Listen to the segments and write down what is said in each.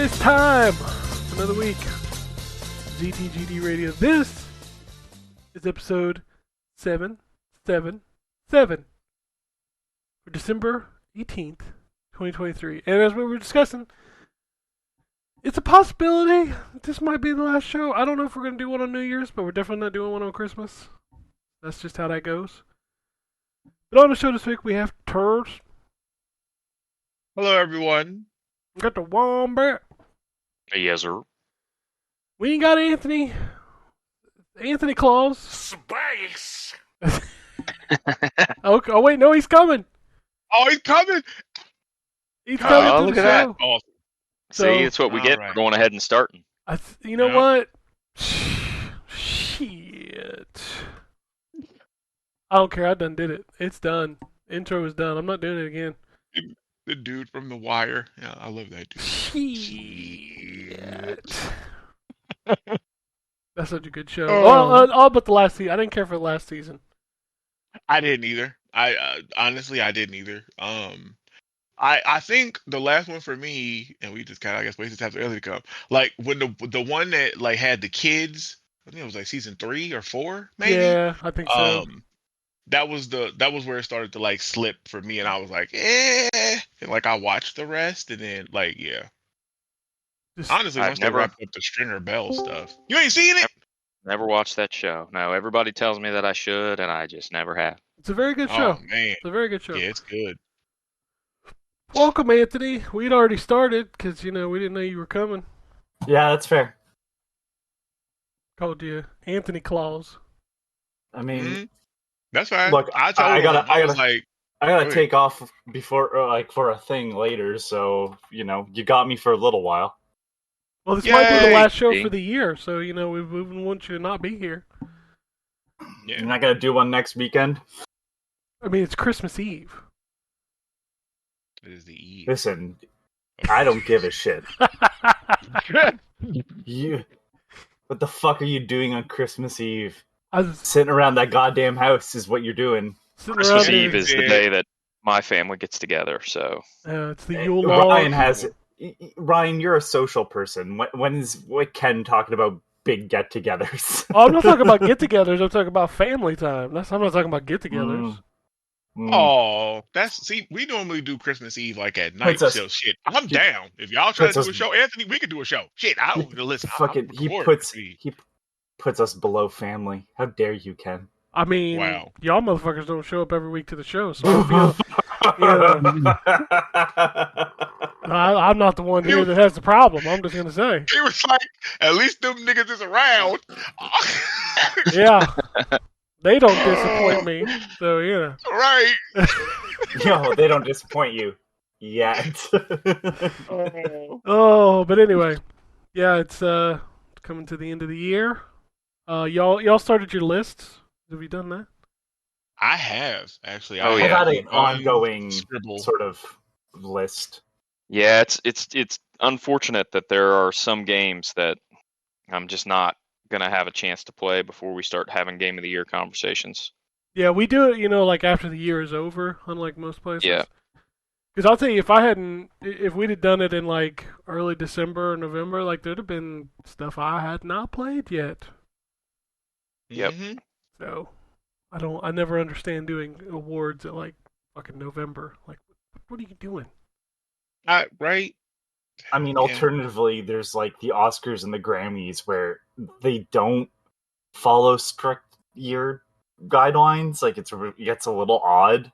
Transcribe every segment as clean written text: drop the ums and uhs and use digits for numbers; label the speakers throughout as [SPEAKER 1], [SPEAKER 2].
[SPEAKER 1] it's time for another week. ZTGD Radio. This is episode 777 for December 18th, 2023. And as we were discussing, it's a possibility that this might be the last show. I don't know if we're going to do one on New Year's, but we're definitely not doing one on Christmas. That's just how that goes. But on the show this week, we have Turds.
[SPEAKER 2] Hello, everyone.
[SPEAKER 1] We got the Wombat.
[SPEAKER 3] Yes, sir.
[SPEAKER 1] We ain't got Anthony Claus.
[SPEAKER 2] Space.
[SPEAKER 1] Oh, wait, no, he's coming.
[SPEAKER 2] Oh, he's coming.
[SPEAKER 1] He's coming to
[SPEAKER 3] look
[SPEAKER 1] the
[SPEAKER 3] at
[SPEAKER 1] show.
[SPEAKER 2] That. Awesome.
[SPEAKER 1] So,
[SPEAKER 3] see, it's what we get for going ahead and starting.
[SPEAKER 1] You know what? Shit. I don't care. I done did it. It's done. Intro is done. I'm not doing it again.
[SPEAKER 2] The dude from The Wire. Yeah, I love that dude.
[SPEAKER 1] Shit. That's such a good show.
[SPEAKER 2] Oh.
[SPEAKER 1] All but the last season. I didn't care for the last season.
[SPEAKER 2] I didn't either. Honestly, I didn't either. I think the last one for me, and we just kind of, I guess, wasted time early to come. Like when the one that like had the kids, I think it was like season 3 or 4, maybe.
[SPEAKER 1] Yeah, I think so.
[SPEAKER 2] That was where it started to like slip for me, and I was like, and like I watched the rest, and then like honestly, once they wrapped up the Stringer Bell stuff, you ain't seen it.
[SPEAKER 3] Never watched that show. No, everybody tells me that I should, and I just never have.
[SPEAKER 1] It's a very good show.
[SPEAKER 2] Oh man,
[SPEAKER 1] it's a very good show.
[SPEAKER 2] Yeah, it's good.
[SPEAKER 1] Welcome, Anthony. We'd already started because we didn't know you were coming.
[SPEAKER 4] Yeah, that's fair.
[SPEAKER 1] Called you Anthony Claus.
[SPEAKER 4] I mean,
[SPEAKER 2] that's fine.
[SPEAKER 4] Look,
[SPEAKER 2] I gotta
[SPEAKER 4] take off before for a thing later. So you got me for a little while.
[SPEAKER 1] Well, this might be the last show for the year, so we wouldn't want you to not be here.
[SPEAKER 4] Yeah. You're not gonna do one next weekend?
[SPEAKER 1] I mean, it's Christmas Eve.
[SPEAKER 2] It is the Eve.
[SPEAKER 4] Listen, I don't give a shit. What the fuck are you doing on Christmas Eve? Sitting around that goddamn house is what you're doing.
[SPEAKER 3] Christmas Eve is the day that my family gets together, so...
[SPEAKER 1] it's the Yule log.
[SPEAKER 4] Ryan, you're a social person. When is Ken talking about big get-togethers?
[SPEAKER 1] Oh, I'm not talking about get-togethers. I'm talking about family time. I'm not talking about get-togethers.
[SPEAKER 2] Oh, we normally do Christmas Eve like at night. So shit, I'm down. If y'all try to do a show, Anthony, we can do a show. Shit, I don't listen.
[SPEAKER 4] He puts us below family. How dare you, Ken?
[SPEAKER 1] I mean, y'all motherfuckers don't show up every week to the show, so I feel, I'm not the one here that has the problem. I'm just gonna say.
[SPEAKER 2] He was like, at least them niggas is around.
[SPEAKER 1] Yeah. They don't disappoint me, so yeah.
[SPEAKER 2] Right.
[SPEAKER 4] No, they don't disappoint you yet.
[SPEAKER 1] Oh, but anyway, yeah, it's coming to the end of the year. Y'all started your lists. Have you done that?
[SPEAKER 2] I have actually.
[SPEAKER 4] I've had an ongoing sort of list.
[SPEAKER 3] Yeah, it's unfortunate that there are some games that I'm just not gonna have a chance to play before we start having game of the year conversations.
[SPEAKER 1] Yeah, we do it, like after the year is over, unlike most places.
[SPEAKER 3] Yeah.
[SPEAKER 1] Because I'll tell you, if we'd have done it in like early December or November, like there'd have been stuff I had not played yet.
[SPEAKER 3] Yep.
[SPEAKER 2] Mm-hmm.
[SPEAKER 1] So I never understand doing awards at like fucking November. Like, what are you doing?
[SPEAKER 2] Right.
[SPEAKER 4] I mean, alternatively, there's like the Oscars and the Grammys where they don't follow strict year guidelines. Like it gets a little odd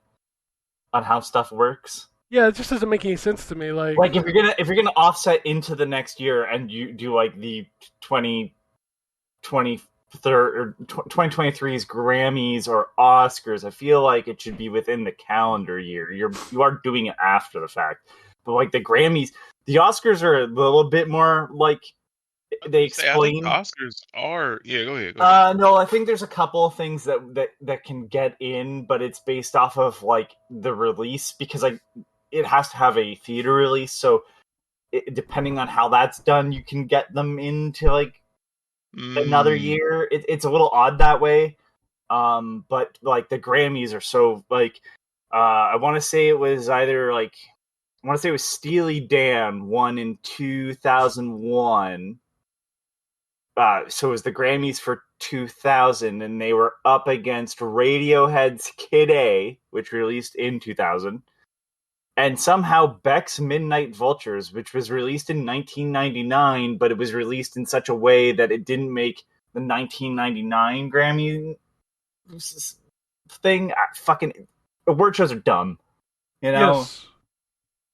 [SPEAKER 4] on how stuff works.
[SPEAKER 1] Yeah, it just doesn't make any sense to me. Like
[SPEAKER 4] if you're gonna offset into the next year and you do like the 2023's Grammys or Oscars, I feel like it should be within the calendar year. You are doing it after the fact, but like the Grammys. The Oscars are a little bit more like they explain.
[SPEAKER 2] Oscars are go ahead.
[SPEAKER 4] No, I think there's a couple of things that can get in, but it's based off of like the release because it has to have a theater release. So depending on how that's done, you can get them into like another year. It's a little odd that way. But like the Grammys are so like I want to say it was either like want to say it was Steely Dan won in 2001. So it was the Grammys for 2000, and they were up against Radiohead's Kid A, which released in 2000, and somehow Beck's Midnight Vultures, which was released in 1999, but it was released in such a way that it didn't make the 1999 Grammy thing. Fucking award shows are dumb, you know.
[SPEAKER 1] Yes.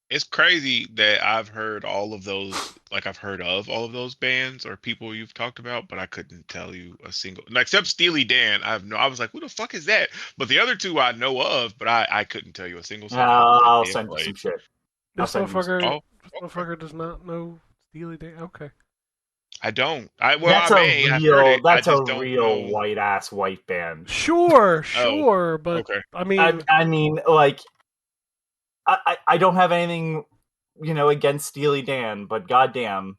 [SPEAKER 2] It's crazy that I've heard all of those, like I've heard of all of those bands or people you've talked about, but I couldn't tell you a single, except Steely Dan. I was like, who the fuck is that? But the other two I know of, but I couldn't tell you a single song.
[SPEAKER 4] I'll send you some shit.
[SPEAKER 1] This
[SPEAKER 2] Oh,
[SPEAKER 1] motherfucker does not know Steely Dan. Okay.
[SPEAKER 2] I don't.
[SPEAKER 4] That's
[SPEAKER 2] I've heard it.
[SPEAKER 4] That's
[SPEAKER 2] I
[SPEAKER 4] a
[SPEAKER 2] just don't
[SPEAKER 4] real
[SPEAKER 2] know.
[SPEAKER 4] white ass white band.
[SPEAKER 1] Sure, but
[SPEAKER 2] Okay.
[SPEAKER 1] I mean,
[SPEAKER 4] I mean, like, I don't have anything, against Steely Dan, but goddamn,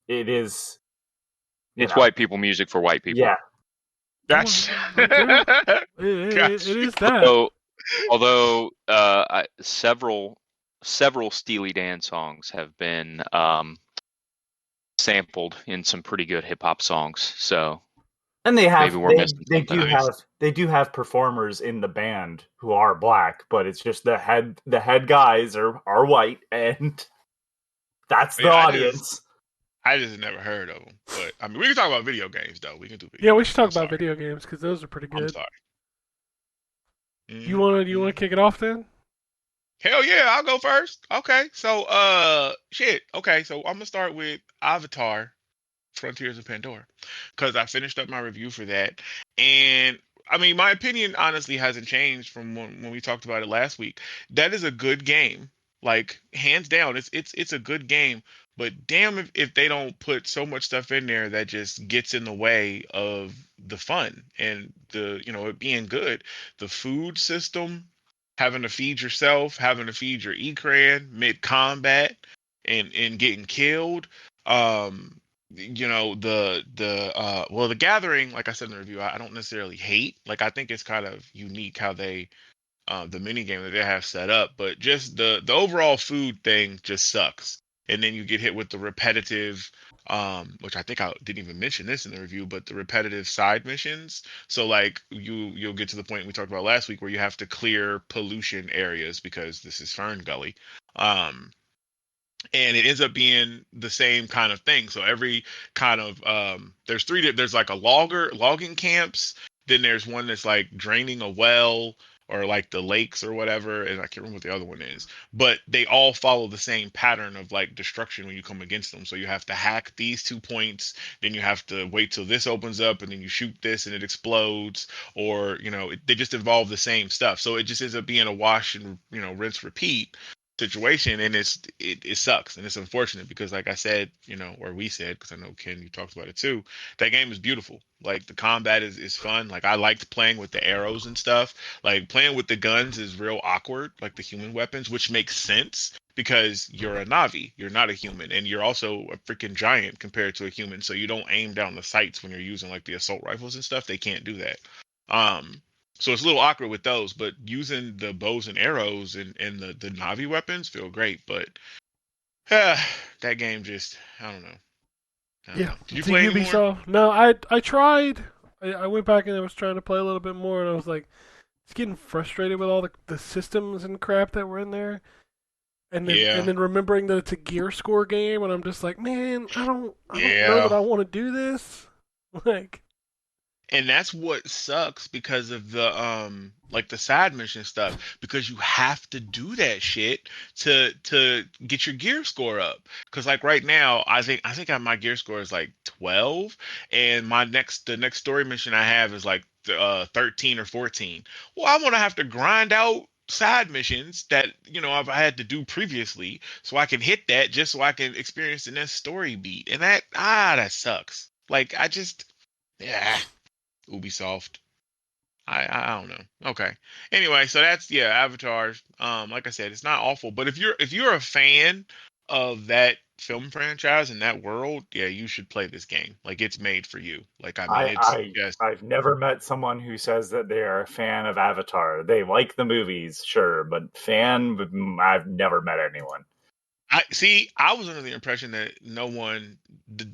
[SPEAKER 4] it is.
[SPEAKER 3] It's white people music for white people.
[SPEAKER 4] Yeah.
[SPEAKER 2] That's
[SPEAKER 1] it is that.
[SPEAKER 3] So, although several Steely Dan songs have been sampled in some pretty good hip hop songs, so
[SPEAKER 4] And they have
[SPEAKER 3] maybe we're missing
[SPEAKER 4] they
[SPEAKER 3] something.
[SPEAKER 4] do have performers in the band who are black, but it's just the head guys are white, and that's the audience.
[SPEAKER 2] I just never heard of them. But I mean, we can talk about video games though. We can do video
[SPEAKER 1] Yeah, we
[SPEAKER 2] games.
[SPEAKER 1] should talk
[SPEAKER 2] I'm
[SPEAKER 1] about
[SPEAKER 2] sorry.
[SPEAKER 1] video games because those are pretty
[SPEAKER 2] I'm
[SPEAKER 1] good.
[SPEAKER 2] sorry.
[SPEAKER 1] You want to kick it off then?
[SPEAKER 2] Hell yeah, I'll go first. Okay, so shit. Okay, so I'm gonna start with Avatar: Frontiers of Pandora because I finished up my review for that, and I mean, my opinion honestly hasn't changed from when we talked about it last week. That is a good game, like hands down. It's a good game, but damn if they don't put so much stuff in there that just gets in the way of the fun and it being good. The food system, having to feed yourself, having to feed your Ekran mid combat, and getting killed. The gathering, like I said in the review, I don't necessarily hate. Like I think it's kind of unique how they the mini game that they have set up, but just the overall food thing just sucks. And then you get hit with the repetitive, which I think I didn't even mention this in the review, but the repetitive side missions. So like you'll get to the point we talked about last week where you have to clear pollution areas because this is Fern Gully. And it ends up being the same kind of thing. So every kind of there's like a logging camps, then there's one that's like draining a well or like the lakes or whatever, and I can't remember what the other one is. But they all follow the same pattern of like destruction when you come against them. So you have to hack these 2 points, then you have to wait till this opens up, and then you shoot this and it explodes, or they just involve the same stuff. So it just ends up being a wash and rinse repeat situation, and it sucks, and it's unfortunate because like I said, or we said, because I know Ken, you talked about it too, that game is beautiful. Like the combat is fun. Like I liked playing with the arrows and stuff. Like playing with the guns is real awkward, like the human weapons, which makes sense because you're a Navi, you're not a human, and you're also a freaking giant compared to a human, so you don't aim down the sights when you're using like the assault rifles and stuff. They can't do that. So it's a little awkward with those, but using the bows and arrows and the Navi weapons feel great. But that game just, I don't know.
[SPEAKER 1] Yeah.
[SPEAKER 2] Did you play anymore?
[SPEAKER 1] Ubisoft? No, I tried. I went back and I was trying to play a little bit more, and I was like, just getting frustrated with all the systems and crap that were in there. And then remembering that it's a gear score game, and I'm just like, man, I don't know that I want to do this. Like.
[SPEAKER 2] And that's what sucks because of the like the side mission stuff, because you have to do that shit to get your gear score up. Because like right now, I think my gear score is like 12, and the next story mission I have is like 13 or 14. Well, I'm gonna have to grind out side missions that I've had to do previously so I can hit that, just so I can experience the next story beat. And that sucks. Like I just Ubisoft. I don't know. Okay. Anyway, so that's Avatar. Like I said, it's not awful, but if you're a fan of that film franchise and that world, you should play this game. Like it's made for you. Like I mean,
[SPEAKER 4] I've never met someone who says that they are a fan of Avatar. They like the movies, sure, but fan, I've never met anyone.
[SPEAKER 2] I was under the impression that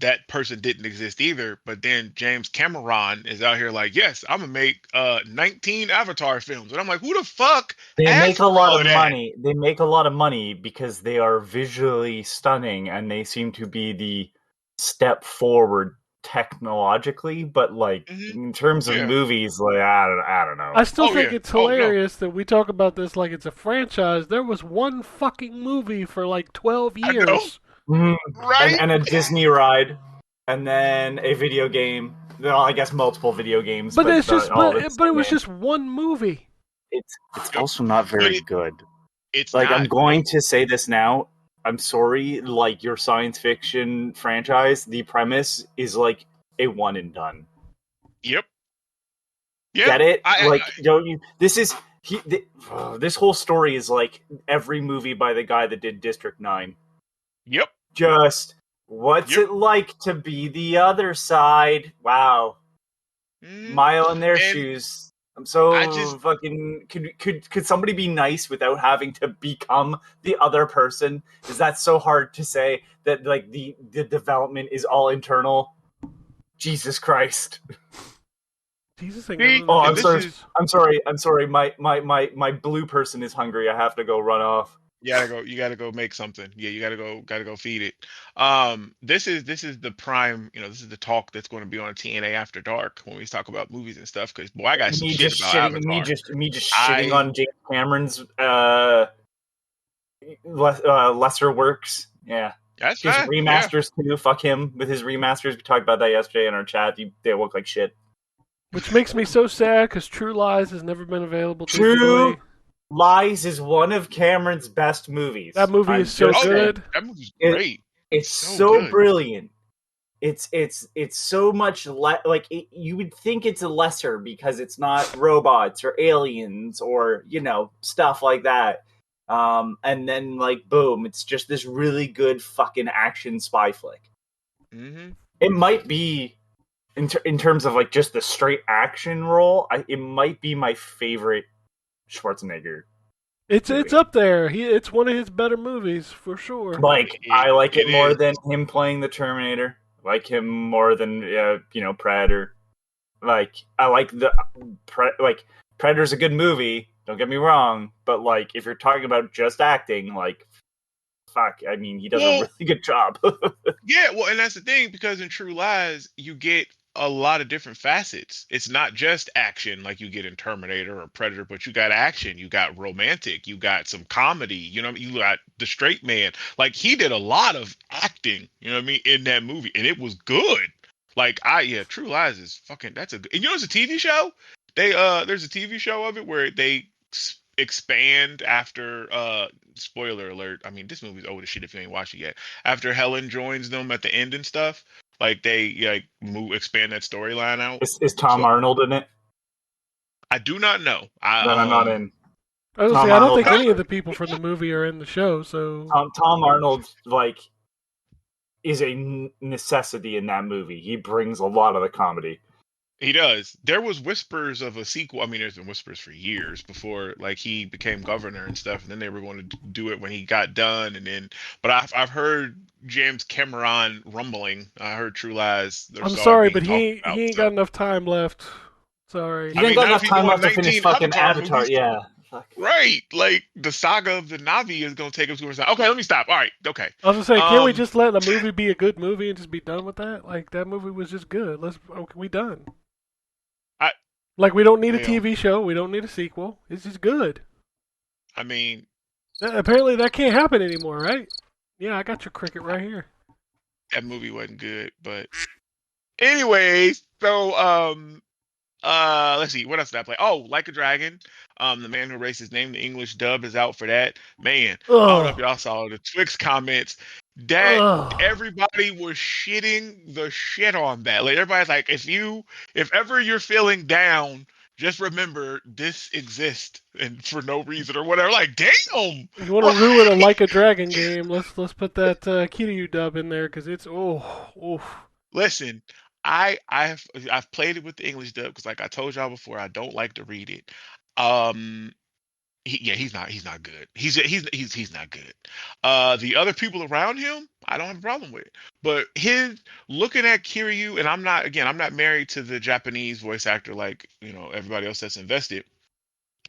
[SPEAKER 2] that person didn't exist either. But then James Cameron is out here like, yes, I'm gonna make 19 Avatar films, and I'm like, who the fuck
[SPEAKER 4] They make
[SPEAKER 2] asked
[SPEAKER 4] a
[SPEAKER 2] for
[SPEAKER 4] lot
[SPEAKER 2] all
[SPEAKER 4] of
[SPEAKER 2] of that?
[SPEAKER 4] money. They make a lot of money because they are visually stunning and they seem to be the step forward technologically. But like
[SPEAKER 2] Hmm.
[SPEAKER 4] in terms of
[SPEAKER 2] Yeah.
[SPEAKER 4] movies, like I don't know.
[SPEAKER 1] I still
[SPEAKER 2] Oh
[SPEAKER 1] think
[SPEAKER 2] yeah.
[SPEAKER 1] it's
[SPEAKER 2] Oh no.
[SPEAKER 1] hilarious that we talk about this like it's a franchise. There was one fucking movie for like 12
[SPEAKER 2] I know.
[SPEAKER 1] years.
[SPEAKER 4] Mhm.
[SPEAKER 2] Right.
[SPEAKER 4] And a Disney ride, and then a video game. Well, I guess multiple video games,
[SPEAKER 1] But
[SPEAKER 4] but
[SPEAKER 1] it's just
[SPEAKER 4] all the
[SPEAKER 1] but it
[SPEAKER 4] same
[SPEAKER 1] was
[SPEAKER 4] name.
[SPEAKER 1] just one movie.
[SPEAKER 4] It's
[SPEAKER 2] Yep.
[SPEAKER 4] also not
[SPEAKER 2] But
[SPEAKER 4] very good.
[SPEAKER 2] it's
[SPEAKER 4] Like I'm
[SPEAKER 2] not.
[SPEAKER 4] going to say this now. I'm sorry. Like your science fiction franchise, the premise is like a one and done.
[SPEAKER 2] Yep. Yeah.
[SPEAKER 4] Get it?
[SPEAKER 2] I
[SPEAKER 4] Like don't you? This is this whole story is like every movie by the guy that did District 9.
[SPEAKER 2] Yep.
[SPEAKER 4] Just what's
[SPEAKER 2] Yep.
[SPEAKER 4] it like to be the other side? Wow,
[SPEAKER 2] Hmm.
[SPEAKER 4] mile in their
[SPEAKER 2] And
[SPEAKER 4] shoes. I'm
[SPEAKER 2] I
[SPEAKER 4] so
[SPEAKER 2] just
[SPEAKER 4] fucking. Could somebody be nice without having to become the other person? Is that so hard to say that like the development is all internal? Jesus Christ.
[SPEAKER 1] Jesus ain't
[SPEAKER 2] see,
[SPEAKER 1] gonna
[SPEAKER 4] Oh,
[SPEAKER 1] do
[SPEAKER 2] and
[SPEAKER 4] I'm
[SPEAKER 2] this
[SPEAKER 4] sorry.
[SPEAKER 2] is
[SPEAKER 4] I'm sorry. My blue person is hungry. I have to go run off.
[SPEAKER 2] you gotta go make something. Yeah, you gotta go feed it. This is the prime, this is the talk that's going to be on TNA After Dark when we talk about movies and stuff. Because boy, I got some
[SPEAKER 4] Me
[SPEAKER 2] shit
[SPEAKER 4] just
[SPEAKER 2] about
[SPEAKER 4] shitting.
[SPEAKER 2] Avatar.
[SPEAKER 4] Me just shitting
[SPEAKER 2] I
[SPEAKER 4] on James Cameron's lesser works. Yeah.
[SPEAKER 2] That's
[SPEAKER 4] His
[SPEAKER 2] fine. Yeah.
[SPEAKER 4] remasters too. Fuck him with his remasters. We talked about that yesterday in our chat. They look like shit.
[SPEAKER 1] Which makes me so sad because True Lies has never been available
[SPEAKER 4] True
[SPEAKER 1] digitally.
[SPEAKER 4] Lies is one of Cameron's best movies.
[SPEAKER 1] That movie
[SPEAKER 4] I'm
[SPEAKER 1] is so
[SPEAKER 4] just
[SPEAKER 2] Oh
[SPEAKER 4] saying.
[SPEAKER 2] yeah,
[SPEAKER 1] good.
[SPEAKER 2] that movie's
[SPEAKER 4] It
[SPEAKER 2] great.
[SPEAKER 4] it's
[SPEAKER 2] So
[SPEAKER 4] so
[SPEAKER 2] good.
[SPEAKER 4] brilliant. It's so much like you would think it's a lesser because it's not robots or aliens or stuff like that. And then like boom, it's just this really good fucking action spy flick.
[SPEAKER 2] Hmm.
[SPEAKER 4] It might be in terms of like just the straight action role. It might be my favorite Schwarzenegger
[SPEAKER 1] It's
[SPEAKER 4] movie.
[SPEAKER 1] up there. It's one of his better movies for sure.
[SPEAKER 4] Like
[SPEAKER 2] It
[SPEAKER 4] I like it
[SPEAKER 2] it
[SPEAKER 4] more
[SPEAKER 2] is.
[SPEAKER 4] than him playing the Terminator. I like him more than Predator. Like I like like Predator's a good movie. Don't get me wrong, but like if you're talking about just acting, like fuck, I mean he does a
[SPEAKER 2] Well,
[SPEAKER 4] really good job.
[SPEAKER 2] yeah, well, and that's the thing because in True Lies, you get a lot of different facets. It's not just action like you get in Terminator or Predator, but you got action, you got romantic, you got some comedy, you got the straight man. Like he did a lot of acting, you know what I mean, in that movie, and it was good. Like yeah, True Lies is fucking that's a good, and it's a TV show. There's a TV show of it where they expand after spoiler alert. I mean, this movie's old as shit if you ain't watched it yet after Helen joins them at the end and stuff. Like they expand that storyline out.
[SPEAKER 4] Is Tom
[SPEAKER 2] So
[SPEAKER 4] Arnold in it?
[SPEAKER 2] I do not know.
[SPEAKER 4] Then I'm not in.
[SPEAKER 1] I was gonna
[SPEAKER 4] Tom
[SPEAKER 1] say I don't
[SPEAKER 4] Arnold
[SPEAKER 1] think
[SPEAKER 4] has
[SPEAKER 1] any of the people from the movie are in the show. So
[SPEAKER 4] Tom Arnold like is a necessity in that movie. He brings a lot of the comedy.
[SPEAKER 2] he does. There was whispers of a sequel. I mean, there's been whispers for years before like he became governor and stuff, and then they were going to do it when he got done, and then. But I've heard James Cameron rumbling. I heard True Lies. There's
[SPEAKER 1] I'm
[SPEAKER 2] saw it
[SPEAKER 1] sorry,
[SPEAKER 2] being
[SPEAKER 1] but
[SPEAKER 2] talked
[SPEAKER 1] he
[SPEAKER 2] about.
[SPEAKER 1] ain't
[SPEAKER 2] So
[SPEAKER 1] got enough time left. Sorry.
[SPEAKER 4] He
[SPEAKER 2] I
[SPEAKER 4] ain't
[SPEAKER 2] mean,
[SPEAKER 4] got
[SPEAKER 2] not if
[SPEAKER 4] enough
[SPEAKER 2] he
[SPEAKER 4] time
[SPEAKER 2] doing
[SPEAKER 4] left to finish
[SPEAKER 2] 19
[SPEAKER 4] fucking
[SPEAKER 2] Avatar
[SPEAKER 4] Avatar.
[SPEAKER 2] movies.
[SPEAKER 4] Yeah. Fuck.
[SPEAKER 2] Right, like the saga of the Navi is gonna take us to a. Okay, let me stop. All right, okay.
[SPEAKER 1] I was gonna say, can't we
[SPEAKER 2] Um,
[SPEAKER 1] just let a movie be a good movie and just be done with that? Like that movie was just good. We done.
[SPEAKER 2] I
[SPEAKER 1] Like we don't need a
[SPEAKER 2] well,
[SPEAKER 1] TV show. We don't need a sequel. It's just good.
[SPEAKER 2] I mean,
[SPEAKER 1] Apparently that can't happen anymore, right? Yeah, I got your cricket right here.
[SPEAKER 2] that movie wasn't good, but anyways, so let's see, what else did I play? Oh, Like a Dragon. The Man Who Erased His Name, the English dub is out for that. Man, I don't know if
[SPEAKER 1] Ugh.
[SPEAKER 2] y'all saw the Twix comments that
[SPEAKER 1] Ugh.
[SPEAKER 2] everybody was shitting the shit on that. Like everybody's like, if ever you're feeling down, just remember this exists and for no reason or whatever. Like, damn,
[SPEAKER 1] You want to
[SPEAKER 2] what?
[SPEAKER 1] ruin a Like a Dragon game? Let's put that Kiryu dub in there because it's oof.
[SPEAKER 2] Listen, I've played it with the English dub because, like I told y'all before, I don't like to read it. Um, he's not good. He's not good. The other people around him, I don't have a problem with. But his looking at Kiryu, and I'm not married to the Japanese voice actor like everybody else that's invested,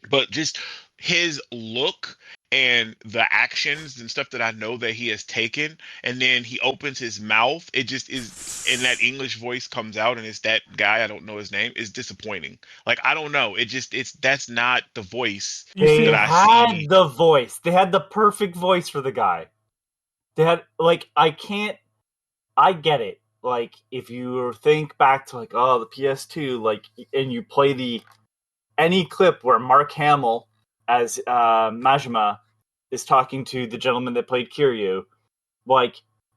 [SPEAKER 2] but just his look and the actions and stuff that I know that he has taken, and then he opens his mouth, it just is, and that English voice comes out, and it's that guy, I don't know his name, is disappointing. Like, I don't know, that's not the voice
[SPEAKER 4] They
[SPEAKER 2] that I
[SPEAKER 4] had
[SPEAKER 2] see.
[SPEAKER 4] the voice. They had the perfect voice for the guy. They had I get it. Like, if you think back to the PS2, and you play any clip where Mark Hamill as Majima is talking to the gentleman that played Kiryu,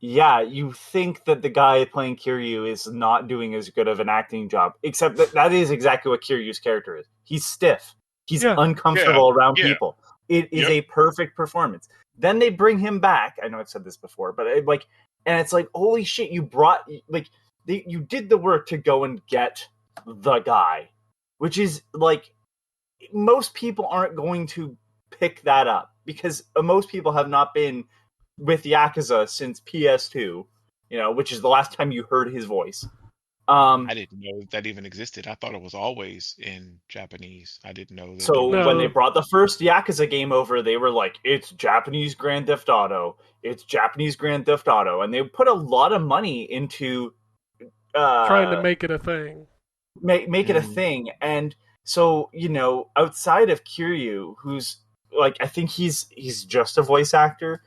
[SPEAKER 4] you think that the guy playing Kiryu is not doing as good of an acting job, except that is exactly what Kiryu's character is. He's stiff. He's uncomfortable around people. It is a perfect performance. Then they bring him back. I know I've said this before, but and it's like, holy shit, you did the work to go and get the guy, which is most people aren't going to pick that up because most people have not been with Yakuza since PS2, which is the last time you heard his voice.
[SPEAKER 2] I didn't know that even existed. I thought it was always in Japanese. I didn't know that.
[SPEAKER 4] So when they brought the first Yakuza game over, they were like, it's Japanese Grand Theft Auto. It's Japanese Grand Theft Auto. And they put a lot of money into
[SPEAKER 1] trying to make it a thing.
[SPEAKER 4] Make it a thing. And so, outside of Kiryu, who's I think he's just a voice actor,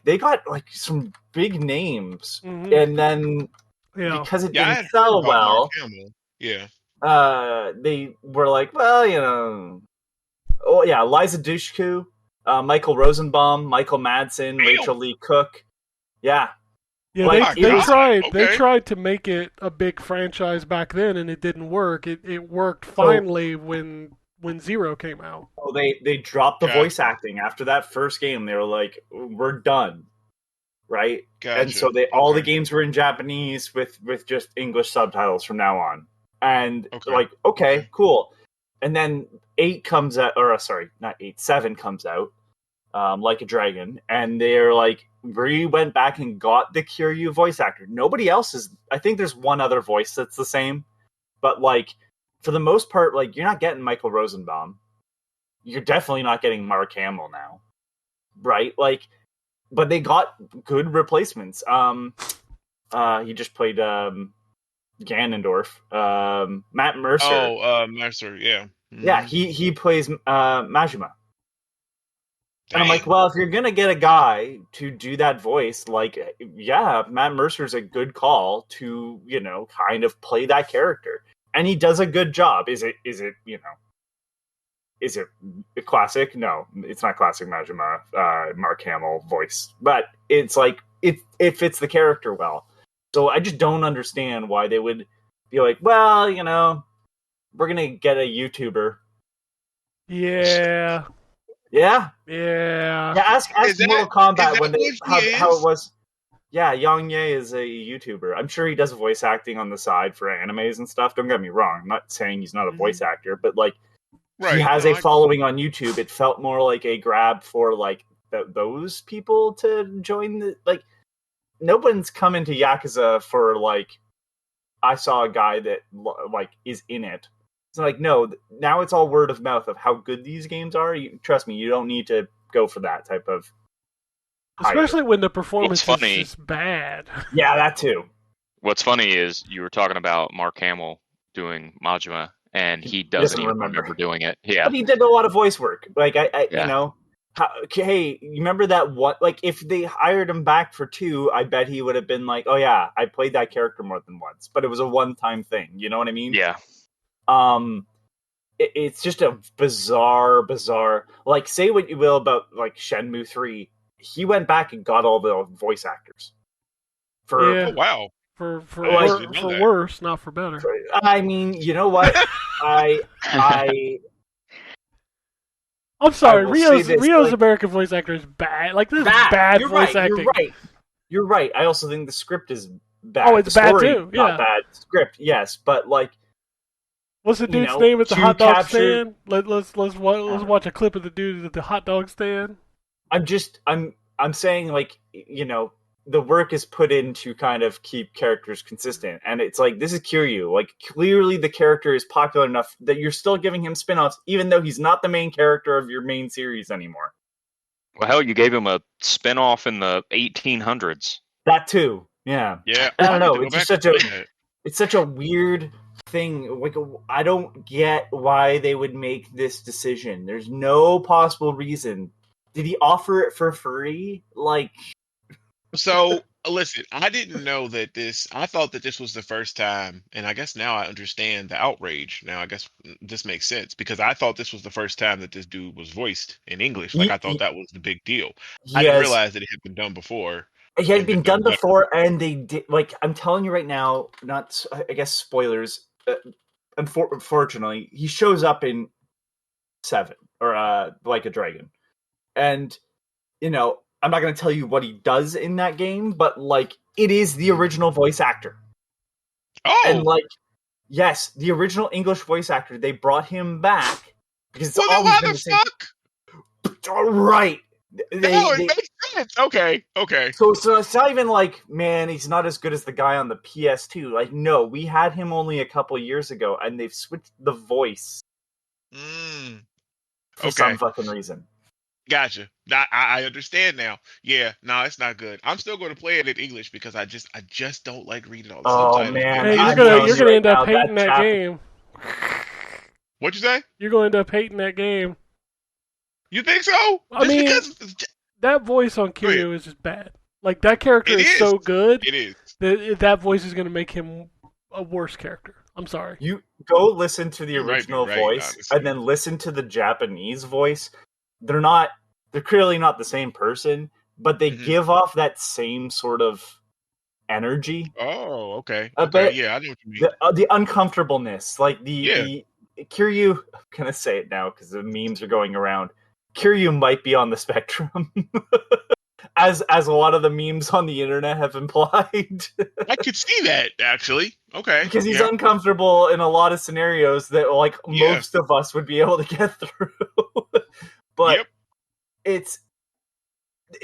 [SPEAKER 4] they got some big names. Mm-hmm. And then because it didn't sell well, they were like, well, Liza Dushku, Michael Rosenbaum, Michael Madsen, Rachel Lee Cook. Yeah.
[SPEAKER 1] Yeah, they tried to make it a big franchise back then, and it didn't work. It worked finally when Zero came out.
[SPEAKER 4] Oh, they dropped the voice acting after that first game. They were like, we're done. Right? Gotcha. And so all the games were in Japanese with just English subtitles from now on. And cool. And then 7 comes out, Like a Dragon, and they're like, we went back and got the Kiryu voice actor. Nobody else is. I think there's one other voice that's the same, but for the most part, you're not getting Michael Rosenbaum. You're definitely not getting Mark Hamill now, right? But they got good replacements. He just played Ganondorf. Matt Mercer.
[SPEAKER 2] Oh, Mercer, yeah. Mm-hmm.
[SPEAKER 4] Yeah, he plays Majima. Dang. And I'm like, well, if you're gonna get a guy to do that voice, Matt Mercer's a good call to, kind of play that character, and he does a good job. Is it a classic? No, it's not classic Majima, Mark Hamill voice, but it's it fits the character well. So I just don't understand why they would be like, well, we're gonna get a YouTuber.
[SPEAKER 1] Yeah.
[SPEAKER 4] Yeah.
[SPEAKER 1] Yeah.
[SPEAKER 4] Yeah. Ask Mortal Kombat how it was. Yeah, Yang Ye is a YouTuber. I'm sure he does voice acting on the side for animes and stuff. Don't get me wrong. I'm not saying he's not a voice actor, but he has a following on YouTube. It felt more like a grab for those people to join the no one's coming to Yakuza for I saw a guy that is in it. It's no, now it's all word of mouth of how good these games are. Trust me, you don't need to go for that type of
[SPEAKER 1] especially when the performance is bad.
[SPEAKER 4] Yeah, that too.
[SPEAKER 3] What's funny is you were talking about Mark Hamill doing Majima, and he doesn't even remember doing it. Yeah,
[SPEAKER 4] but he did a lot of voice work. Hey, you remember that one? If they hired him back for 2, I bet he would have been like, oh yeah, I played that character more than once, but it was a one-time thing. You know what I mean?
[SPEAKER 3] Yeah.
[SPEAKER 4] It's just a bizarre. Say what you will about Shenmue 3. He went back and got all the voice actors.
[SPEAKER 2] Oh, wow.
[SPEAKER 1] For worse, not for better.
[SPEAKER 4] I mean, you know what?
[SPEAKER 1] I'm sorry, Rio's American voice actor is bad. This is bad voice acting.
[SPEAKER 4] You're right. I also think the script is bad.
[SPEAKER 1] Oh, it's bad too. Yeah.
[SPEAKER 4] Not bad script, yes, but
[SPEAKER 1] What's the
[SPEAKER 4] you
[SPEAKER 1] dude's
[SPEAKER 4] know,
[SPEAKER 1] name at the
[SPEAKER 4] to
[SPEAKER 1] hot dog
[SPEAKER 4] capture.
[SPEAKER 1] stand? Let's watch a clip of the dude at the hot dog stand.
[SPEAKER 4] I'm saying, like, you know, the work is put in to kind of keep characters consistent, and it's like, this is Kiryu. Like, clearly the character is popular enough that you're still giving him spin-offs, even though he's not the main character of your main series anymore.
[SPEAKER 3] Well, hell, you gave him a spin-off in the 1800s.
[SPEAKER 4] That too, yeah.
[SPEAKER 2] Yeah,
[SPEAKER 4] I
[SPEAKER 2] I
[SPEAKER 4] don't
[SPEAKER 2] need
[SPEAKER 4] know.
[SPEAKER 2] to go
[SPEAKER 4] It's just
[SPEAKER 2] back
[SPEAKER 4] such
[SPEAKER 2] and
[SPEAKER 4] a
[SPEAKER 2] play that.
[SPEAKER 4] it's such a weird thing. Like, I don't get why they would make this decision. There's no possible reason. Did he offer it for free? Like,
[SPEAKER 2] So listen, I didn't know that this. I thought that this was the first time, and I guess now I understand the outrage. Now I guess this makes sense because I thought this was the first time that this dude was voiced in English. Like
[SPEAKER 4] he,
[SPEAKER 2] I thought that was the big deal. I
[SPEAKER 4] he
[SPEAKER 2] didn't
[SPEAKER 4] has
[SPEAKER 2] realize that it had been done before
[SPEAKER 4] it had
[SPEAKER 2] and
[SPEAKER 4] been
[SPEAKER 2] been
[SPEAKER 4] done
[SPEAKER 2] done better.
[SPEAKER 4] before, and they did. Like, I'm telling you right now, not, I guess, spoilers. Unfortunately, he shows up in 7 or Like a Dragon, and you know, I'm not going to tell you what he does in that game, but like, it is the original voice actor. And
[SPEAKER 2] Oh,
[SPEAKER 4] like, yes, the original English voice actor, they brought him back because it's
[SPEAKER 2] well then
[SPEAKER 4] always
[SPEAKER 2] why
[SPEAKER 4] been
[SPEAKER 2] the
[SPEAKER 4] the same.
[SPEAKER 2] fuck?
[SPEAKER 4] Right.
[SPEAKER 2] No, it
[SPEAKER 4] They
[SPEAKER 2] makes sense. Okay, okay.
[SPEAKER 4] so it's not even like, man, he's not as good as the guy on the PS2. Like, no, we had him only a couple years ago, and they've switched the voice
[SPEAKER 2] Mm,
[SPEAKER 4] for some
[SPEAKER 2] okay.
[SPEAKER 4] fucking reason.
[SPEAKER 2] Gotcha. I understand now. Yeah, no, it's not good. I'm still going to play it in English because I just don't like reading all the
[SPEAKER 4] Oh
[SPEAKER 2] subtitles, man.
[SPEAKER 4] man,
[SPEAKER 1] Hey,
[SPEAKER 2] His
[SPEAKER 4] I'm
[SPEAKER 1] you're
[SPEAKER 4] telling
[SPEAKER 2] voice.
[SPEAKER 4] you
[SPEAKER 1] gonna
[SPEAKER 4] right
[SPEAKER 1] end up
[SPEAKER 4] now,
[SPEAKER 1] hating that game.
[SPEAKER 2] What'd you say?
[SPEAKER 1] You're gonna end up hating that game.
[SPEAKER 2] You think so?
[SPEAKER 1] I
[SPEAKER 2] Just
[SPEAKER 1] mean,
[SPEAKER 2] because?
[SPEAKER 1] that voice on
[SPEAKER 2] Go ahead.
[SPEAKER 1] Kiryu is just bad. Like, that character
[SPEAKER 2] It
[SPEAKER 1] is
[SPEAKER 2] is.
[SPEAKER 1] so good
[SPEAKER 2] It is.
[SPEAKER 1] that that voice is gonna make him a worse character. I'm sorry.
[SPEAKER 4] you go listen to the
[SPEAKER 2] You might be
[SPEAKER 4] original
[SPEAKER 2] right,
[SPEAKER 4] voice
[SPEAKER 2] honestly.
[SPEAKER 4] and then listen to the Japanese voice. They're clearly not the same person, but they
[SPEAKER 2] Mhm.
[SPEAKER 4] give off that same sort of energy.
[SPEAKER 2] Oh, okay.
[SPEAKER 4] A
[SPEAKER 2] Okay.
[SPEAKER 4] bit.
[SPEAKER 2] Yeah, I know what you mean.
[SPEAKER 4] The uncomfortableness, like
[SPEAKER 2] Yeah.
[SPEAKER 4] the Kiryu. I'm gonna say it now because the memes are going around. Kiryu might be on the spectrum, as a lot of the memes on the internet have implied,
[SPEAKER 2] I could see that actually. Okay.
[SPEAKER 4] because he's
[SPEAKER 2] Yeah.
[SPEAKER 4] uncomfortable in a lot of scenarios that like
[SPEAKER 2] Yeah.
[SPEAKER 4] most of us would be able to get through. But
[SPEAKER 2] Yep.
[SPEAKER 4] it's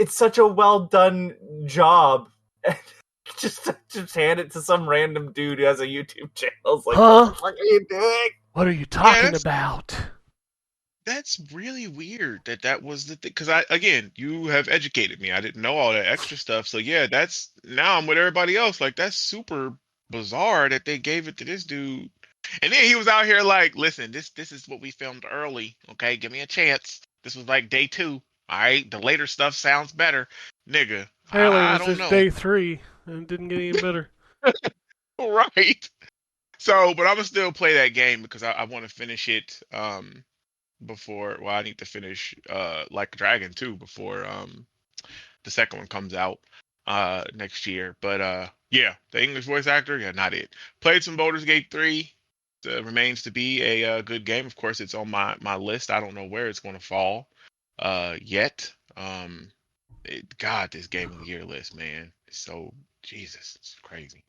[SPEAKER 4] such a well done job. just hand it to some random dude who has a YouTube channel. It's like,
[SPEAKER 1] Huh?
[SPEAKER 4] what the fuck are you doing?
[SPEAKER 1] What are you talking
[SPEAKER 2] that's-
[SPEAKER 1] about?
[SPEAKER 2] That's really weird that was the thing. Because again, you have educated me. I didn't know all that extra stuff. So yeah, that's now I'm with everybody else. Like that's super bizarre that they gave it to this dude. And then he was out here like, listen, this is what we filmed early. Okay, give me a chance. This was like day 2. All right, the later stuff sounds better, nigga.
[SPEAKER 1] Apparently, it
[SPEAKER 2] I
[SPEAKER 1] was
[SPEAKER 2] don't
[SPEAKER 1] just
[SPEAKER 2] know.
[SPEAKER 1] day 3 and it didn't get any better.
[SPEAKER 2] Right. So, but I'm gonna still play that game because I want to finish it. Before I need to finish Like a Dragon too before the second one comes out next year. But yeah, the English voice actor, yeah, not it. Played some Baldur's Gate 3. Remains to be a good game. Of course, it's on my list. I don't know where it's going to fall yet. God, this game of the year list, man. It's so Jesus, it's crazy.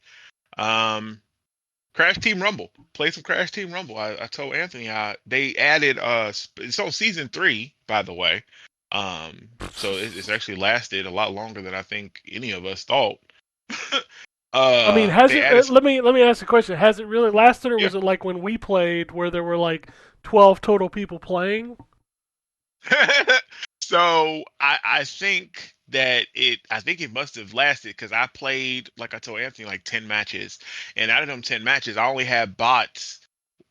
[SPEAKER 2] Crash Team Rumble. Play some Crash Team Rumble. I told Anthony they added it's on season 3, by the way. So it's actually lasted a lot longer than I think any of us thought.
[SPEAKER 1] I mean, has
[SPEAKER 2] they
[SPEAKER 1] it?
[SPEAKER 2] added
[SPEAKER 1] Let me ask a question. Has it really lasted, or
[SPEAKER 2] Yeah.
[SPEAKER 1] was it like when we played, where there were like 12 total people playing?
[SPEAKER 2] So I think that I think it must have lasted because I played, like I told Anthony, like 10 matches, and out of them 10 matches, I only had bots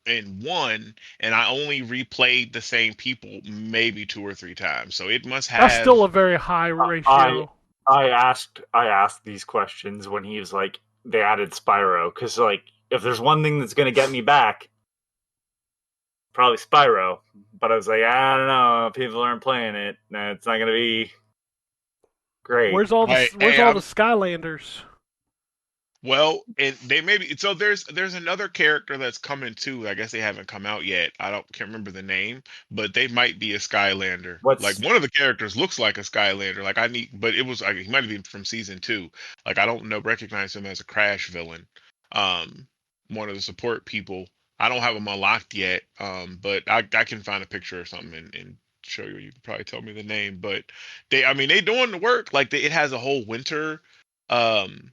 [SPEAKER 2] in 1, and I only replayed the same people maybe 2 or 3 times. So it must have.
[SPEAKER 1] That's still a very high ratio.
[SPEAKER 4] I asked these questions when he was like, they added Spyro, because like, if there's one thing that's gonna get me back, probably Spyro. But I was like, I don't know, people aren't playing it. It's not gonna be great.
[SPEAKER 1] Where's all the
[SPEAKER 2] Hey,
[SPEAKER 1] Skylanders?
[SPEAKER 2] Well, and they maybe so there's another character that's coming too. I guess they haven't come out yet. Can't remember the name, but they might be a Skylander. Like one of the characters looks like a Skylander. Like but it was like he might have been from season 2. Like I don't recognize him as a Crash villain. One of the support people I don't have them unlocked yet, but I can find a picture or something and show you. You can probably tell me the name, but I mean, they doing the work. Like it has a whole winter, um,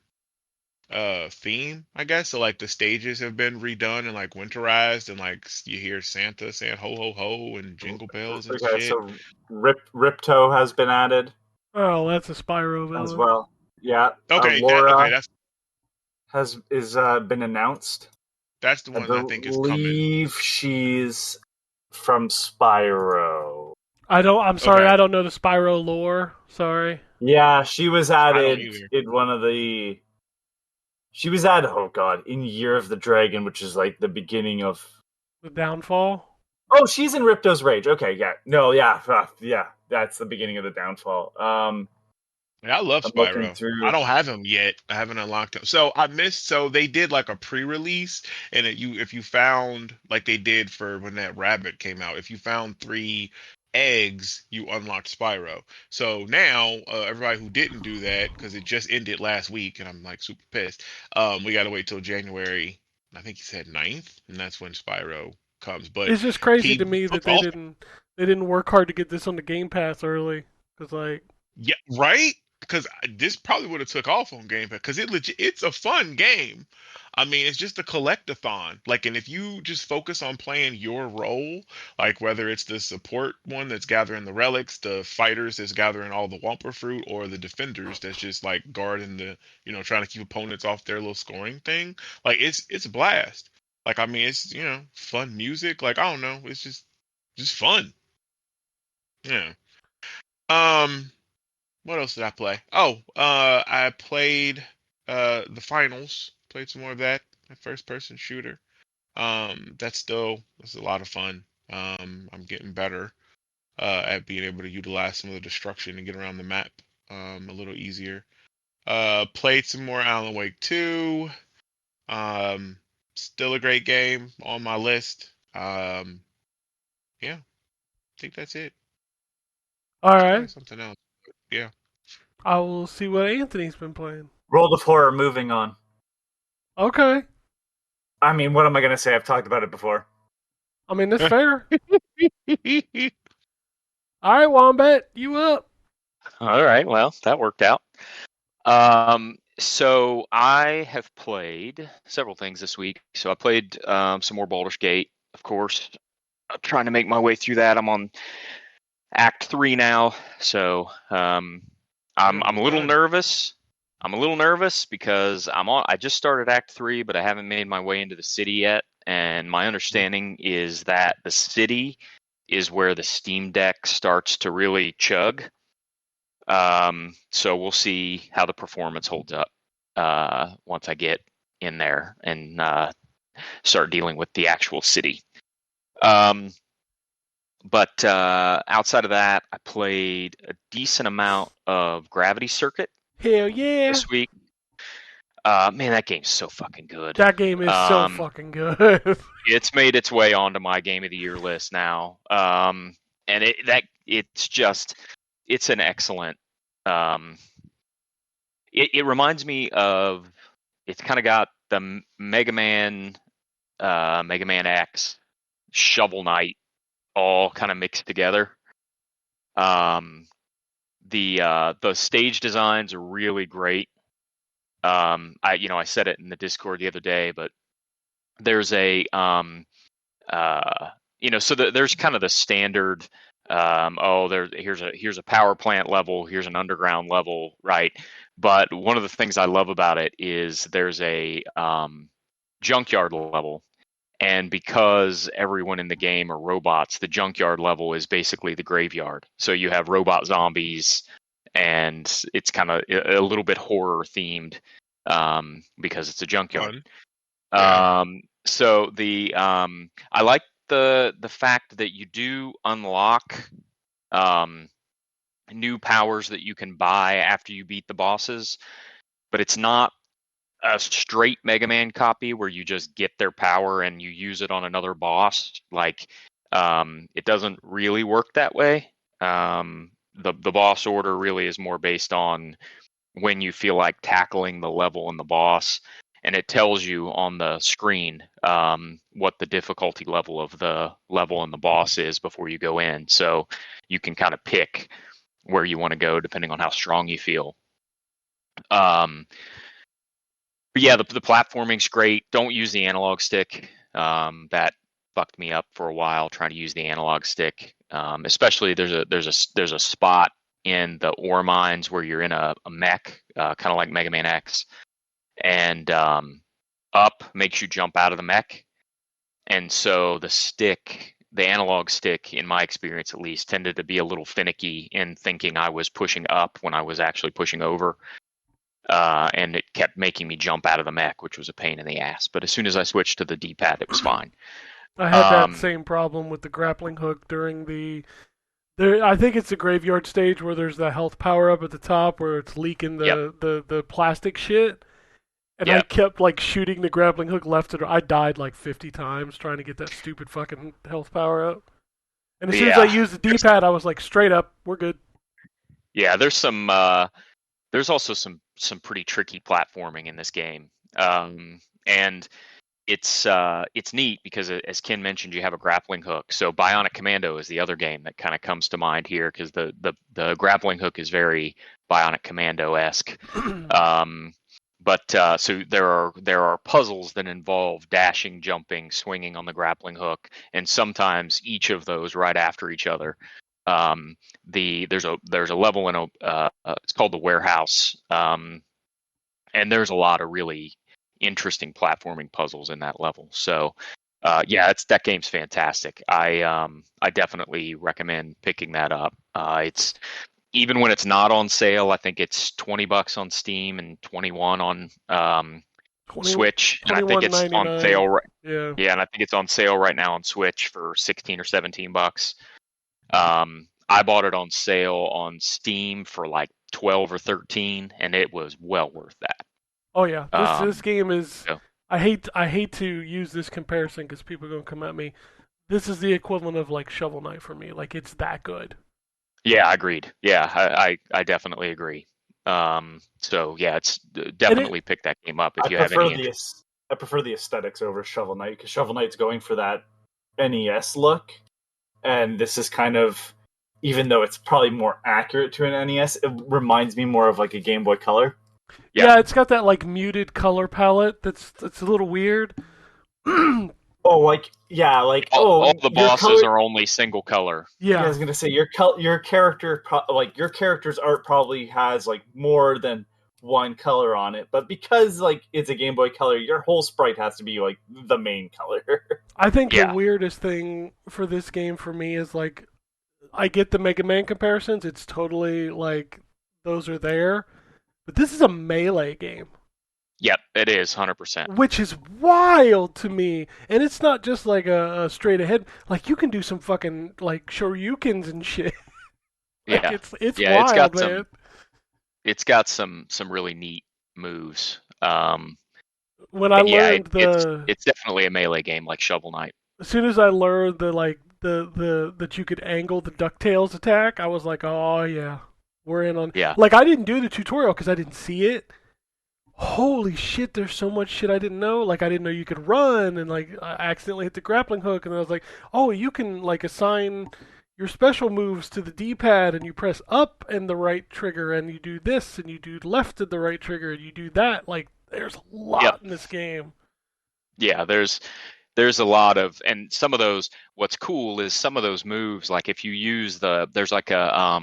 [SPEAKER 2] theme, I guess. So like the stages have been redone and like winterized, and like you hear Santa saying ho ho ho and jingle bells and
[SPEAKER 4] Okay,
[SPEAKER 2] shit.
[SPEAKER 4] so Ripto has been added
[SPEAKER 1] Oh, that's a Spyro
[SPEAKER 4] as
[SPEAKER 1] villain.
[SPEAKER 4] well. Yeah,
[SPEAKER 2] Okay,
[SPEAKER 4] Laura
[SPEAKER 2] that's
[SPEAKER 4] is been announced.
[SPEAKER 2] the
[SPEAKER 4] I
[SPEAKER 2] one I think is coming.
[SPEAKER 4] believe she's from Spyro.
[SPEAKER 1] I'm sorry,
[SPEAKER 2] Okay,
[SPEAKER 1] I don't know the Spyro lore. Sorry.
[SPEAKER 4] Yeah, she was
[SPEAKER 2] I don't
[SPEAKER 4] added
[SPEAKER 2] either.
[SPEAKER 4] in one of the. She was added. Oh God, in Year of the Dragon, which is like the beginning of.
[SPEAKER 1] The Downfall.
[SPEAKER 4] Oh, she's in Ripto's Rage. Okay, yeah, no, yeah, yeah, that's the beginning of the downfall.
[SPEAKER 2] Yeah, I love
[SPEAKER 4] I'm looking
[SPEAKER 2] Spyro. I
[SPEAKER 4] through.
[SPEAKER 2] don't have him yet. I haven't unlocked him. So I missed. So they did like a pre-release, and if you found like they did for when that rabbit came out, if you found 3 eggs, you unlocked Spyro. So now everybody who didn't do that because it just ended last week, and I'm like super pissed. We got to wait till January. I think he said 9th, and that's when Spyro comes. But
[SPEAKER 1] It's just crazy to
[SPEAKER 2] he
[SPEAKER 1] me that
[SPEAKER 2] took off.
[SPEAKER 1] they didn't work hard to get this on the Game Pass early. Cause like
[SPEAKER 2] Yeah, right. Because this probably would have took off on Game Pass because it's a fun game. I mean, it's just a collectathon. Like, and if you just focus on playing your role, like whether it's the support one that's gathering the relics, the fighters that's gathering all the Wumpa fruit, or the defenders that's just like guarding trying to keep opponents off their little scoring thing. Like, it's a blast. Like, I mean, it's fun music. Like, I don't know, it's just fun. Yeah. Um. What else did I play? Oh, I played the finals. Played some more of that. A first person shooter. That's a lot of fun. I'm getting better at being able to utilize some of the destruction and get around the map a little easier. Played some more Alan Wake 2. Um, Still a great game on my list. Yeah, I think that's it.
[SPEAKER 1] all
[SPEAKER 2] There's probably
[SPEAKER 1] right.
[SPEAKER 2] something else. Yeah.
[SPEAKER 1] I will see what Anthony's been playing.
[SPEAKER 4] World of Horror. Moving on.
[SPEAKER 1] Okay.
[SPEAKER 4] I mean, what am I gonna say? I've talked about it before.
[SPEAKER 1] I mean that's fair. All right, Wombat, you up.
[SPEAKER 3] All right, well, that worked out. So I have played several things this week. So I played some more Baldur's Gate, of course. I'm trying to make my way through that. I'm on Act 3 now, so I'm a little
[SPEAKER 2] Done.
[SPEAKER 3] nervous. I'm a little nervous because I just started Act 3, but I haven't made my way into the city yet. And my understanding is that the city is where the Steam Deck starts to really chug. So we'll see how the performance holds up once I get in there and start dealing with the actual city. But outside of that, I played a decent amount of Gravity Circuit
[SPEAKER 1] Hell yeah.
[SPEAKER 3] this week. Man, that game's so fucking good.
[SPEAKER 1] That game is so fucking good.
[SPEAKER 3] It's made its way onto my Game of the Year list now. And it's an excellent. It reminds me of. It's kind of got the Mega Man X, Shovel Knight, all kind of mixed together. The stage designs are really great. I said it in the Discord the other day, but there's a there's kind of the standard here's a power plant level, here's an underground level, right? But one of the things I love about it is there's a junkyard level. And because everyone in the game are robots, the junkyard level is basically the graveyard. So you have robot zombies, and it's kind of a little bit horror themed because it's a junkyard.
[SPEAKER 2] Fun. Yeah.
[SPEAKER 3] So I like the fact that you do unlock new powers that you can buy after you beat the bosses, but it's not a straight Mega Man copy where you just get their power and you use it on another boss. Like, it doesn't really work that way. The boss order really is more based on when you feel like tackling the level and the boss. and it tells you on the screen what the difficulty level of the level and the boss is before you go in. So you can kind of pick where you want to go depending on how strong you feel. But yeah, the platforming's great. Don't use the analog stick. That fucked me up for a while trying to use the analog stick. Especially there's a spot in the ore mines where you're in a mech, kind of like Mega Man X, and up makes you jump out of the mech, and so the analog stick, in my experience at least, tended to be a little finicky in thinking I was pushing up when I was actually pushing over. And it kept making me jump out of the mech, which was a pain in the ass. But as soon as I switched to the D-pad, it was fine.
[SPEAKER 1] I had that same problem with the grappling hook during I think it's the graveyard stage where there's the health power up at the top where it's leaking the plastic shit. And I kept like shooting the grappling hook left and I died like 50 times trying to get that stupid fucking health power up. And as soon as I used the D-pad, I was like, straight up, we're good.
[SPEAKER 3] Yeah, there's also some pretty tricky platforming in this game, and it's neat because, as Ken mentioned, you have a grappling hook. So Bionic Commando is the other game that kind of comes to mind here because the grappling hook is very Bionic Commando-esque. So there are puzzles that involve dashing, jumping, swinging on the grappling hook, and sometimes each of those right after each other. There's a level in it's called the warehouse, and there's a lot of really interesting platforming puzzles in that level. So that game's fantastic. I definitely recommend picking that up. It's even when it's not on sale, I think it's $20 on Steam and 21 on Switch, and I think it's on sale right. Yeah, and I think it's on sale right now on Switch for $16 or $17. I bought it on sale on Steam for like 12 or 13, and it was well worth that.
[SPEAKER 1] Oh yeah, this game is. Yeah. I hate to use this comparison because people are gonna come at me. This is the equivalent of like Shovel Knight for me. Like it's that good.
[SPEAKER 3] Yeah, agreed. Yeah, I definitely agree. So yeah, it's definitely pick that game up if you have any interest.
[SPEAKER 4] I prefer the aesthetics over Shovel Knight because Shovel Knight's going for that NES look, and this is kind of, even though it's probably more accurate to an NES, it reminds me more of like a Game Boy Color.
[SPEAKER 1] Yeah, it's got that like muted color palette that's a little weird.
[SPEAKER 3] All the bosses are only single color.
[SPEAKER 4] Yeah, I was gonna say your character's art probably has like more than one color on it, but because like it's a Game Boy Color, your whole sprite has to be like the main color.
[SPEAKER 1] I think the weirdest thing for this game for me is like, I get the Mega Man comparisons. It's totally like those are there, but this is a melee game.
[SPEAKER 3] Yep, it is 100%.
[SPEAKER 1] Which is wild to me, and it's not just like a straight ahead. Like you can do some fucking like shoryukens and shit. Like,
[SPEAKER 3] yeah,
[SPEAKER 1] it's wild, man.
[SPEAKER 3] It's got some really neat moves.
[SPEAKER 1] When I learned
[SPEAKER 3] it's definitely a melee game like Shovel Knight.
[SPEAKER 1] As soon as I learned that you could angle the DuckTales attack, I was like, oh yeah, we're in on.
[SPEAKER 3] Yeah.
[SPEAKER 1] Like I didn't do the tutorial because I didn't see it. Holy shit, there's so much shit I didn't know. Like, I didn't know you could run, and, like, I accidentally hit the grappling hook, and I was like, oh, you can, like, assign your special moves to the D-pad, and you press up and the right trigger, and you do this, and you do left and the right trigger, and you do that. Like, there's a lot in this game.
[SPEAKER 3] Yeah, there's a lot of, and some of those, what's cool is some of those moves, like, if you use there's like a,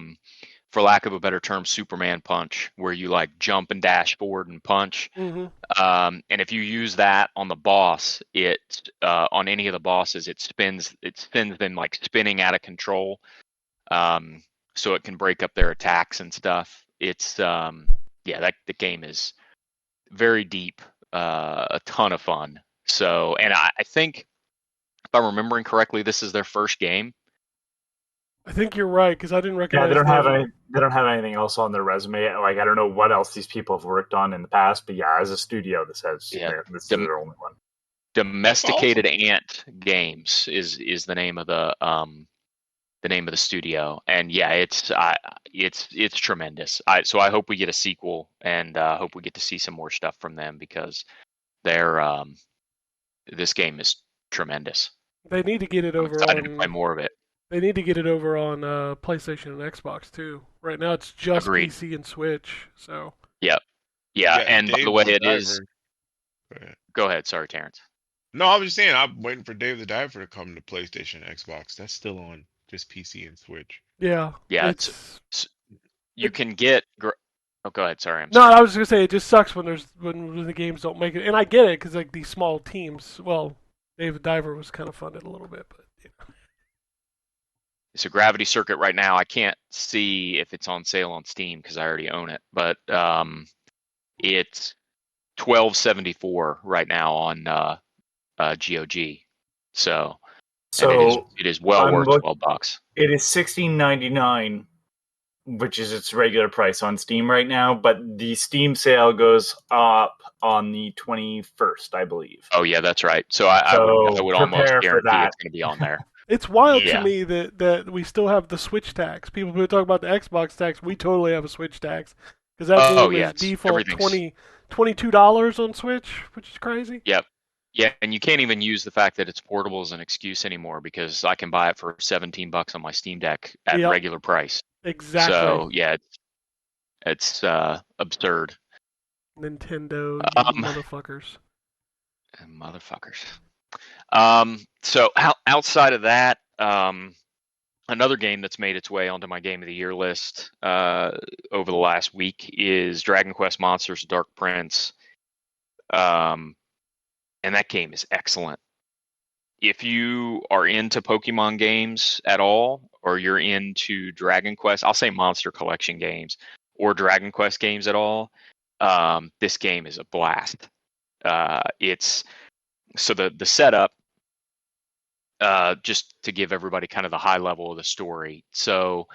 [SPEAKER 3] for lack of a better term, Superman punch, where you like jump and dash forward and punch.
[SPEAKER 1] Mm-hmm.
[SPEAKER 3] And if you use that on the boss, on any of the bosses, it spins them like spinning out of control. So it can break up their attacks and stuff. It's the game is very deep, a ton of fun. So, and I think if I'm remembering correctly, this is their first game.
[SPEAKER 1] I think you're right because I didn't recognize.
[SPEAKER 4] Yeah, they don't have anything else on their resume. Like I don't know what else these people have worked on in the past, but yeah, as a studio, this is their only one.
[SPEAKER 3] Domesticated Ant Games is the name of the studio, and yeah, it's tremendous. So I hope we get a sequel, and hope we get to see some more stuff from them because this game is tremendous.
[SPEAKER 1] They need to get it
[SPEAKER 3] I'm
[SPEAKER 1] over
[SPEAKER 3] excited to play
[SPEAKER 1] on.
[SPEAKER 3] more of it.
[SPEAKER 1] They need to get it over on PlayStation and Xbox too. Right now, it's just
[SPEAKER 3] Agreed.
[SPEAKER 1] PC and Switch. So.
[SPEAKER 3] Yeah. And by
[SPEAKER 2] Dave
[SPEAKER 3] the way,
[SPEAKER 2] the
[SPEAKER 3] it is.
[SPEAKER 2] Diver.
[SPEAKER 3] Go ahead. Sorry, Terrence.
[SPEAKER 2] No, I was just saying I'm waiting for Dave the Diver to come to PlayStation and Xbox. That's still on just PC and Switch.
[SPEAKER 1] Yeah.
[SPEAKER 3] Yeah, you can get. Oh, go ahead. Sorry,
[SPEAKER 1] No, I was just gonna say it just sucks when the games don't make it, and I get it because like these small teams. Well, Dave the Diver was kind of funded a little bit, but.
[SPEAKER 3] It's a Gravity Circuit right now. I can't see if it's on sale on Steam because I already own it, but it's $12.74 right now on GOG. So it is well worth $12.
[SPEAKER 4] It is $16.99, which is its regular price on Steam right now. But the Steam sale goes up on the 21st, I believe.
[SPEAKER 3] Oh yeah, that's right. So I would almost guarantee it's going to be on there.
[SPEAKER 1] It's wild to me that we still have the Switch tax. People who talk about the Xbox tax, we totally have a Switch tax because that game is default $22 on Switch, which is crazy.
[SPEAKER 3] Yep. Yeah, and you can't even use the fact that it's portable as an excuse anymore because I can buy it for $17 on my Steam Deck at regular price.
[SPEAKER 1] Exactly.
[SPEAKER 3] So yeah, it's absurd.
[SPEAKER 1] Nintendo motherfuckers.
[SPEAKER 3] So outside of that, another game that's made its way onto my Game of the Year list over the last week is Dragon Quest Monsters Dark Prince. And that game is excellent. If you are into Pokemon games at all, or you're into Dragon Quest, I'll say Monster Collection games, or Dragon Quest games at all, this game is a blast. It's so the setup, just to give everybody kind of the high level of the story. So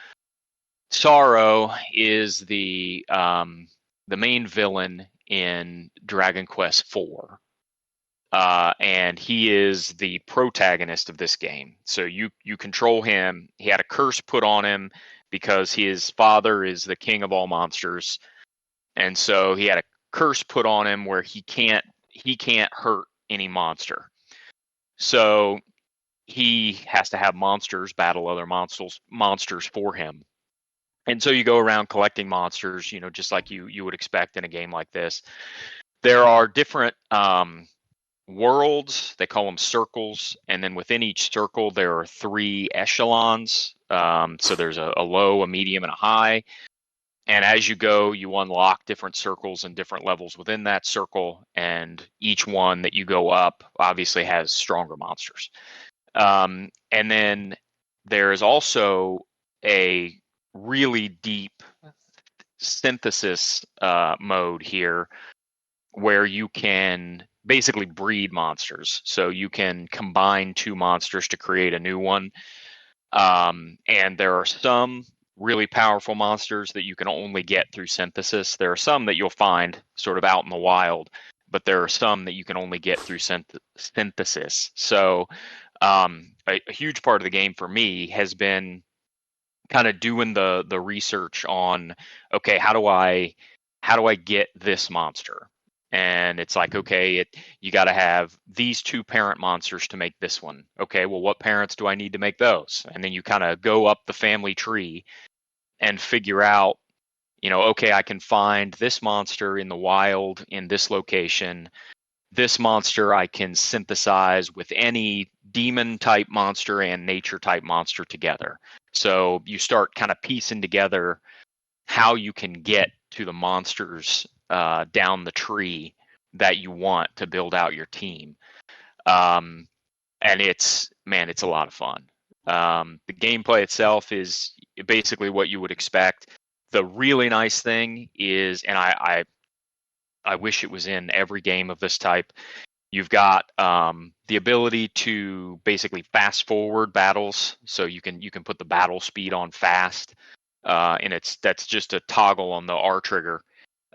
[SPEAKER 3] Sorrow is the main villain in Dragon Quest IV. And he is the protagonist of this game. So you control him. He had a curse put on him because his father is the king of all monsters. And so he had a curse put on him where he can't hurt any monster. So he has to have monsters battle other monsters for him. And so you go around collecting monsters, just like you would expect in a game like this. There are different worlds, they call them circles, and then within each circle there are 3 echelons. So there's a low, a medium, and a high. And as you go, you unlock different circles and different levels within that circle, and each one that you go up obviously has stronger monsters. And then there is also a really deep synthesis mode here where you can basically breed monsters. So you can combine 2 monsters to create a new one. And there are some really powerful monsters that you can only get through synthesis. There are some that you'll find sort of out in the wild, but there are some that you can only get through synthesis. So a huge part of the game for me has been kind of doing the research on, okay, how do I get this monster? And it's like, okay, you got to have these 2 parent monsters to make this one. Okay, well, what parents do I need to make those? And then you kind of go up the family tree and figure out, okay, I can find this monster in the wild in this location. This monster I can synthesize with any demon type monster and nature type monster together. So you start kind of piecing together how you can get to the monsters down the tree that you want to build out your team. And it's a lot of fun. The gameplay itself is basically what you would expect. The really nice thing is, and I wish it was in every game of this type, you've got the ability to basically fast forward battles. So you can put the battle speed on fast, and that's just a toggle on the R trigger.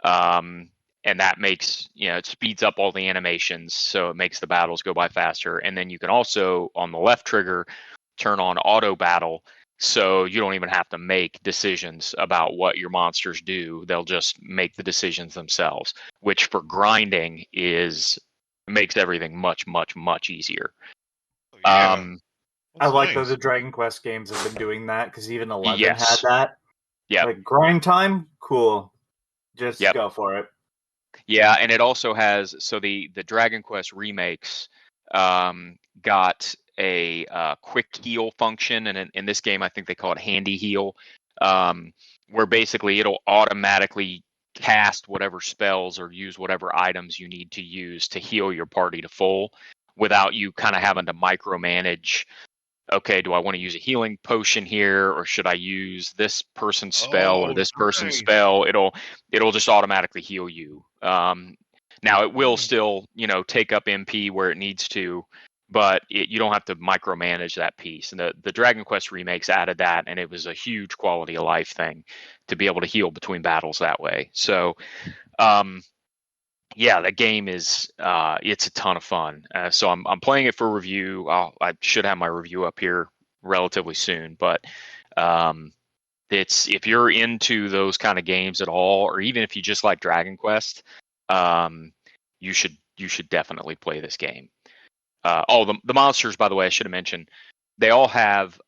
[SPEAKER 3] And that makes, it speeds up all the animations, so it makes the battles go by faster. And then you can also, on the left trigger, turn on auto battle, so you don't even have to make decisions about what your monsters do. They'll just make the decisions themselves, which for grinding is It makes everything much, much, much easier.
[SPEAKER 2] Yeah.
[SPEAKER 4] I
[SPEAKER 2] That's
[SPEAKER 4] like that
[SPEAKER 2] nice.
[SPEAKER 4] the Dragon Quest games have been doing that, because even 11 had
[SPEAKER 3] Yes.
[SPEAKER 4] that.
[SPEAKER 3] Yep.
[SPEAKER 4] Like, grind time, cool. Just
[SPEAKER 3] Yep.
[SPEAKER 4] go for it.
[SPEAKER 3] Yeah, and it also has, so the Dragon Quest remakes got a quick heal function, and in this game I think they call it handy heal, where basically it'll automatically cast whatever spells or use whatever items you need to use to heal your party to full without you kind of having to micromanage. Okay, do I want to use a healing potion here, or should I use this person's spell or
[SPEAKER 2] Oh,
[SPEAKER 3] this person's
[SPEAKER 2] nice.
[SPEAKER 3] spell? It'll just automatically heal you. Now it will
[SPEAKER 2] Mm.
[SPEAKER 3] still, take up MP where it needs to, but you don't have to micromanage that piece. And the Dragon Quest remakes added that, and it was a huge quality of life thing to be able to heal between battles that way. So, yeah, the game is it's a ton of fun. So I'm playing it for review. I should have my review up here relatively soon. But it's, if you're into those kind of games at all, or even if you just like Dragon Quest, you should definitely play this game. The monsters, by the way, I should have mentioned, they all have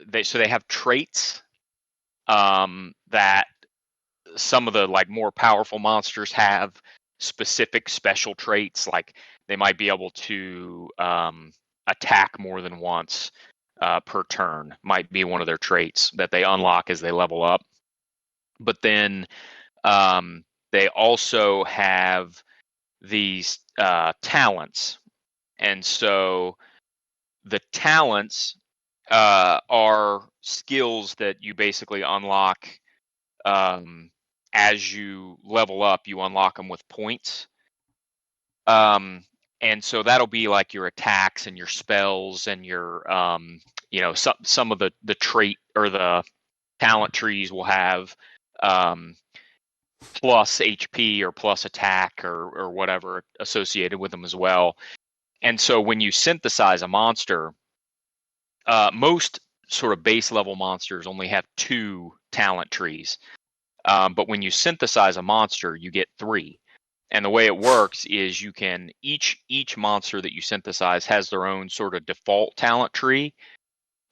[SPEAKER 3] they have traits that some of the like more powerful monsters have specific special traits, like they might be able to attack more than once per turn, might be one of their traits that they unlock as they level up. But then they also have these talents, and so the talents are skills that you basically unlock as you level up. You unlock them with points. And so that'll be like your attacks and your spells and your, some of the trait or the talent trees will have plus HP or plus attack or whatever associated with them as well. And so when you synthesize a monster, most sort of base level monsters only have 2 talent trees. But when you synthesize a monster, you get 3. And the way it works is you can, each monster that you synthesize has their own sort of default talent tree.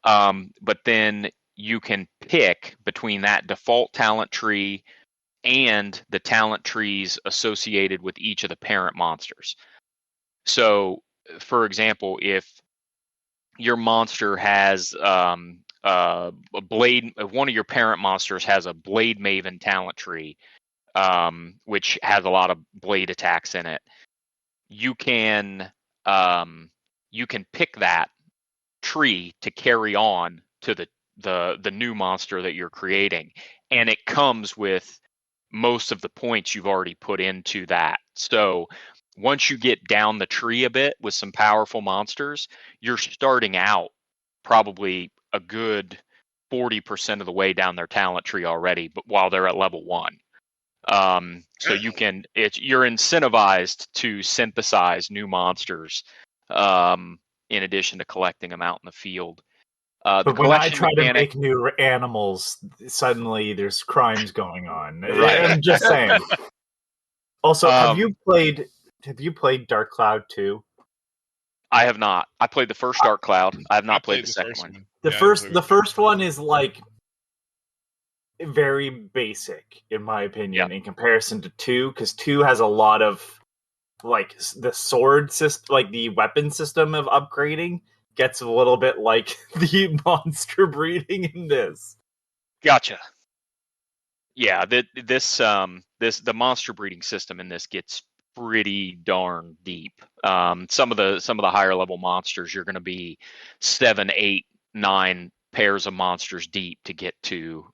[SPEAKER 3] But then you can pick between that default talent tree and the talent trees associated with each of the parent monsters. So, for example, if your monster has a blade, one of your parent monsters has a Blade Maven talent tree, which has a lot of blade attacks in it, you can pick that tree to carry on to the new monster that you're creating, and it comes with most of the points you've already put into that. So once you get down the tree a bit with some powerful monsters, you're starting out probably a good 40% of the way down their talent tree already, but while they're at level 1. So you're incentivized to synthesize new monsters, in addition to collecting them out in the field. The
[SPEAKER 4] But when I
[SPEAKER 3] collection
[SPEAKER 4] try to
[SPEAKER 3] mechanic,
[SPEAKER 4] make new animals, suddenly there's crimes going on.
[SPEAKER 3] Right.
[SPEAKER 4] I'm just saying. Also, have
[SPEAKER 3] Um,
[SPEAKER 4] you played Dark Cloud 2?
[SPEAKER 3] I have not. I played the first Dark Cloud. I have
[SPEAKER 2] I
[SPEAKER 3] not played
[SPEAKER 2] played
[SPEAKER 3] the
[SPEAKER 2] the
[SPEAKER 3] second
[SPEAKER 2] first
[SPEAKER 3] one.
[SPEAKER 2] one.
[SPEAKER 4] The
[SPEAKER 2] Yeah, I didn't play
[SPEAKER 4] the
[SPEAKER 2] the second
[SPEAKER 4] first one is like very basic, in my opinion, in comparison to 2, because 2 has a lot of like the sword system, like the weapon system of upgrading gets a little bit like the monster breeding in this.
[SPEAKER 3] Gotcha. Yeah, the monster breeding system in this gets pretty darn deep. Some of the higher level monsters, you're going to be 7, 8, 9 pairs of monsters deep to get to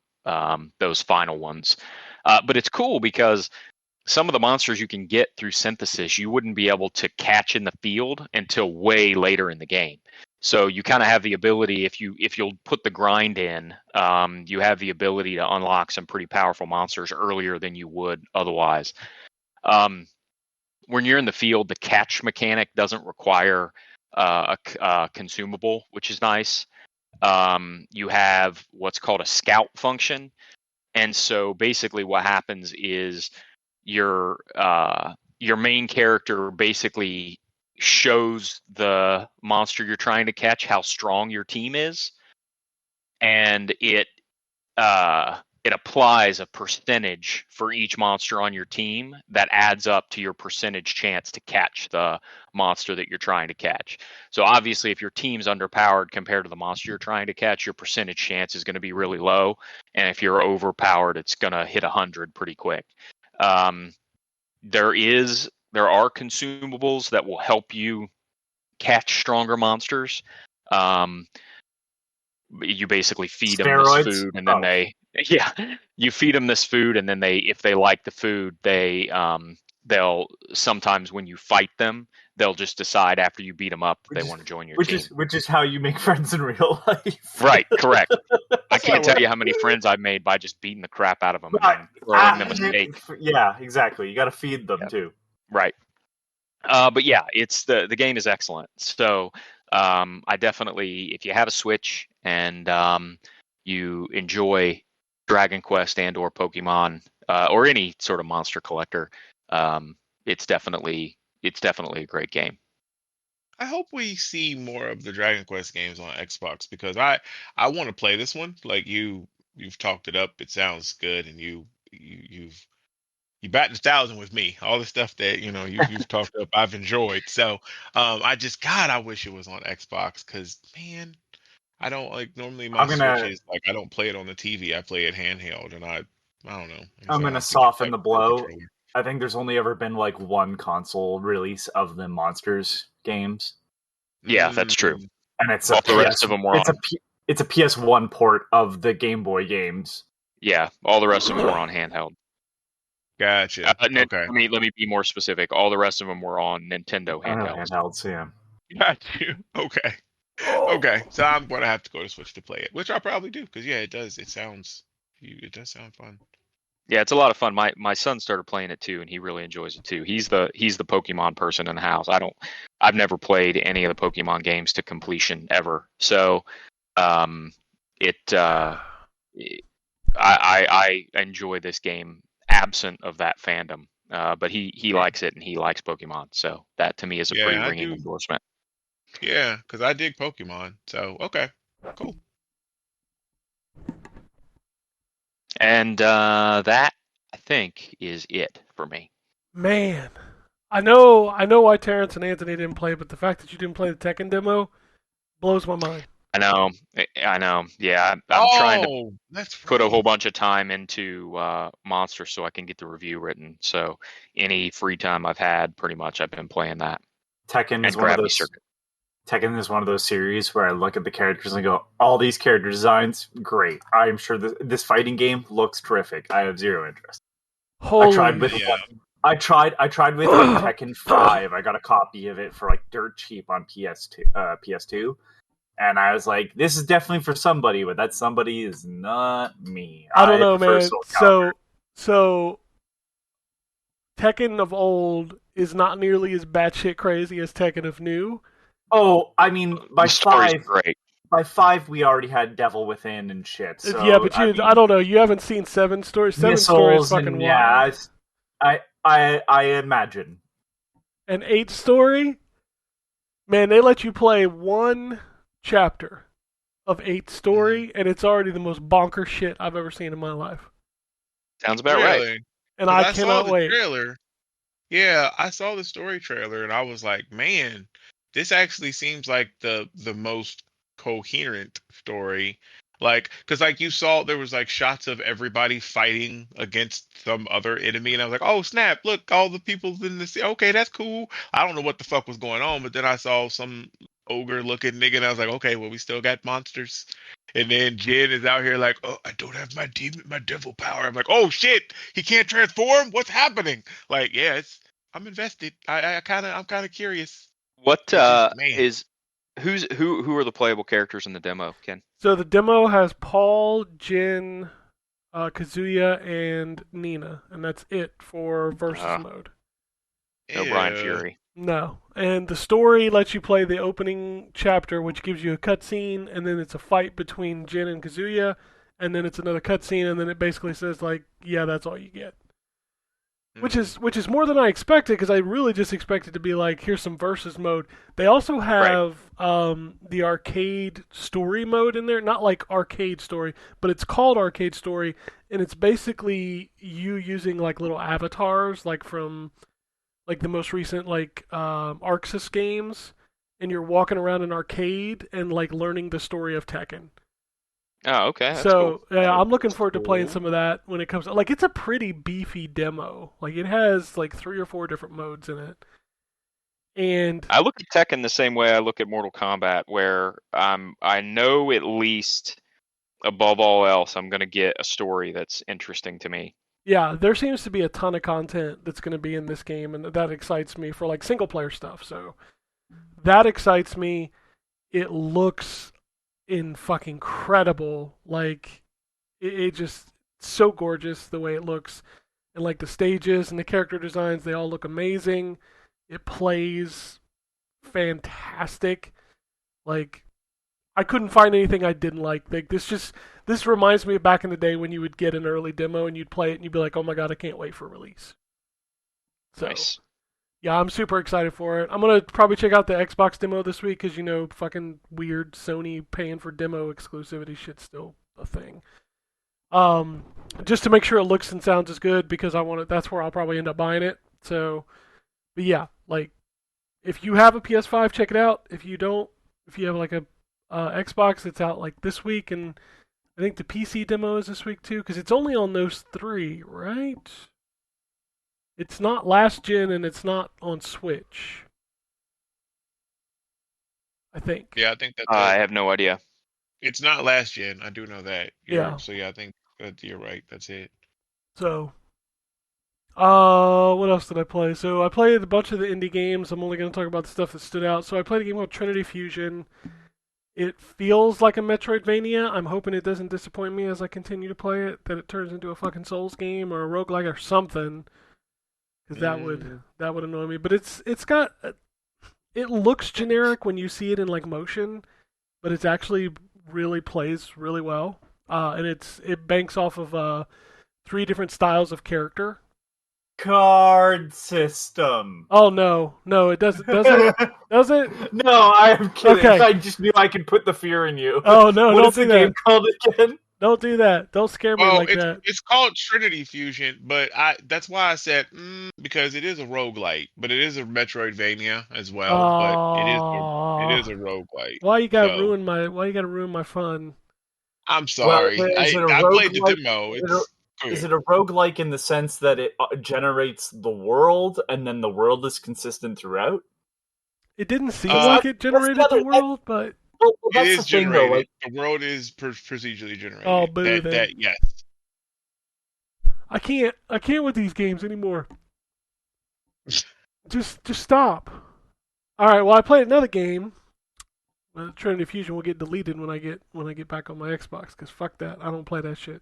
[SPEAKER 3] those final ones. But it's cool because some of the monsters you can get through synthesis, you wouldn't be able to catch in the field until way later in the game. So you kind of have the ability, if you'll put the grind in, you have the ability to unlock some pretty powerful monsters earlier than you would otherwise. When you're in the field, the catch mechanic doesn't require a consumable, which is nice. You have what's called a scout function, and so basically what happens is your main character basically shows the monster you're trying to catch how strong your team is, and it applies a percentage for each monster on your team that adds up to your percentage chance to catch the monster that you're trying to catch. So obviously, if your team's underpowered compared to the monster you're trying to catch, your percentage chance is going to be really low, and if you're overpowered, it's going to hit 100 pretty quick. There are consumables that will help you catch stronger monsters. You basically feed them this food, and then you feed them this food, and then if they like the food, they'll sometimes when you fight them, they'll just decide after you beat them up they want to join your team.
[SPEAKER 4] Which is how you make friends in real life.
[SPEAKER 3] Right, correct. I can't tell you how many friends I've made by just beating the crap out of them and throwing them a steak.
[SPEAKER 4] Yeah, exactly. You got to feed them too.
[SPEAKER 3] Right. But yeah, the game is excellent. So I definitely, if you have a Switch and you enjoy Dragon Quest and or Pokemon or any sort of monster collector, it's definitely a great game.
[SPEAKER 2] I hope we see more of the Dragon Quest games on Xbox, because I want to play this one. Like you've talked it up. It sounds good, and you batted 1,000 with me. All the stuff that you've talked up, I've enjoyed. So I wish it was on Xbox, because man, I don't like normally my Switch is like I don't play it on the TV. I play it handheld, and I don't know.
[SPEAKER 4] I'm gonna soften the blow. I think there's only ever been like one console release of the Monsters games.
[SPEAKER 3] Yeah, that's true.
[SPEAKER 4] And it's
[SPEAKER 3] all the rest of them were
[SPEAKER 4] it's a PS1 port of the Game Boy games.
[SPEAKER 3] Yeah, all the rest of them were on handheld.
[SPEAKER 2] Gotcha. Okay.
[SPEAKER 3] Let me be more specific. All the rest of them were on Nintendo handhelds.
[SPEAKER 4] Handhelds, yeah.
[SPEAKER 2] Got you. Okay. Okay. So I'm gonna have to go to Switch to play it, which I'll probably do, because it does sound fun.
[SPEAKER 3] Yeah, it's a lot of fun. My son started playing it too, and he really enjoys it too. He's the Pokemon person in the house. I've never played any of the Pokemon games to completion ever. So, I enjoy this game absent of that fandom. But he likes it, and he likes Pokemon. So that to me is a pretty ringing endorsement.
[SPEAKER 2] Yeah, because I dig Pokemon. So okay, cool.
[SPEAKER 3] And that, I think, is it for me.
[SPEAKER 1] Man, I know why Terrence and Anthony didn't play, but the fact that you didn't play the Tekken demo blows my mind.
[SPEAKER 3] I know. Yeah, I'm trying to put a whole bunch of time into Monster so I can get the review written. So any free time I've had, pretty much, I've been playing that.
[SPEAKER 4] Tekken is one of those series where I look at the characters and go, all these character designs, great. I'm sure this fighting game looks terrific. I have zero interest. I tried with Tekken 5. I got a copy of it for like dirt cheap on PS2. And I was like, this is definitely for somebody, but that somebody is not me.
[SPEAKER 1] I don't know, man. So Tekken of old is not nearly as batshit crazy as Tekken of new.
[SPEAKER 4] Oh, I mean, by
[SPEAKER 3] great.
[SPEAKER 4] By 5, we already had Devil Within and shit. So,
[SPEAKER 1] yeah, but I don't know. You haven't seen 7 stories. 7 stories fucking wild.
[SPEAKER 4] Yeah, I imagine.
[SPEAKER 1] An 8 story, man, they let you play one chapter of 8 story, and it's already the most bonker shit I've ever seen in my life.
[SPEAKER 3] Sounds about right.
[SPEAKER 1] And I cannot wait.
[SPEAKER 2] Trailer. Yeah, I saw the story trailer, and I was like, man, this actually seems like the most coherent story. Like, because like you saw, there was like shots of everybody fighting against some other enemy, and I was like, oh snap! Look, all the people in the sea. Okay, that's cool. I don't know what the fuck was going on, but then I saw some ogre-looking nigga, and I was like, okay, well we still got monsters. And then Jin is out here like, oh, I don't have my devil power. I'm like, oh shit, he can't transform. What's happening? Like, yeah, I'm invested. I'm kind of curious.
[SPEAKER 3] What who are the playable characters in the demo, Ken?
[SPEAKER 1] So the demo has Paul, Jin, Kazuya, and Nina, and that's it for versus mode.
[SPEAKER 3] No Brian Fury.
[SPEAKER 1] No, and the story lets you play the opening chapter, which gives you a cutscene, and then it's a fight between Jin and Kazuya, and then it's another cutscene, and then it basically says like, yeah, that's all you get. which is more than I expected because I really just expected to be like, here's some versus mode. They also have the arcade story mode in there, not like arcade story, but it's called arcade story, and it's basically you using like little avatars, like from like the most recent like Arxis games, and you're walking around an arcade and like learning the story of Tekken.
[SPEAKER 3] Oh, okay, that's
[SPEAKER 1] So
[SPEAKER 3] cool.
[SPEAKER 1] yeah, I'm looking forward to playing some of that when it comes. Like it's a pretty beefy demo. Like it has like 3 or 4 different modes in it. And
[SPEAKER 3] I look at Tekken the same way I look at Mortal Kombat, where I know at least above all else I'm going to get a story that's interesting to me.
[SPEAKER 1] yeah, there seems to be a ton of content that's going to be in this game, and that excites me for like single player stuff. So that excites me. It looks in fucking incredible. Like it just so gorgeous the way it looks, and like the stages and the character designs, they all look amazing. It plays fantastic. Like I couldn't find anything I didn't like. Like this reminds me of back in the day when you would get an early demo and you'd play it and you'd be like, "Oh my god, I can't wait for release." So,
[SPEAKER 3] Nice.
[SPEAKER 1] yeah, I'm super excited for it. I'm gonna probably check out the Xbox demo this week because fucking weird Sony paying for demo exclusivity shit's still a thing. Just to make sure it looks and sounds as good because I want it. That's where I'll probably end up buying it. So, but yeah, like if you have a PS5, check it out. If you don't, if you have like a Xbox, it's out like this week, and I think the PC demo is this week too because it's only on those 3, right? It's not last gen and it's not on Switch. I think.
[SPEAKER 2] Yeah, I think that's
[SPEAKER 3] I have no idea.
[SPEAKER 2] It's not last gen. I do know that.
[SPEAKER 1] Yeah.
[SPEAKER 2] So yeah, I think that you're right. That's it.
[SPEAKER 1] So, what else did I play? So I played a bunch of the indie games. I'm only going to talk about the stuff that stood out. So I played a game called Trinity Fusion. It feels like a Metroidvania. I'm hoping it doesn't disappoint me as I continue to play it. That it turns into a fucking Souls game or a roguelike or something. Because that would annoy me. But it's got it looks generic when you see it in like motion, but it's actually really plays really well. And it banks off of 3 different styles of character.
[SPEAKER 4] Card system.
[SPEAKER 1] Oh no, it doesn't. Does it? Does it?
[SPEAKER 4] No, I'm kidding.
[SPEAKER 1] Okay.
[SPEAKER 4] I just knew I could put the fear in you.
[SPEAKER 1] Oh no,
[SPEAKER 4] What
[SPEAKER 1] don't
[SPEAKER 4] is
[SPEAKER 1] do
[SPEAKER 4] the
[SPEAKER 1] that.
[SPEAKER 4] game called again?
[SPEAKER 1] Don't do that. Don't scare me
[SPEAKER 2] Well,
[SPEAKER 1] like that.
[SPEAKER 2] it's called Trinity Fusion, but that's why I said because it is a roguelite, but it is a Metroidvania as well. But it is a roguelite.
[SPEAKER 1] Why you gotta
[SPEAKER 2] So,
[SPEAKER 1] ruin my fun?
[SPEAKER 2] I'm sorry.
[SPEAKER 4] Well, is it a
[SPEAKER 2] I played the
[SPEAKER 4] roguelike?
[SPEAKER 2] demo.
[SPEAKER 4] Is it a roguelike in the sense that it generates the world and then the world is consistent throughout?
[SPEAKER 1] It didn't seem
[SPEAKER 2] Uh,
[SPEAKER 1] like it generated
[SPEAKER 4] that's the
[SPEAKER 1] the
[SPEAKER 4] other-
[SPEAKER 1] world, but
[SPEAKER 4] Well,
[SPEAKER 2] It
[SPEAKER 4] that's
[SPEAKER 2] is
[SPEAKER 4] the thing,
[SPEAKER 2] generated.
[SPEAKER 4] though. Like,
[SPEAKER 2] The world is procedurally generated.
[SPEAKER 1] Oh, boo then.
[SPEAKER 2] That yes.
[SPEAKER 1] I can't with these games anymore. Just stop. All right. Well, I played another game. Trinity Fusion will get deleted when I get back on my Xbox because fuck that. I don't play that shit.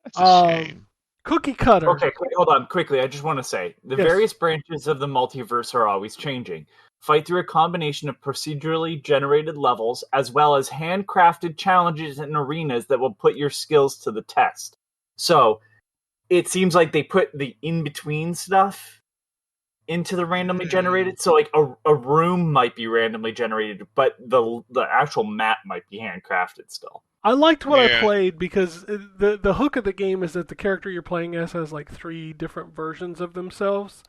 [SPEAKER 2] That's a shame.
[SPEAKER 1] Cookie Cutter.
[SPEAKER 4] okay, hold on, quickly. I just want to say the
[SPEAKER 1] Yes.
[SPEAKER 4] various branches of the multiverse are always changing. Fight through a combination of procedurally generated levels as well as handcrafted challenges and arenas that will put your skills to the test. So it seems like they put the in-between stuff into the randomly generated. So like a room might be randomly generated, but the actual map might be handcrafted still.
[SPEAKER 1] I liked what I
[SPEAKER 2] Yeah.
[SPEAKER 1] played because the hook of the game is that the character you're playing as has like 3 different versions of themselves,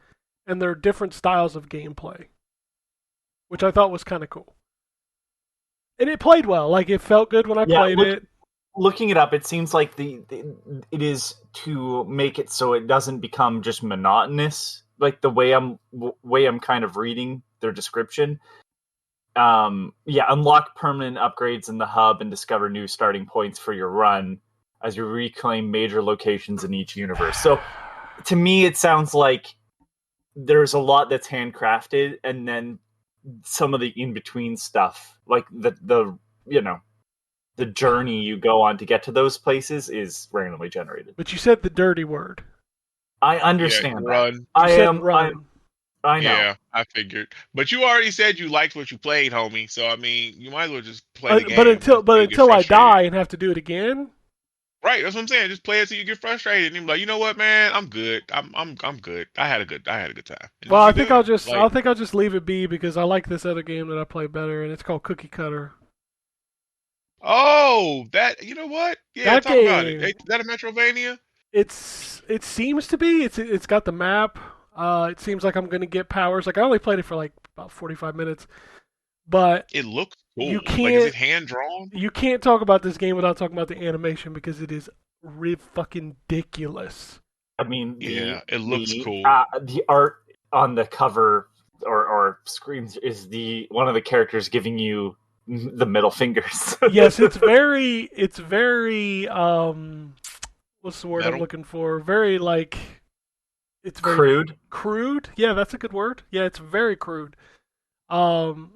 [SPEAKER 1] and they're different styles of gameplay, which I thought was kind of cool. And it played well. Like it felt good when I played it.
[SPEAKER 4] Looking it up, it seems like it is to make it so it doesn't become just monotonous. Like the way I'm kind of reading their description. Unlock permanent upgrades in the hub and discover new starting points for your run as you reclaim major locations in each universe. So, to me, it sounds like there's a lot that's handcrafted, and then some of the in between stuff, like the journey you go on to get to those places, is randomly generated.
[SPEAKER 1] But you said the dirty word.
[SPEAKER 4] I understand that.
[SPEAKER 2] Run.
[SPEAKER 1] You said run.
[SPEAKER 4] I know.
[SPEAKER 2] Yeah, I figured. But you already said you liked what you played, homie. So I mean, you might as well just play the game.
[SPEAKER 1] But until
[SPEAKER 2] Don't get
[SPEAKER 1] I
[SPEAKER 2] frustrated.
[SPEAKER 1] die and have to do it again.
[SPEAKER 2] Right, that's what I'm saying. Just play it till you get frustrated, and you're like, you know what, man, I'm good. I'm good. I had a good time. And
[SPEAKER 1] Well,
[SPEAKER 2] just
[SPEAKER 1] I
[SPEAKER 2] keep
[SPEAKER 1] think
[SPEAKER 2] doing it. Like,
[SPEAKER 1] I'll just leave it be because I like this other game that I play better, and it's called Cookie Cutter.
[SPEAKER 2] oh, that you know what? Yeah,
[SPEAKER 1] That
[SPEAKER 2] talk about it.
[SPEAKER 1] game,
[SPEAKER 2] Hey, is that a Metrovania?
[SPEAKER 1] it seems to be. It's got the map. It seems like I'm gonna get powers. Like I only played it for like about 45 minutes, but
[SPEAKER 2] It looks
[SPEAKER 1] you
[SPEAKER 2] cool. Like, is
[SPEAKER 1] can't
[SPEAKER 2] it hand drawn?
[SPEAKER 1] you can't talk about this game without talking about the animation because it is fucking ridiculous.
[SPEAKER 4] I mean,
[SPEAKER 2] Yeah, it looks
[SPEAKER 4] the
[SPEAKER 2] cool.
[SPEAKER 4] the art on the cover or screens is the one of the characters giving you the middle fingers.
[SPEAKER 1] Yes, it's very what's the word I'm
[SPEAKER 2] Metal.
[SPEAKER 1] looking for? Very like it's very
[SPEAKER 4] Crude.
[SPEAKER 1] crude. Yeah, that's a good word. Yeah, it's very crude. Um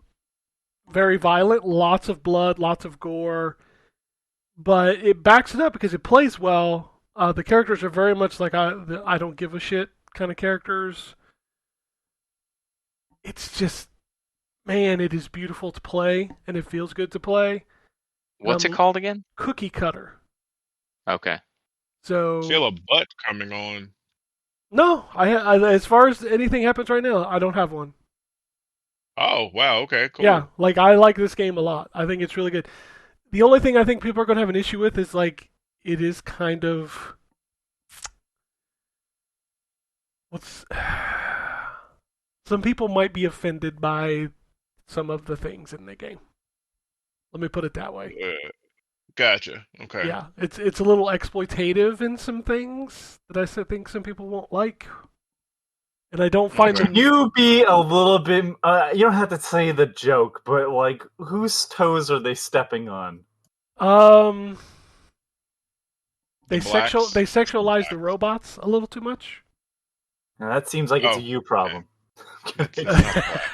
[SPEAKER 1] very violent, lots of blood, lots of gore, but it backs it up because it plays well. The characters are very much like I don't give a shit kind of characters. It's just man, it is beautiful to play and it feels good to play.
[SPEAKER 3] What's it called again?
[SPEAKER 1] Cookie Cutter.
[SPEAKER 3] Okay.
[SPEAKER 1] So
[SPEAKER 2] Feel a butt coming on.
[SPEAKER 1] no, I as far as anything happens right now, I don't have one.
[SPEAKER 2] Oh wow, okay, cool.
[SPEAKER 1] Yeah, like I like this game a lot. I think it's really good. The only thing I think people are going to have an issue with is like it is kind of what's some people might be offended by some of the things in the game. Let me put it that way.
[SPEAKER 2] Gotcha. Okay.
[SPEAKER 1] Yeah, it's a little exploitative in some things that think some people won't like, and I don't find
[SPEAKER 2] Okay.
[SPEAKER 1] them.
[SPEAKER 4] Can you be a little bit? You don't have to say the joke, but like, whose toes are they stepping on?
[SPEAKER 1] They
[SPEAKER 2] Blacks.
[SPEAKER 1] sexualize the robots a little too much.
[SPEAKER 4] Now, that seems like it's
[SPEAKER 2] Oh,
[SPEAKER 4] a you problem.
[SPEAKER 2] It's not blacks.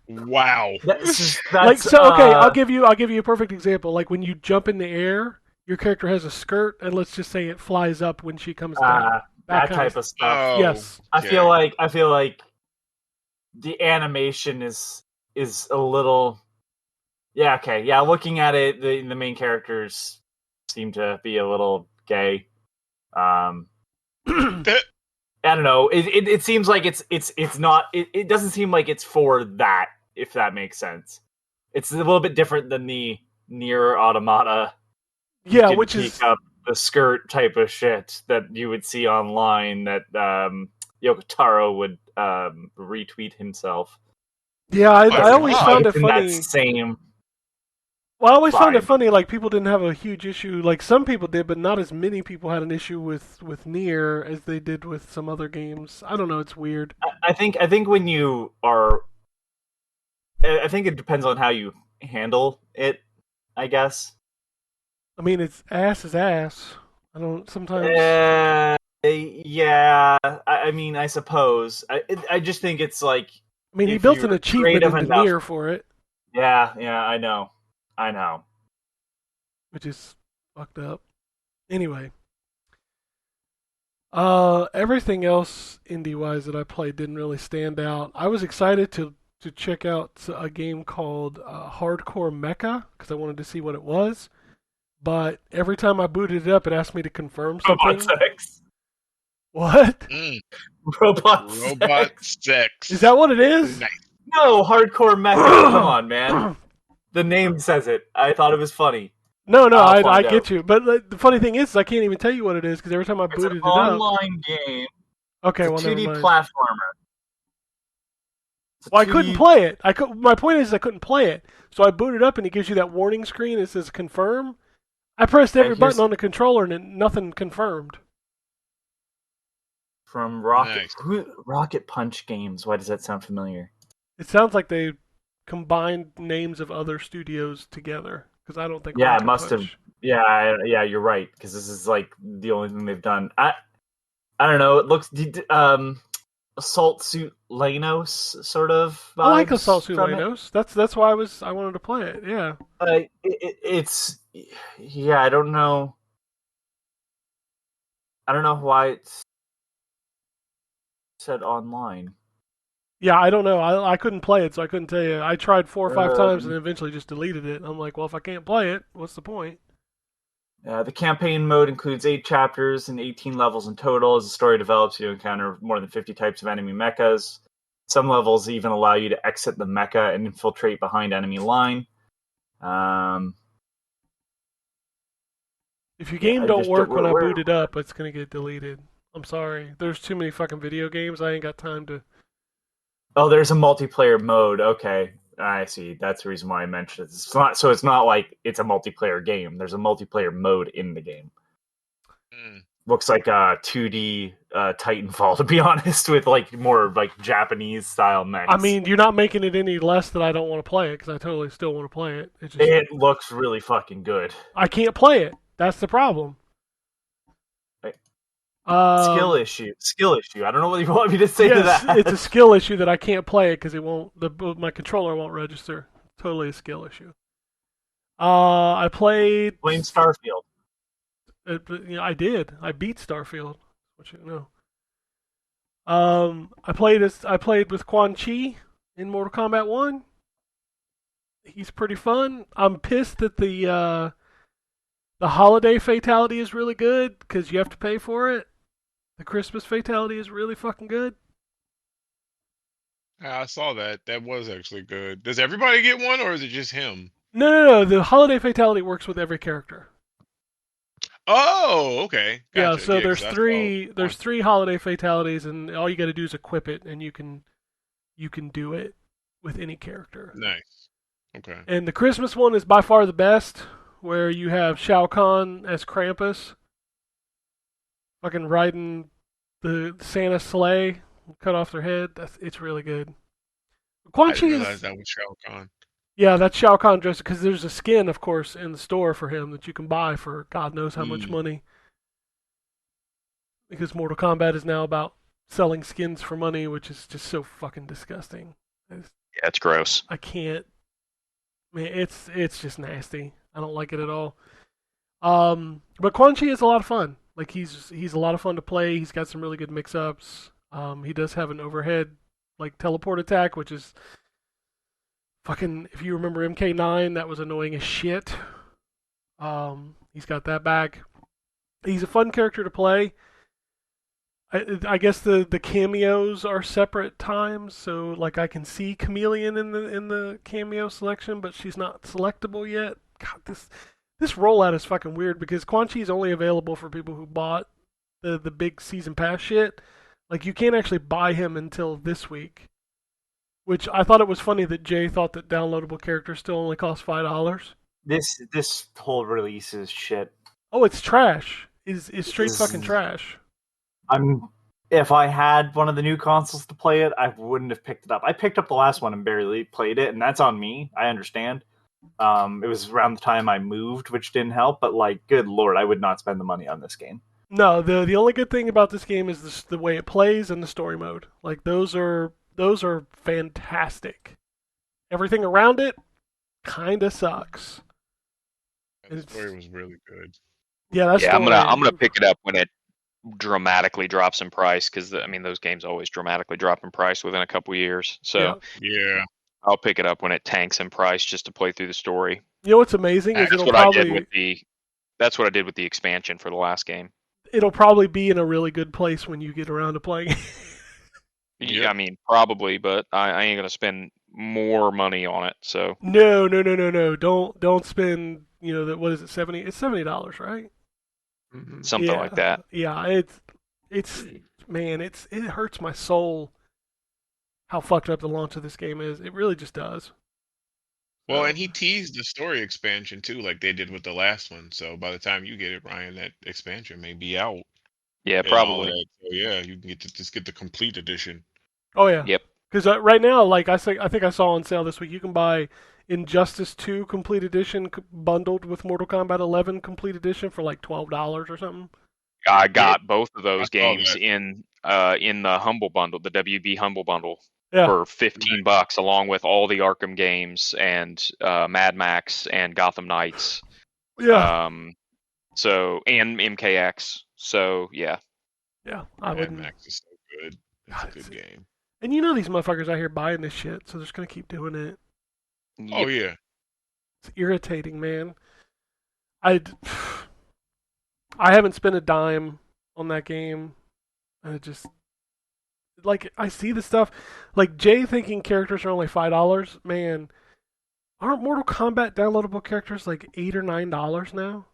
[SPEAKER 2] Wow.
[SPEAKER 4] That's,
[SPEAKER 1] Like so, okay, I'll give you a perfect example. Like when you jump in the air, your character has a skirt, and let's just say it flies up when she comes down.
[SPEAKER 4] that
[SPEAKER 1] kind
[SPEAKER 4] type of stuff.
[SPEAKER 2] Oh,
[SPEAKER 1] Yes.
[SPEAKER 4] I
[SPEAKER 2] okay.
[SPEAKER 4] feel like the animation is a little. Yeah. Okay. Yeah. Looking at it, the main characters seem to be a little gay. I don't know. It seems like it's not. It doesn't seem like it's for that. If that makes sense, it's a little bit different than the Nier Automata.
[SPEAKER 1] Yeah,
[SPEAKER 4] You
[SPEAKER 1] which
[SPEAKER 4] can
[SPEAKER 1] is
[SPEAKER 4] peek up the skirt type of shit that you would see online that Yokotaro would retweet himself.
[SPEAKER 1] yeah. I
[SPEAKER 2] Oh,
[SPEAKER 1] always
[SPEAKER 2] God.
[SPEAKER 1] found it
[SPEAKER 4] It's in that
[SPEAKER 1] funny.
[SPEAKER 4] same.
[SPEAKER 1] Well, I always found it
[SPEAKER 4] vibe.
[SPEAKER 1] funny. Like people didn't have a huge issue. Like some people did, but not as many people had an issue with Nier as they did with some other games. I don't know. It's weird.
[SPEAKER 4] I think when you are, I think it depends on how you handle it. I guess.
[SPEAKER 1] I mean, it's ass is ass. I don't sometimes.
[SPEAKER 4] Yeah. I mean, I suppose. I just think it's like.
[SPEAKER 1] I mean, he
[SPEAKER 4] if
[SPEAKER 1] built an
[SPEAKER 4] you're
[SPEAKER 1] achievement
[SPEAKER 4] creative
[SPEAKER 1] into
[SPEAKER 4] enough-
[SPEAKER 1] Nier for it,
[SPEAKER 4] Yeah. I know.
[SPEAKER 1] which is fucked up. Anyway, everything else indie wise that I played didn't really stand out. I was excited to check out a game called Hardcore Mecha because I wanted to see what it was. But every time I booted it up, it asked me to confirm something.
[SPEAKER 4] Robot sex.
[SPEAKER 1] What?
[SPEAKER 4] Robot
[SPEAKER 2] sex.
[SPEAKER 1] Is that what it is?
[SPEAKER 2] Nice.
[SPEAKER 4] No, hardcore mecha. Come on, man. The name says it. I thought it was funny.
[SPEAKER 1] No,
[SPEAKER 4] I'll
[SPEAKER 1] I
[SPEAKER 4] find
[SPEAKER 1] get
[SPEAKER 4] out.
[SPEAKER 1] you. But the funny thing is, I can't even tell you what it is because every time I
[SPEAKER 4] It's
[SPEAKER 1] booted
[SPEAKER 4] an
[SPEAKER 1] it up.
[SPEAKER 4] online game.
[SPEAKER 1] Okay,
[SPEAKER 4] It's
[SPEAKER 1] well,
[SPEAKER 4] a 2D
[SPEAKER 1] never mind.
[SPEAKER 4] platformer. It's a
[SPEAKER 1] Well, I
[SPEAKER 4] 2D
[SPEAKER 1] couldn't play it. My point is, I couldn't play it. So I booted up, and it gives you that warning screen. It says confirm. I pressed every
[SPEAKER 4] And
[SPEAKER 1] button
[SPEAKER 4] here's-
[SPEAKER 1] on the controller, and nothing confirmed.
[SPEAKER 4] From Rocket
[SPEAKER 2] Nice.
[SPEAKER 4] Rocket Punch Games. Why does that sound familiar?
[SPEAKER 1] It sounds like they combined names of other studios together because I don't think.
[SPEAKER 4] Yeah, it
[SPEAKER 1] Rocket
[SPEAKER 4] must have.
[SPEAKER 1] Punch-
[SPEAKER 4] Yeah, you're right because this is like the only thing they've done. I don't know. It looks Assault Suit Lanos sort of.
[SPEAKER 1] I like
[SPEAKER 4] vibes
[SPEAKER 1] Assault Suit
[SPEAKER 4] from it.
[SPEAKER 1] Lanos. That's why I wanted to play it. Yeah.
[SPEAKER 4] It's yeah. I don't know. I don't know why it's said online.
[SPEAKER 1] Yeah, I don't know. I couldn't play it, so I couldn't tell you. I tried 4 or 5 times and
[SPEAKER 4] Um,
[SPEAKER 1] eventually just deleted it. I'm like, well, if I can't play it, what's the point?
[SPEAKER 4] The campaign mode includes 8 chapters and 18 levels in total. As the story develops, you encounter more than 50 types of enemy mechas. Some levels even allow you to exit the mecha and infiltrate behind enemy line.
[SPEAKER 1] If your game don't work when I boot it up, it's going to get deleted. I'm sorry. There's too many fucking video games. I ain't got time to...
[SPEAKER 4] Oh, there's a multiplayer mode. Okay. I see. That's the reason why I mentioned it. It's not like it's a multiplayer game. There's a multiplayer mode in the game. Looks like a 2D Titanfall, to be honest, with like more like Japanese style mechs.
[SPEAKER 1] I mean, you're not making it any less that I don't want to play it, because I totally still want to play it.
[SPEAKER 4] It looks really fucking good.
[SPEAKER 1] I can't play it. That's the problem.
[SPEAKER 4] Skill issue. I don't know what you want me to say to that.
[SPEAKER 1] It's a skill issue that I can't play it because it won't. My controller won't register. Totally a skill issue. I played.
[SPEAKER 4] Blame Starfield.
[SPEAKER 1] I did. I beat Starfield. What you know. I played with Quan Chi in Mortal Kombat 1. He's pretty fun. I'm pissed that the holiday fatality is really good because you have to pay for it. The Christmas fatality is really fucking good.
[SPEAKER 2] I saw that. That was actually good. Does everybody get one, or is it just him?
[SPEAKER 1] No. The holiday fatality works with every character.
[SPEAKER 2] Oh, okay. Gotcha.
[SPEAKER 1] Yeah, so there's three holiday fatalities, and all you got to do is equip it, and you can do it with any character.
[SPEAKER 2] Nice. Okay.
[SPEAKER 1] And the Christmas one is by far the best, where you have Shao Kahn as Krampus, fucking riding the Santa sleigh, cut off their head. It's really good.
[SPEAKER 2] I didn't realize that was Shao Kahn.
[SPEAKER 1] Yeah, that's Shao Kahn dressed, because there's a skin, of course, in the store for him that you can buy for God knows how much money. Because Mortal Kombat is now about selling skins for money, which is just so fucking disgusting.
[SPEAKER 3] Yeah, it's gross.
[SPEAKER 1] I can't. Man, it's just nasty. I don't like it at all. But Quan Chi is a lot of fun. Like he's a lot of fun to play. He's got some really good mix-ups. He does have an overhead like teleport attack, which is fucking, if you remember MK9, that was annoying as shit. He's got that back. He's a fun character to play. I guess the cameos are separate times, so like I can see Chameleon in the cameo selection, but she's not selectable yet. God, this rollout is fucking weird because Quan Chi is only available for people who bought the big season pass shit. Like you can't actually buy him until this week. Which I thought it was funny that Jay thought that downloadable characters still only cost $5.
[SPEAKER 4] This whole release is shit.
[SPEAKER 1] Oh, it's trash. Is straight fucking trash.
[SPEAKER 4] If I had one of the new consoles to play it, I wouldn't have picked it up. I picked up the last one and barely played it, and that's on me. I understand. It was around the time I moved, which didn't help. But like, good lord, I would not spend the money on this game.
[SPEAKER 1] No, the only good thing about this game is the way it plays and the story mode. Like those are fantastic. Everything around it kind of sucks.
[SPEAKER 2] The story was really good.
[SPEAKER 1] Yeah,
[SPEAKER 3] I'm gonna pick it up when it dramatically drops in price, because those games always dramatically drop in price within a couple years. So
[SPEAKER 2] yeah,
[SPEAKER 3] I'll pick it up when it tanks in price just to play through the story.
[SPEAKER 1] You know what's amazing is
[SPEAKER 3] that's what I did with the expansion for the last game.
[SPEAKER 1] It'll probably be in a really good place when you get around to playing.
[SPEAKER 3] Yeah, probably, but I ain't gonna spend more money on it. So
[SPEAKER 1] no. Don't spend. What is it? $70? It's $70, right?
[SPEAKER 2] Mm-hmm.
[SPEAKER 3] Something like that.
[SPEAKER 1] Yeah, it hurts my soul how fucked up the launch of this game is. It really just does.
[SPEAKER 2] Well, and he teased the story expansion too, like they did with the last one. So by the time you get it, Ryan, that expansion may be out.
[SPEAKER 3] Yeah, probably.
[SPEAKER 2] So yeah, you can just get the complete edition.
[SPEAKER 1] Oh yeah.
[SPEAKER 3] Yep.
[SPEAKER 1] Because right now, like I think I saw on sale this week, you can buy Injustice 2 Complete Edition bundled with Mortal Kombat 11 Complete Edition for like $12 or something.
[SPEAKER 3] I got both of those games in the Humble Bundle, the WB Humble Bundle, for $15, along with all the Arkham games and Mad Max and Gotham Knights.
[SPEAKER 1] Yeah.
[SPEAKER 3] So and MKX. So yeah.
[SPEAKER 1] Yeah.
[SPEAKER 2] Mad Max is so good. It's a good game.
[SPEAKER 1] And these motherfuckers out here buying this shit, so they're just gonna keep doing it.
[SPEAKER 2] Yep. Oh yeah.
[SPEAKER 1] It's irritating, man. I haven't spent a dime on that game, and it just like I see the stuff like Jay thinking characters are only $5. Man, aren't Mortal Kombat downloadable characters like $8 or $9 now?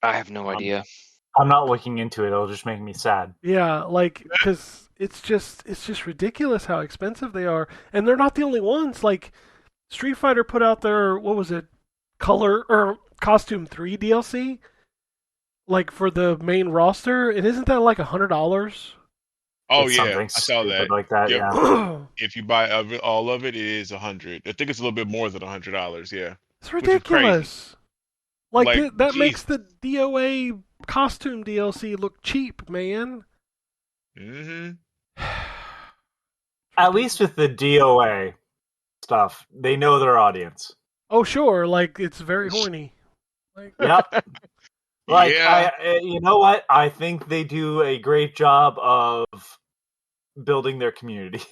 [SPEAKER 3] I have no idea.
[SPEAKER 4] I'm not looking into it. It'll just make me sad.
[SPEAKER 1] Yeah, like because it's just ridiculous how expensive they are, and they're not the only ones. Like Street Fighter put out their what was it, color or costume 3 DLC, like for the main roster, and isn't that like $100?
[SPEAKER 2] Oh
[SPEAKER 4] It's
[SPEAKER 2] yeah,
[SPEAKER 4] something
[SPEAKER 2] I saw
[SPEAKER 4] stupid
[SPEAKER 2] that.
[SPEAKER 4] like that.
[SPEAKER 2] Yep.
[SPEAKER 4] Yeah.
[SPEAKER 2] If you buy all of it, it is $100. I think it's a little bit more than $100. Yeah,
[SPEAKER 1] It's
[SPEAKER 2] which is crazy.
[SPEAKER 1] ridiculous. Like,
[SPEAKER 2] Like,
[SPEAKER 1] that
[SPEAKER 2] geez.
[SPEAKER 1] makes the DOA costume DLC look cheap, man.
[SPEAKER 2] Mm-hmm.
[SPEAKER 4] At least with the DOA stuff, they know their audience.
[SPEAKER 1] Oh sure, like it's very horny. Like,
[SPEAKER 4] Yep. Like,
[SPEAKER 2] Yeah.
[SPEAKER 4] you know what? I think they do a great job of building their community.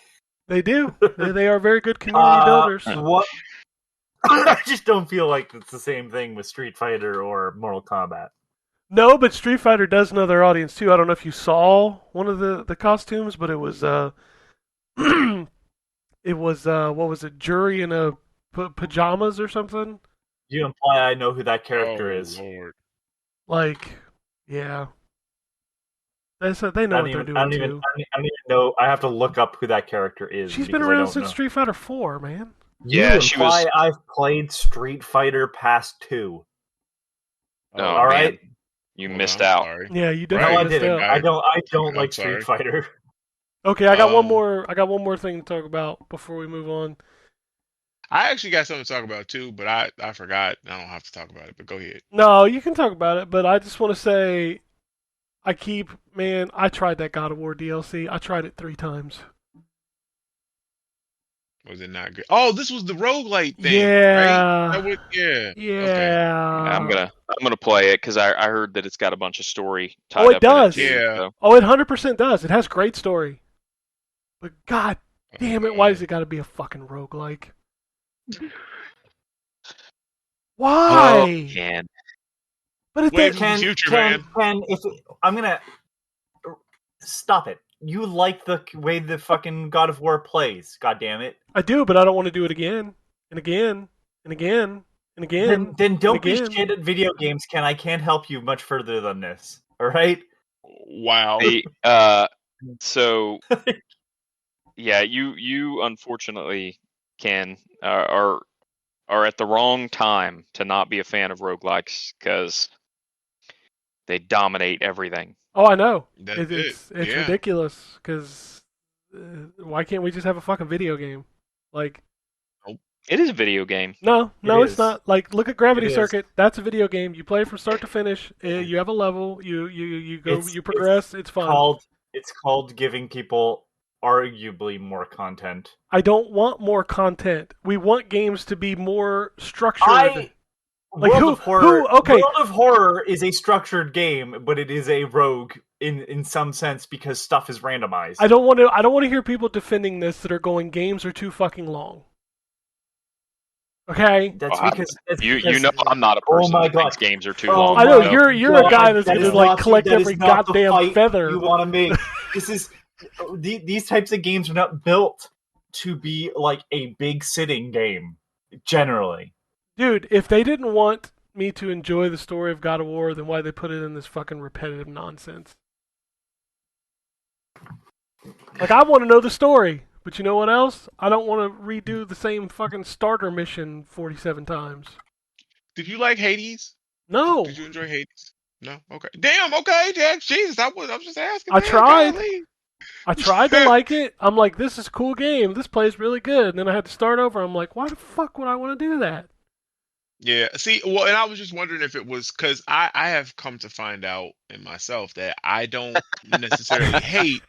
[SPEAKER 1] they do. They are very good community builders.
[SPEAKER 4] What? I just don't feel like it's the same thing with Street Fighter or Mortal Kombat.
[SPEAKER 1] No, but Street Fighter does know their audience too. I don't know if you saw one of the costumes, but it was it was what was it? Jury in a pajamas or something.
[SPEAKER 4] You imply I know who that character
[SPEAKER 2] Oh,
[SPEAKER 4] is.
[SPEAKER 2] Lord.
[SPEAKER 1] Like, yeah. They know what they're doing
[SPEAKER 4] I don't even know. I have to look up who that character is.
[SPEAKER 1] She's been
[SPEAKER 4] because I
[SPEAKER 1] around
[SPEAKER 4] don't
[SPEAKER 1] since
[SPEAKER 4] know.
[SPEAKER 1] Street Fighter 4, man.
[SPEAKER 3] Yeah,
[SPEAKER 4] You
[SPEAKER 3] she
[SPEAKER 4] imply
[SPEAKER 3] was-
[SPEAKER 4] I've played Street Fighter past 2.
[SPEAKER 3] Oh,
[SPEAKER 4] all right.
[SPEAKER 3] man. You
[SPEAKER 2] Hold
[SPEAKER 3] missed
[SPEAKER 2] on,
[SPEAKER 3] out.
[SPEAKER 2] sorry.
[SPEAKER 1] Yeah, you
[SPEAKER 4] No,
[SPEAKER 1] definitely
[SPEAKER 4] I
[SPEAKER 1] missed
[SPEAKER 4] didn't.
[SPEAKER 1] out.
[SPEAKER 4] I don't
[SPEAKER 2] I'm
[SPEAKER 4] like
[SPEAKER 2] sorry.
[SPEAKER 4] Street Fighter.
[SPEAKER 1] Okay, I got one
[SPEAKER 2] Um,
[SPEAKER 1] more. I got one more thing to talk about before we move on.
[SPEAKER 2] I actually got something to talk about too, but I forgot. I don't have to talk about it. But go ahead.
[SPEAKER 1] No, you can talk about it, but I just want to say, I tried that God of War DLC. I tried it 3 times.
[SPEAKER 2] Was it not good? Oh, this was the roguelite thing,
[SPEAKER 1] Yeah.
[SPEAKER 2] right? Yeah.
[SPEAKER 1] Yeah.
[SPEAKER 2] Okay.
[SPEAKER 3] I'm gonna play it because I heard that it's got a bunch of story tied
[SPEAKER 1] Oh, it
[SPEAKER 3] up in
[SPEAKER 1] does.
[SPEAKER 3] it too,
[SPEAKER 2] Yeah.
[SPEAKER 3] so.
[SPEAKER 1] Oh, it 100% does. It has great story. But god damn it, why does it got to be a fucking roguelike? Why?
[SPEAKER 3] Oh, man.
[SPEAKER 1] But it
[SPEAKER 2] Wait,
[SPEAKER 1] does.
[SPEAKER 2] Future, man.
[SPEAKER 4] I'm gonna stop it. You like the way the fucking God of War plays? God damn it!
[SPEAKER 1] I do, but I don't want to do it again and again and again and again.
[SPEAKER 4] Then don't be
[SPEAKER 1] again.
[SPEAKER 4] shit at video games, Ken. I can't help you much further than this. All right.
[SPEAKER 2] Wow.
[SPEAKER 3] So yeah, you unfortunately are at the wrong time to not be a fan of roguelikes because they dominate everything.
[SPEAKER 1] Oh, I know.
[SPEAKER 2] That's
[SPEAKER 1] It's
[SPEAKER 2] Yeah.
[SPEAKER 1] ridiculous because why can't we just have a fucking video game? Like,
[SPEAKER 3] It is a video game.
[SPEAKER 1] no,
[SPEAKER 4] It
[SPEAKER 1] it's
[SPEAKER 4] is.
[SPEAKER 1] not. Like, look at Gravity
[SPEAKER 4] It is.
[SPEAKER 1] Circuit. That's a video game. You play from start to finish. You have a level. You go.
[SPEAKER 4] It's-
[SPEAKER 1] You progress. It's fun.
[SPEAKER 4] It's called giving people arguably more content.
[SPEAKER 1] I don't want more content. We want games to be more structured. Like,
[SPEAKER 4] World
[SPEAKER 1] who-
[SPEAKER 4] of Horror.
[SPEAKER 1] okay.
[SPEAKER 4] World of Horror is a structured game, but it is a rogue in some sense because stuff is randomized.
[SPEAKER 1] I don't want to hear people defending this that are going games are too fucking long. Okay.
[SPEAKER 4] That's
[SPEAKER 3] Wow.
[SPEAKER 4] because
[SPEAKER 3] You know I'm not a person
[SPEAKER 4] my
[SPEAKER 3] that thinks
[SPEAKER 4] God.
[SPEAKER 3] games are too
[SPEAKER 4] Oh
[SPEAKER 3] long.
[SPEAKER 1] I know
[SPEAKER 4] my
[SPEAKER 1] you're a
[SPEAKER 4] God,
[SPEAKER 1] guy that's
[SPEAKER 4] that
[SPEAKER 1] gonna
[SPEAKER 4] is
[SPEAKER 1] like
[SPEAKER 4] not-
[SPEAKER 1] collect
[SPEAKER 4] that is
[SPEAKER 1] every
[SPEAKER 4] not the
[SPEAKER 1] goddamn
[SPEAKER 4] fight
[SPEAKER 1] feather.
[SPEAKER 4] you want to make. This is these types of games are not built to be like a big sitting game. Generally,
[SPEAKER 1] Dude, if they didn't want me to enjoy the story of God of War, then why they put it in this fucking repetitive nonsense? Like, I want to know the story, but you know what else? I don't want to redo the same fucking starter mission 47 times.
[SPEAKER 2] Did you like Hades?
[SPEAKER 1] No,
[SPEAKER 2] Did you enjoy Hades? No. Okay. Damn. Okay, Jack. Jesus, I was just asking.
[SPEAKER 1] I
[SPEAKER 2] man,
[SPEAKER 1] tried.
[SPEAKER 2] golly.
[SPEAKER 1] I tried to like it. I'm like, this is a cool game. This plays really good. And then I had to start over. I'm like, why the fuck would I want to do that?
[SPEAKER 2] Yeah. See, well, and I was just wondering if it was because I have come to find out in myself that I don't necessarily hate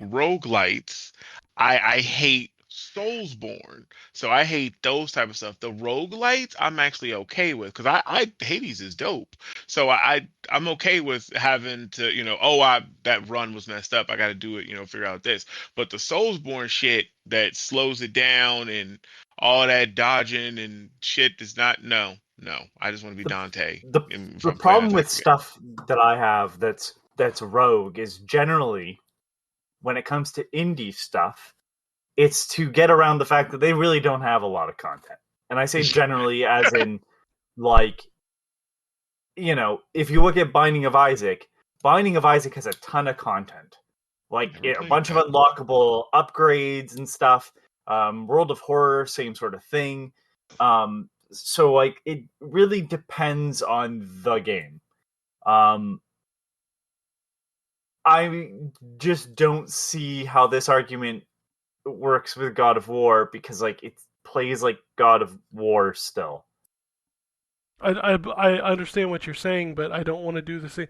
[SPEAKER 2] roguelites. I hate Soulsborne. So I hate those type of stuff. The roguelites I'm actually okay with because I Hades is dope. So I'm okay with having to, that run was messed up. I got to do it, figure out this. But the Soulsborne shit that slows it down and all that dodging and shit is not, no. No, I just want to be Dante.
[SPEAKER 4] The
[SPEAKER 2] From
[SPEAKER 4] problem with
[SPEAKER 2] Final Fantasy.
[SPEAKER 4] stuff that I have that's rogue is generally when it comes to indie stuff, it's to get around the fact that they really don't have a lot of content. And I say generally as in like, you know, if you look at Binding of Isaac has a ton of content. Like
[SPEAKER 2] Never
[SPEAKER 4] a
[SPEAKER 2] played
[SPEAKER 4] bunch of
[SPEAKER 2] that.
[SPEAKER 4] unlockable upgrades and stuff. World of Horror, same sort of thing. So like it really depends on the game. I just don't see how this argument works with God of War because like it plays like God of War still.
[SPEAKER 1] I understand what you're saying, but I don't want to do the same.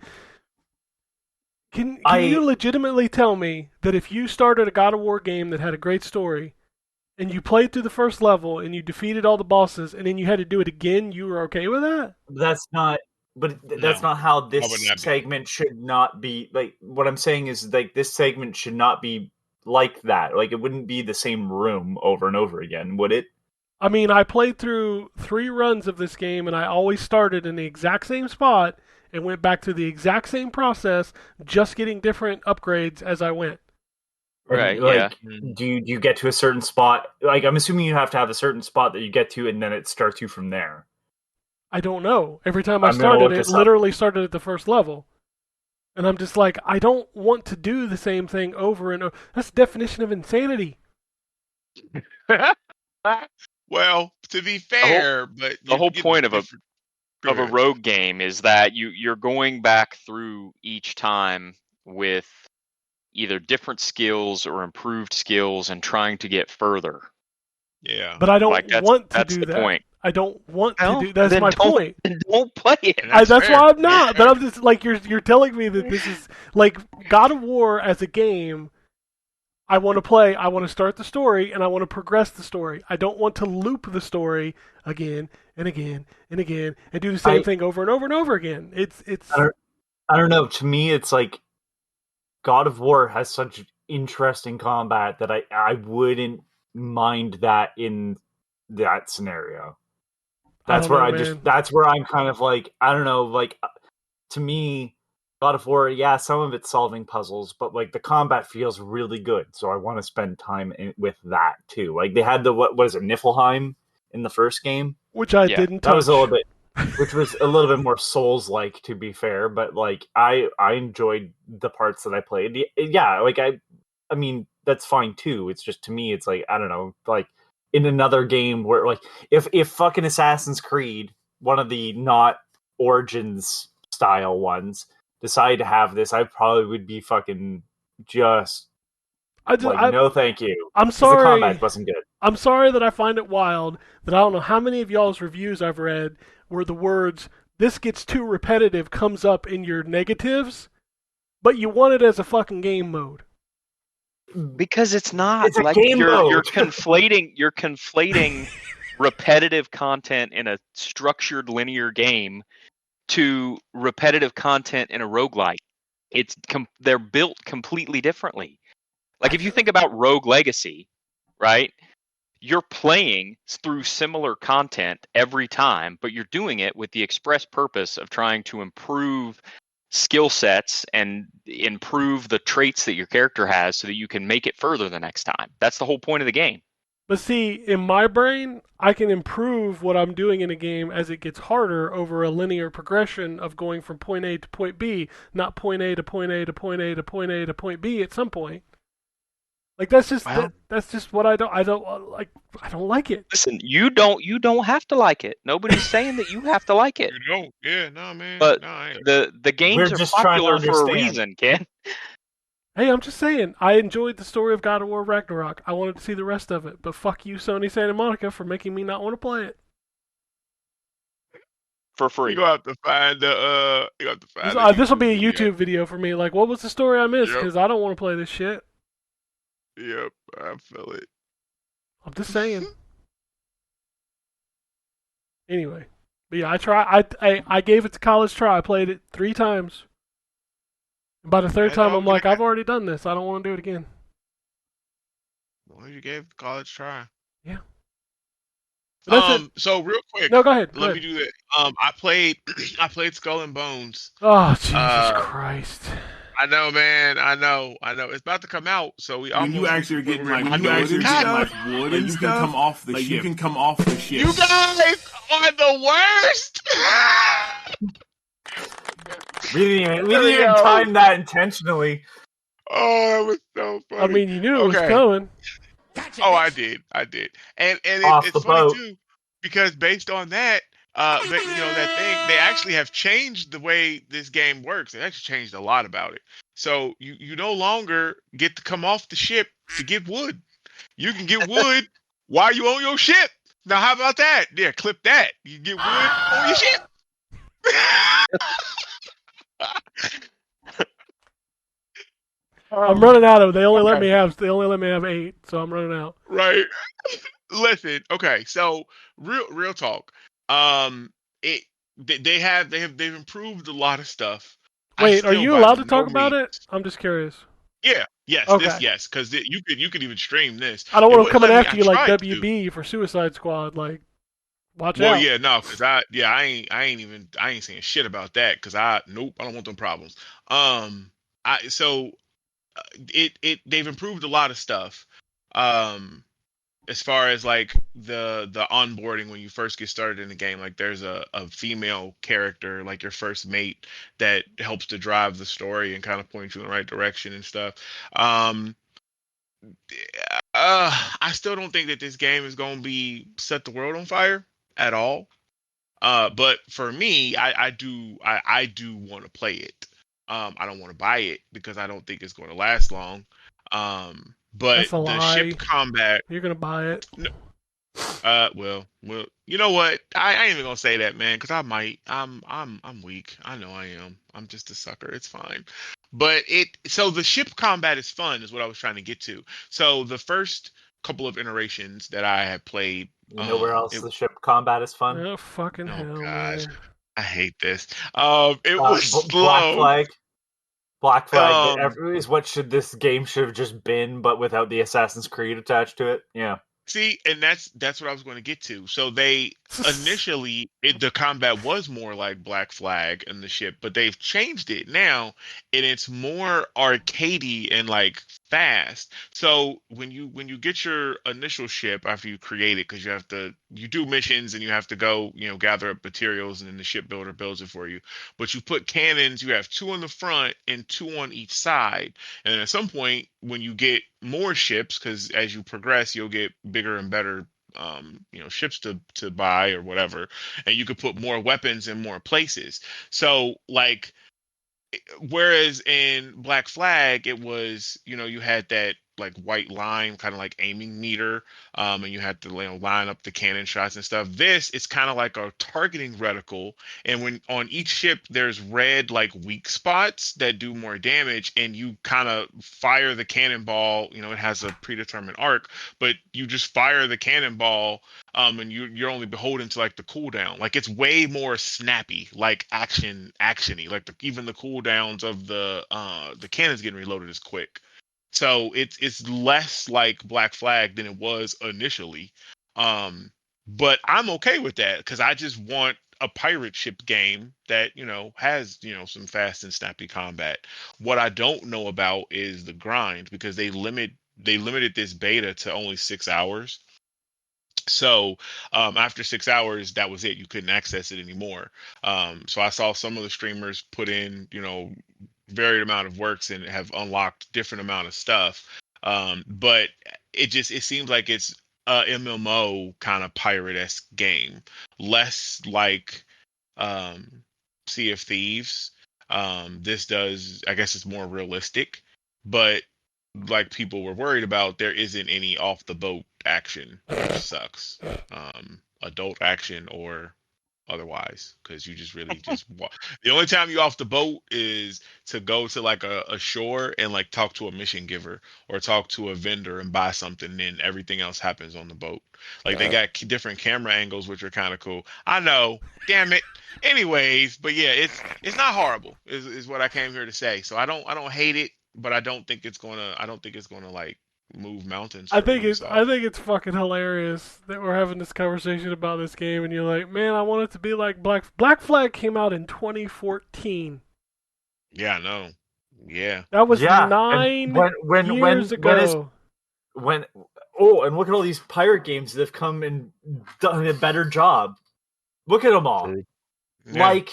[SPEAKER 1] Can
[SPEAKER 4] I
[SPEAKER 1] you legitimately tell me that if you started a God of War game that had a great story, and you played through the first level and you defeated all the bosses, and then you had to do it again, you were okay with that?
[SPEAKER 4] that's not but that's
[SPEAKER 2] No,
[SPEAKER 4] not how
[SPEAKER 2] I would
[SPEAKER 4] this
[SPEAKER 2] not be.
[SPEAKER 4] segment should not be. Like what I'm saying is like this segment should not be like that. Like it wouldn't be the same room over and over again, would it?
[SPEAKER 1] I mean, I played through 3 runs of this game, and I always started in the exact same spot and went back to the exact same process, just getting different upgrades as I went.
[SPEAKER 4] And
[SPEAKER 3] Right, yeah.
[SPEAKER 4] like do you get to a certain spot? Like I'm assuming you have to have a certain spot that you get to and then it starts you from there.
[SPEAKER 1] I don't know. Every time I
[SPEAKER 4] I'm gonna
[SPEAKER 1] started,
[SPEAKER 4] look
[SPEAKER 1] it
[SPEAKER 4] this up.
[SPEAKER 1] literally started at the first level. And I'm just like, I don't want to do the same thing over and over. That's the definition of insanity.
[SPEAKER 2] Well, to be
[SPEAKER 3] The whole
[SPEAKER 2] fair, but
[SPEAKER 3] the
[SPEAKER 2] you're
[SPEAKER 3] whole
[SPEAKER 2] getting
[SPEAKER 3] point of
[SPEAKER 2] different. Go
[SPEAKER 3] a
[SPEAKER 2] ahead.
[SPEAKER 3] rogue game is that you're going back through each time with either different skills or improved skills and trying to get further.
[SPEAKER 2] Yeah,
[SPEAKER 1] But I don't
[SPEAKER 3] Like
[SPEAKER 1] want to
[SPEAKER 3] that's
[SPEAKER 1] do
[SPEAKER 3] the
[SPEAKER 1] that.
[SPEAKER 3] point.
[SPEAKER 1] I don't want to
[SPEAKER 3] Well,
[SPEAKER 1] do. That's
[SPEAKER 3] then
[SPEAKER 1] my point.
[SPEAKER 3] don't play it.
[SPEAKER 2] and that's
[SPEAKER 1] That's
[SPEAKER 2] fair.
[SPEAKER 1] why I'm not. But
[SPEAKER 2] Yeah.
[SPEAKER 1] I'm just like you're telling me that this is like God of War as a game. I want to play. I want to start the story and I want to progress the story. I don't want to loop the story again and again and again and do the same
[SPEAKER 4] I
[SPEAKER 1] thing over and over and over again. It's
[SPEAKER 4] I don't know. To me, it's like God of War has such interesting combat that I wouldn't mind that in that scenario.
[SPEAKER 1] I don't know, man.
[SPEAKER 4] That's where I'm kind of like I don't know. Like to me, God of War, yeah, some of it's solving puzzles, but like the combat feels really good, so I want to spend time with that too. Like they had the what was it, Niflheim in the first game?
[SPEAKER 1] Which I
[SPEAKER 3] Yeah.
[SPEAKER 1] didn't
[SPEAKER 4] That was a little
[SPEAKER 1] touch.
[SPEAKER 4] bit which was a little bit more Souls like to be fair, but like I enjoyed the parts that I played. Yeah, like I mean that's fine too. It's just to me it's like I don't know, like in another game where like if fucking Assassin's Creed, one of the not Origins style ones, decided to have this, I probably would be fucking just
[SPEAKER 1] I just
[SPEAKER 4] like no thank you
[SPEAKER 1] I'm
[SPEAKER 4] because the combat
[SPEAKER 1] sorry.
[SPEAKER 4] wasn't good.
[SPEAKER 1] I'm sorry that I find it wild that I don't know how many of y'all's reviews I've read where the words "this gets too repetitive" comes up in your negatives, but you want it as a fucking game mode.
[SPEAKER 3] Because it's not
[SPEAKER 4] It's a
[SPEAKER 3] like
[SPEAKER 4] game
[SPEAKER 3] you're
[SPEAKER 4] mode.
[SPEAKER 3] conflating repetitive content in a structured linear game to repetitive content in a roguelike. They're built completely differently. Like if you think about Rogue Legacy, right? You're playing through similar content every time, but you're doing it with the express purpose of trying to improve skill sets and improve the traits that your character has so that you can make it further the next time. That's the whole point of the game.
[SPEAKER 1] But see, in my brain, I can improve what I'm doing in a game as it gets harder over a linear progression of going from point A to point B, not point A to point A to point A to point A to point B at some point. Like that's just
[SPEAKER 3] Well,
[SPEAKER 1] that's just what I don't like. I don't like it.
[SPEAKER 3] listen, you don't have to like it. Nobody's saying that you have to like it.
[SPEAKER 2] You don't. Yeah, no, man.
[SPEAKER 3] But
[SPEAKER 2] No, I ain't.
[SPEAKER 3] the
[SPEAKER 4] We're
[SPEAKER 3] games are
[SPEAKER 4] just trying to
[SPEAKER 3] popular for a
[SPEAKER 4] understand.
[SPEAKER 3] reason, Ken.
[SPEAKER 1] Hey, I'm just saying, I enjoyed the story of God of War Ragnarok. I wanted to see the rest of it, but fuck you, Sony Santa Monica, for making me not want to play it.
[SPEAKER 3] For
[SPEAKER 2] You
[SPEAKER 3] free.
[SPEAKER 2] gonna have to find the you have to find the
[SPEAKER 1] This will be a
[SPEAKER 2] video.
[SPEAKER 1] YouTube video for me. Like, what was the story I missed?
[SPEAKER 2] Yep.
[SPEAKER 1] Because I don't want to play this shit.
[SPEAKER 2] Yep, I feel it.
[SPEAKER 1] I'm just saying. Anyway, but yeah, I gave it to college try. I played it 3 times. By the third
[SPEAKER 2] That's
[SPEAKER 1] time,
[SPEAKER 2] all
[SPEAKER 1] I'm
[SPEAKER 2] we
[SPEAKER 1] like,
[SPEAKER 2] got.
[SPEAKER 1] I've already done this. I don't want to do it again.
[SPEAKER 2] As long as you gave college a try.
[SPEAKER 1] Yeah. But that's it.
[SPEAKER 2] So real quick,
[SPEAKER 1] No, go ahead. Go
[SPEAKER 2] let me
[SPEAKER 1] ahead.
[SPEAKER 2] do that. I played I played Skull and Bones.
[SPEAKER 1] Oh, Jesus
[SPEAKER 2] Uh,
[SPEAKER 1] Christ.
[SPEAKER 2] I know, man. I know. It's about to come out, so we
[SPEAKER 5] When you
[SPEAKER 2] almost reached
[SPEAKER 5] actually
[SPEAKER 2] the
[SPEAKER 5] are
[SPEAKER 2] point
[SPEAKER 5] getting
[SPEAKER 2] where
[SPEAKER 5] like
[SPEAKER 2] we're gonna
[SPEAKER 5] wood
[SPEAKER 2] do it.
[SPEAKER 5] and
[SPEAKER 2] God,
[SPEAKER 5] stuff, like you can come off the ship. You can come off the ship.
[SPEAKER 2] you guys are the worst.
[SPEAKER 4] We didn't
[SPEAKER 2] There we
[SPEAKER 4] even
[SPEAKER 2] go.
[SPEAKER 4] time that intentionally.
[SPEAKER 2] Oh, that was so
[SPEAKER 1] I
[SPEAKER 2] funny.
[SPEAKER 1] mean, you knew it was
[SPEAKER 2] Okay.
[SPEAKER 1] coming.
[SPEAKER 2] Oh, I did. And
[SPEAKER 4] Off
[SPEAKER 2] it's
[SPEAKER 4] the
[SPEAKER 2] funny
[SPEAKER 4] boat.
[SPEAKER 2] too, because based on that, but you know that thing, they actually have changed the way this game works. They actually changed a lot about it. So you no longer get to come off the ship to get wood. You can get wood while you on your ship. Now, how about that? Yeah, clip that. You can get wood on your ship.
[SPEAKER 1] I'm running out of. They only let
[SPEAKER 2] Okay.
[SPEAKER 1] me have. They only let me have 8, so I'm running out.
[SPEAKER 2] Right. Listen, okay, so real talk. It they've improved a lot of stuff. I
[SPEAKER 1] Wait, are
[SPEAKER 2] still
[SPEAKER 1] you
[SPEAKER 2] by
[SPEAKER 1] allowed to
[SPEAKER 2] no
[SPEAKER 1] talk about
[SPEAKER 2] means.
[SPEAKER 1] it? I'm just curious.
[SPEAKER 2] Yeah, yes,
[SPEAKER 1] Okay.
[SPEAKER 2] because you could even stream this.
[SPEAKER 1] I don't
[SPEAKER 2] It
[SPEAKER 1] want them
[SPEAKER 2] wouldn't
[SPEAKER 1] coming
[SPEAKER 2] let me.
[SPEAKER 1] after
[SPEAKER 2] I
[SPEAKER 1] you like
[SPEAKER 2] tried to.
[SPEAKER 1] WB for Suicide Squad. Like, watch
[SPEAKER 2] Well,
[SPEAKER 1] out.
[SPEAKER 2] yeah, no, because I ain't saying shit about that because nope, I don't want them problems. Um, I so they've improved a lot of stuff. Um, as far as like the onboarding when you first get started in the game, like there's a female character, like your first mate, that helps to drive the story and kind of point you in the right direction and stuff. Um, I still don't think that this game is going to be set the world on fire at all. But for me, I do want to play it. I don't want to buy it because I don't think it's going to last long. But
[SPEAKER 1] That's a
[SPEAKER 2] the ship
[SPEAKER 1] lie.
[SPEAKER 2] combat.
[SPEAKER 1] You're gonna buy it.
[SPEAKER 2] Well, you know what? I ain't even gonna say that, man, because I might. I'm weak. I know I am. I'm just a sucker. It's fine. But so the ship combat is fun, is what I was trying to get to. So the first couple of iterations that I have played,
[SPEAKER 4] You know where else the ship combat is fun?
[SPEAKER 1] Oh fucking
[SPEAKER 2] oh
[SPEAKER 1] hell,
[SPEAKER 2] gosh,
[SPEAKER 1] man.
[SPEAKER 2] I hate this. It was
[SPEAKER 4] Black
[SPEAKER 2] slow.
[SPEAKER 4] Flag. Black Flag
[SPEAKER 2] Um,
[SPEAKER 4] is what this game should have just been, but without the Assassin's Creed attached to it. Yeah.
[SPEAKER 2] See, and that's what I was going to get to. So they initially the combat was more like Black Flag in the ship, but they've changed it now, and it's more arcadey and like fast. So when you get your initial ship after you create it, because you do missions and you have to go gather up materials, and then the shipbuilder builds it for you. But you put cannons. You have 2 on the front and 2 on each side. And at some point, when you get more ships, because as you progress, you'll get bigger and better, ships to buy or whatever, and you could put more weapons in more places. So, like, whereas in Black Flag, it was, you had that like white line, kind of like aiming meter, and you had to line up the cannon shots and stuff. This is kind of like a targeting reticle, and when on each ship there's red like weak spots that do more damage, and you kind of fire the cannonball. It has a predetermined arc, but you just fire the cannonball, and you're only beholden to like the cooldown. Like it's way more snappy, like actiony. Like even the cooldowns of the cannons getting reloaded is quick. So it's less like Black Flag than it was initially. But I'm okay with that because I just want a pirate ship game that has some fast and snappy combat. What I don't know about is the grind, because they limited this beta to only 6 hours. So after 6 hours, that was it. You couldn't access it anymore. So I saw some of the streamers put in, varied amount of works and have unlocked different amount of stuff. But it seems like it's a MMO kind of pirate-esque game, less like um, Sea of Thieves. This does, I guess, it's more realistic, but like people were worried about, there isn't any off the boat action, which sucks. Adult action or otherwise, because you just really just the only time you off the boat is to go to like a shore and like talk to a mission giver or talk to a vendor and buy something, and then everything else happens on the boat. Like they got different camera angles, which are kind of cool. I know, damn it. Anyways, but yeah, it's not horrible is what I came here to say. So I don't hate it, but I don't think it's gonna like move mountains.
[SPEAKER 1] I
[SPEAKER 2] for
[SPEAKER 1] think
[SPEAKER 2] them,
[SPEAKER 1] it's
[SPEAKER 2] so.
[SPEAKER 1] I think it's fucking hilarious that we're having this conversation about this game, and you're like, man, I want it to be like Black Flag came out in 2014.
[SPEAKER 2] Yeah, I know. Yeah.
[SPEAKER 1] That was
[SPEAKER 4] Yeah,
[SPEAKER 1] 9
[SPEAKER 4] and
[SPEAKER 1] years ago.
[SPEAKER 4] and look at all these pirate games that have come and done a better job. Look at them all.
[SPEAKER 2] True. Yeah.
[SPEAKER 4] Like,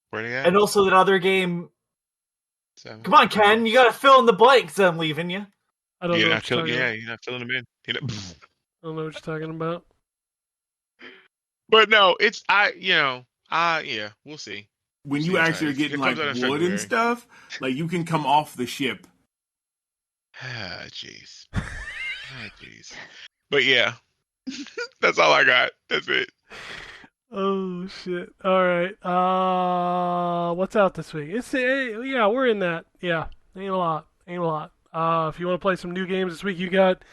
[SPEAKER 2] Where they at?
[SPEAKER 4] and also that other game.
[SPEAKER 2] 7.
[SPEAKER 4] Come on, Ken, you gotta fill in the blanks. I'm leaving you.
[SPEAKER 1] I don't know what you're talking
[SPEAKER 2] Yeah,
[SPEAKER 1] about.
[SPEAKER 2] you're not filling them in.
[SPEAKER 1] I don't know what you're talking about.
[SPEAKER 2] But no, it's yeah, we'll see.
[SPEAKER 5] When
[SPEAKER 2] See
[SPEAKER 5] you
[SPEAKER 2] how it
[SPEAKER 5] actually are
[SPEAKER 2] is.
[SPEAKER 5] getting
[SPEAKER 2] It
[SPEAKER 5] like
[SPEAKER 2] comes out in
[SPEAKER 5] wood and
[SPEAKER 2] February.
[SPEAKER 5] stuff, like you can come off the ship.
[SPEAKER 2] Ah, jeez. Jeez. But yeah, that's all I got. That's it.
[SPEAKER 1] Oh shit! All right. What's out this week? Yeah, we're in that. Yeah, ain't a lot. If you want to play some new games this week, you got.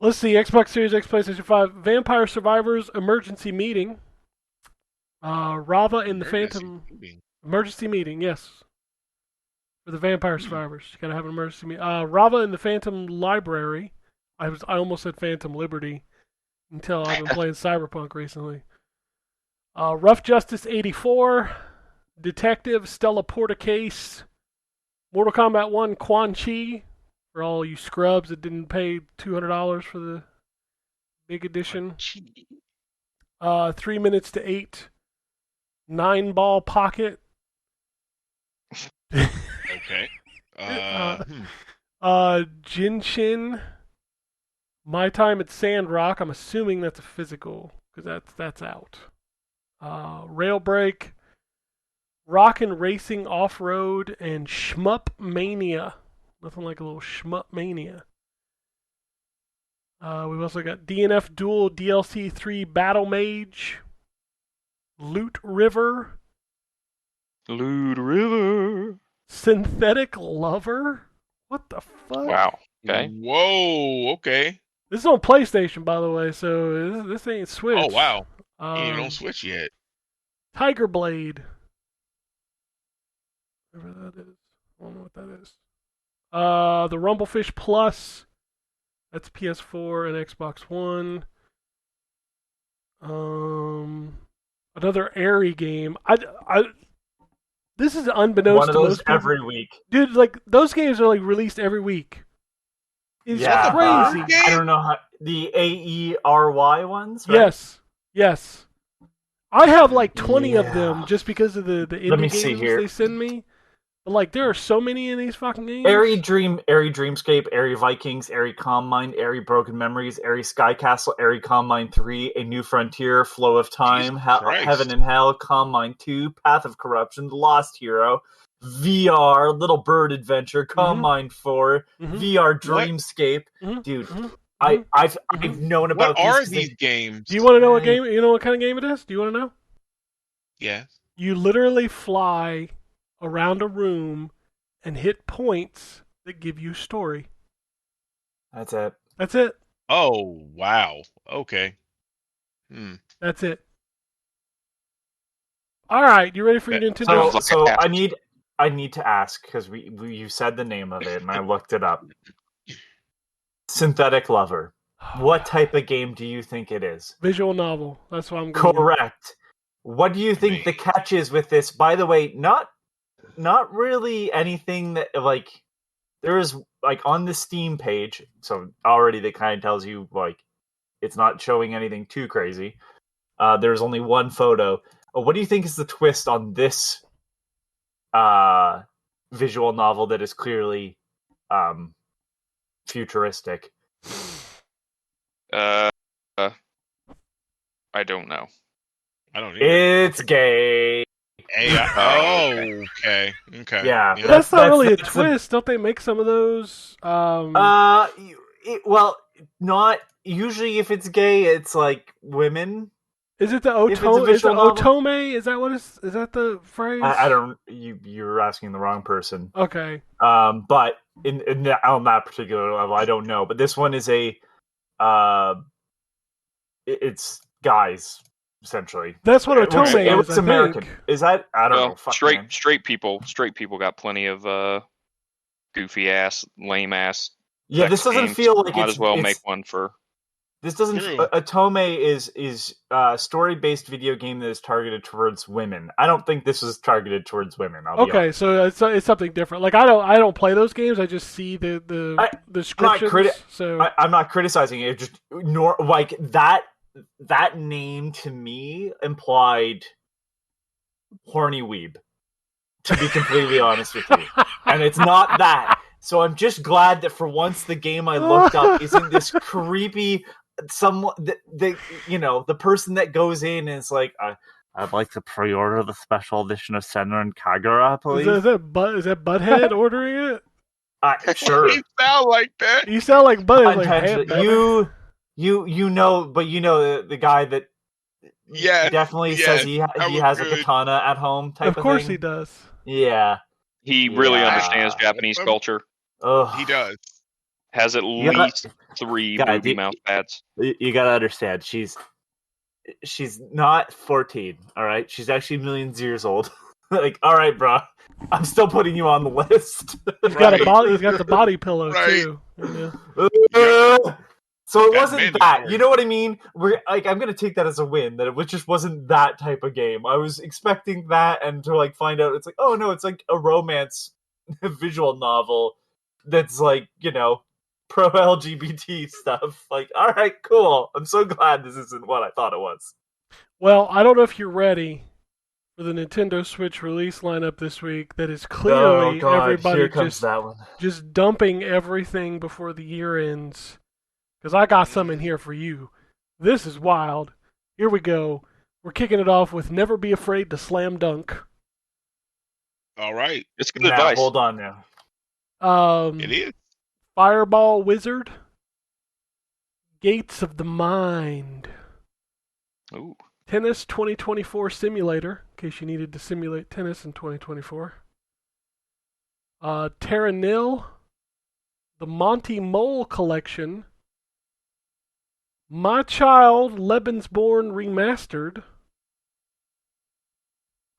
[SPEAKER 1] Let's see, Xbox Series X, PlayStation 5, Vampire Survivors Emergency Meeting. Rava and the Phantom Emergency Meeting, yes. For the Vampire Survivors, you gotta have an emergency meeting. Rava and the Phantom Library. I almost said Phantom Liberty until I've been playing Cyberpunk recently. Rough Justice 84, Detective Stella Porta Case, Mortal Kombat 1 Quan Chi, for all you scrubs that didn't pay $200 for the big edition. 3 minutes to 8, 9 Ball Pocket.
[SPEAKER 2] Okay.
[SPEAKER 1] Jinshin, My Time at Sandrock. I'm assuming that's a physical because that's out. Rail Break, Rockin' Racing Off-Road, and Shmup Mania. Nothing like a little Shmup Mania. We've also got DNF Duel DLC 3 Battle Mage, Loot River, Synthetic Lover. What the fuck?
[SPEAKER 3] Wow. Okay.
[SPEAKER 2] Whoa. Okay.
[SPEAKER 1] This is on PlayStation, by the way, so this ain't Switch.
[SPEAKER 2] Oh wow. Ain't even on Switch yet.
[SPEAKER 1] Tiger Blade. Whatever that is. I don't know what that is. The Rumblefish Plus. That's PS4 and Xbox One. Another Airy game. This is unbeknownst
[SPEAKER 4] One of
[SPEAKER 1] to
[SPEAKER 4] those
[SPEAKER 1] most people.
[SPEAKER 4] every week.
[SPEAKER 1] Dude, like those games are like released every week. It's crazy.
[SPEAKER 4] I don't know how the AERY ones. Right?
[SPEAKER 1] Yes. I have like 20 of them just because of the indie games they send me. But like there are so many in these fucking games.
[SPEAKER 4] Airy Dreamscape, Airy Vikings, Airy Calm Mind, Airy Broken Memories, Airy Sky Castle, Airy Calm Mind 3, A New Frontier, Flow of Time, Heaven and Hell, Calm Mind 2, Path of Corruption, The Lost Hero, VR, Little Bird Adventure, Calm Mind 4, VR Dreamscape. Dude, I've known about
[SPEAKER 2] what are these games?
[SPEAKER 1] Do you want to know what game? You know what kind of game it is? Do you want to know?
[SPEAKER 2] Yeah.
[SPEAKER 1] You literally fly around a room and hit points that give you story.
[SPEAKER 4] That's it.
[SPEAKER 2] Oh wow. Okay.
[SPEAKER 1] That's it. All right, you ready for your Nintendo?
[SPEAKER 4] So I need to ask because you said the name of it and I looked it up. Synthetic Lover. What type of game do you think it is?
[SPEAKER 1] Visual novel. That's what I'm going.
[SPEAKER 4] Correct. What do you think the catch is with this? By the way, not really anything that like there is like on the Steam page. So already that kind of tells you like it's not showing anything too crazy. There's only one photo. What do you think is the twist on this visual novel that is clearly futuristic?
[SPEAKER 3] I don't know.
[SPEAKER 2] I don't either.
[SPEAKER 4] It's gay.
[SPEAKER 2] Okay.
[SPEAKER 4] Yeah.
[SPEAKER 1] That's not really a twist. Don't they make some of those?
[SPEAKER 4] Well, not usually. If it's gay, it's like women.
[SPEAKER 1] Is it the otome? Is it otome? Is that what is that the phrase?
[SPEAKER 4] I don't. You're asking the wrong person.
[SPEAKER 1] Okay.
[SPEAKER 4] But on that particular level, I don't know. But this one is it's guys essentially.
[SPEAKER 1] That's what otome is.
[SPEAKER 4] It looks American.
[SPEAKER 1] Think.
[SPEAKER 4] Is that? I don't know.
[SPEAKER 3] Straight people got plenty of goofy ass, lame ass
[SPEAKER 4] Yeah, this doesn't feel like
[SPEAKER 3] might
[SPEAKER 4] it's
[SPEAKER 3] as well
[SPEAKER 4] it's,
[SPEAKER 3] make one for.
[SPEAKER 4] This doesn't.
[SPEAKER 2] True.
[SPEAKER 4] Atome is a story-based video game that is targeted towards women. I don't think this is targeted towards women. I'll be
[SPEAKER 1] Okay,
[SPEAKER 4] honest.
[SPEAKER 1] so it's something different. Like I don't play those games. I just see the descriptions.
[SPEAKER 4] I'm not criticizing it. Just nor like that name to me implied horny weeb. To be completely honest with you, and it's not that. So I'm just glad that for once the game I looked up isn't this creepy. The person that goes in and is like, I'd like to pre-order the special edition of Senran and Kagura, please.
[SPEAKER 1] Is that Butthead ordering it?
[SPEAKER 4] Sure.
[SPEAKER 2] You sound like that.
[SPEAKER 1] You sound like Butthead. Like, hey,
[SPEAKER 4] you know the guy that definitely says he has
[SPEAKER 2] good.
[SPEAKER 4] a katana at home type of thing.
[SPEAKER 1] Of course he does.
[SPEAKER 4] Yeah.
[SPEAKER 3] He really understands Japanese culture.
[SPEAKER 2] He does.
[SPEAKER 3] Has at least 3 ruby mouse pads.
[SPEAKER 4] You gotta understand, she's not 14, all right? She's actually millions of years old. Like, all right, bro, I'm still putting you on the list.
[SPEAKER 1] He's got the body pillow too.
[SPEAKER 4] So it wasn't that. You know what I mean? I'm gonna take that as a win. That it just wasn't that type of game. I was expecting that, and to find out it's like, oh no, it's like a romance visual novel that's like, pro LGBT stuff. Like, all right, cool. I'm so glad this isn't what I thought it was.
[SPEAKER 1] Well, I don't know if you're ready for the Nintendo Switch release lineup this week. That is clearly everybody just dumping everything before the year ends. Because I got some in here for you. This is wild. Here we go. We're kicking it off with Never Be Afraid to Slam Dunk.
[SPEAKER 2] All right.
[SPEAKER 3] It's good advice.
[SPEAKER 4] Hold on now.
[SPEAKER 2] It is.
[SPEAKER 1] Fireball Wizard. Gates of the Mind.
[SPEAKER 3] Ooh.
[SPEAKER 1] Tennis 2024 Simulator, in case you needed to simulate tennis in 2024. Terra Nil. The Monty Mole Collection. My Child Lebensborn Remastered.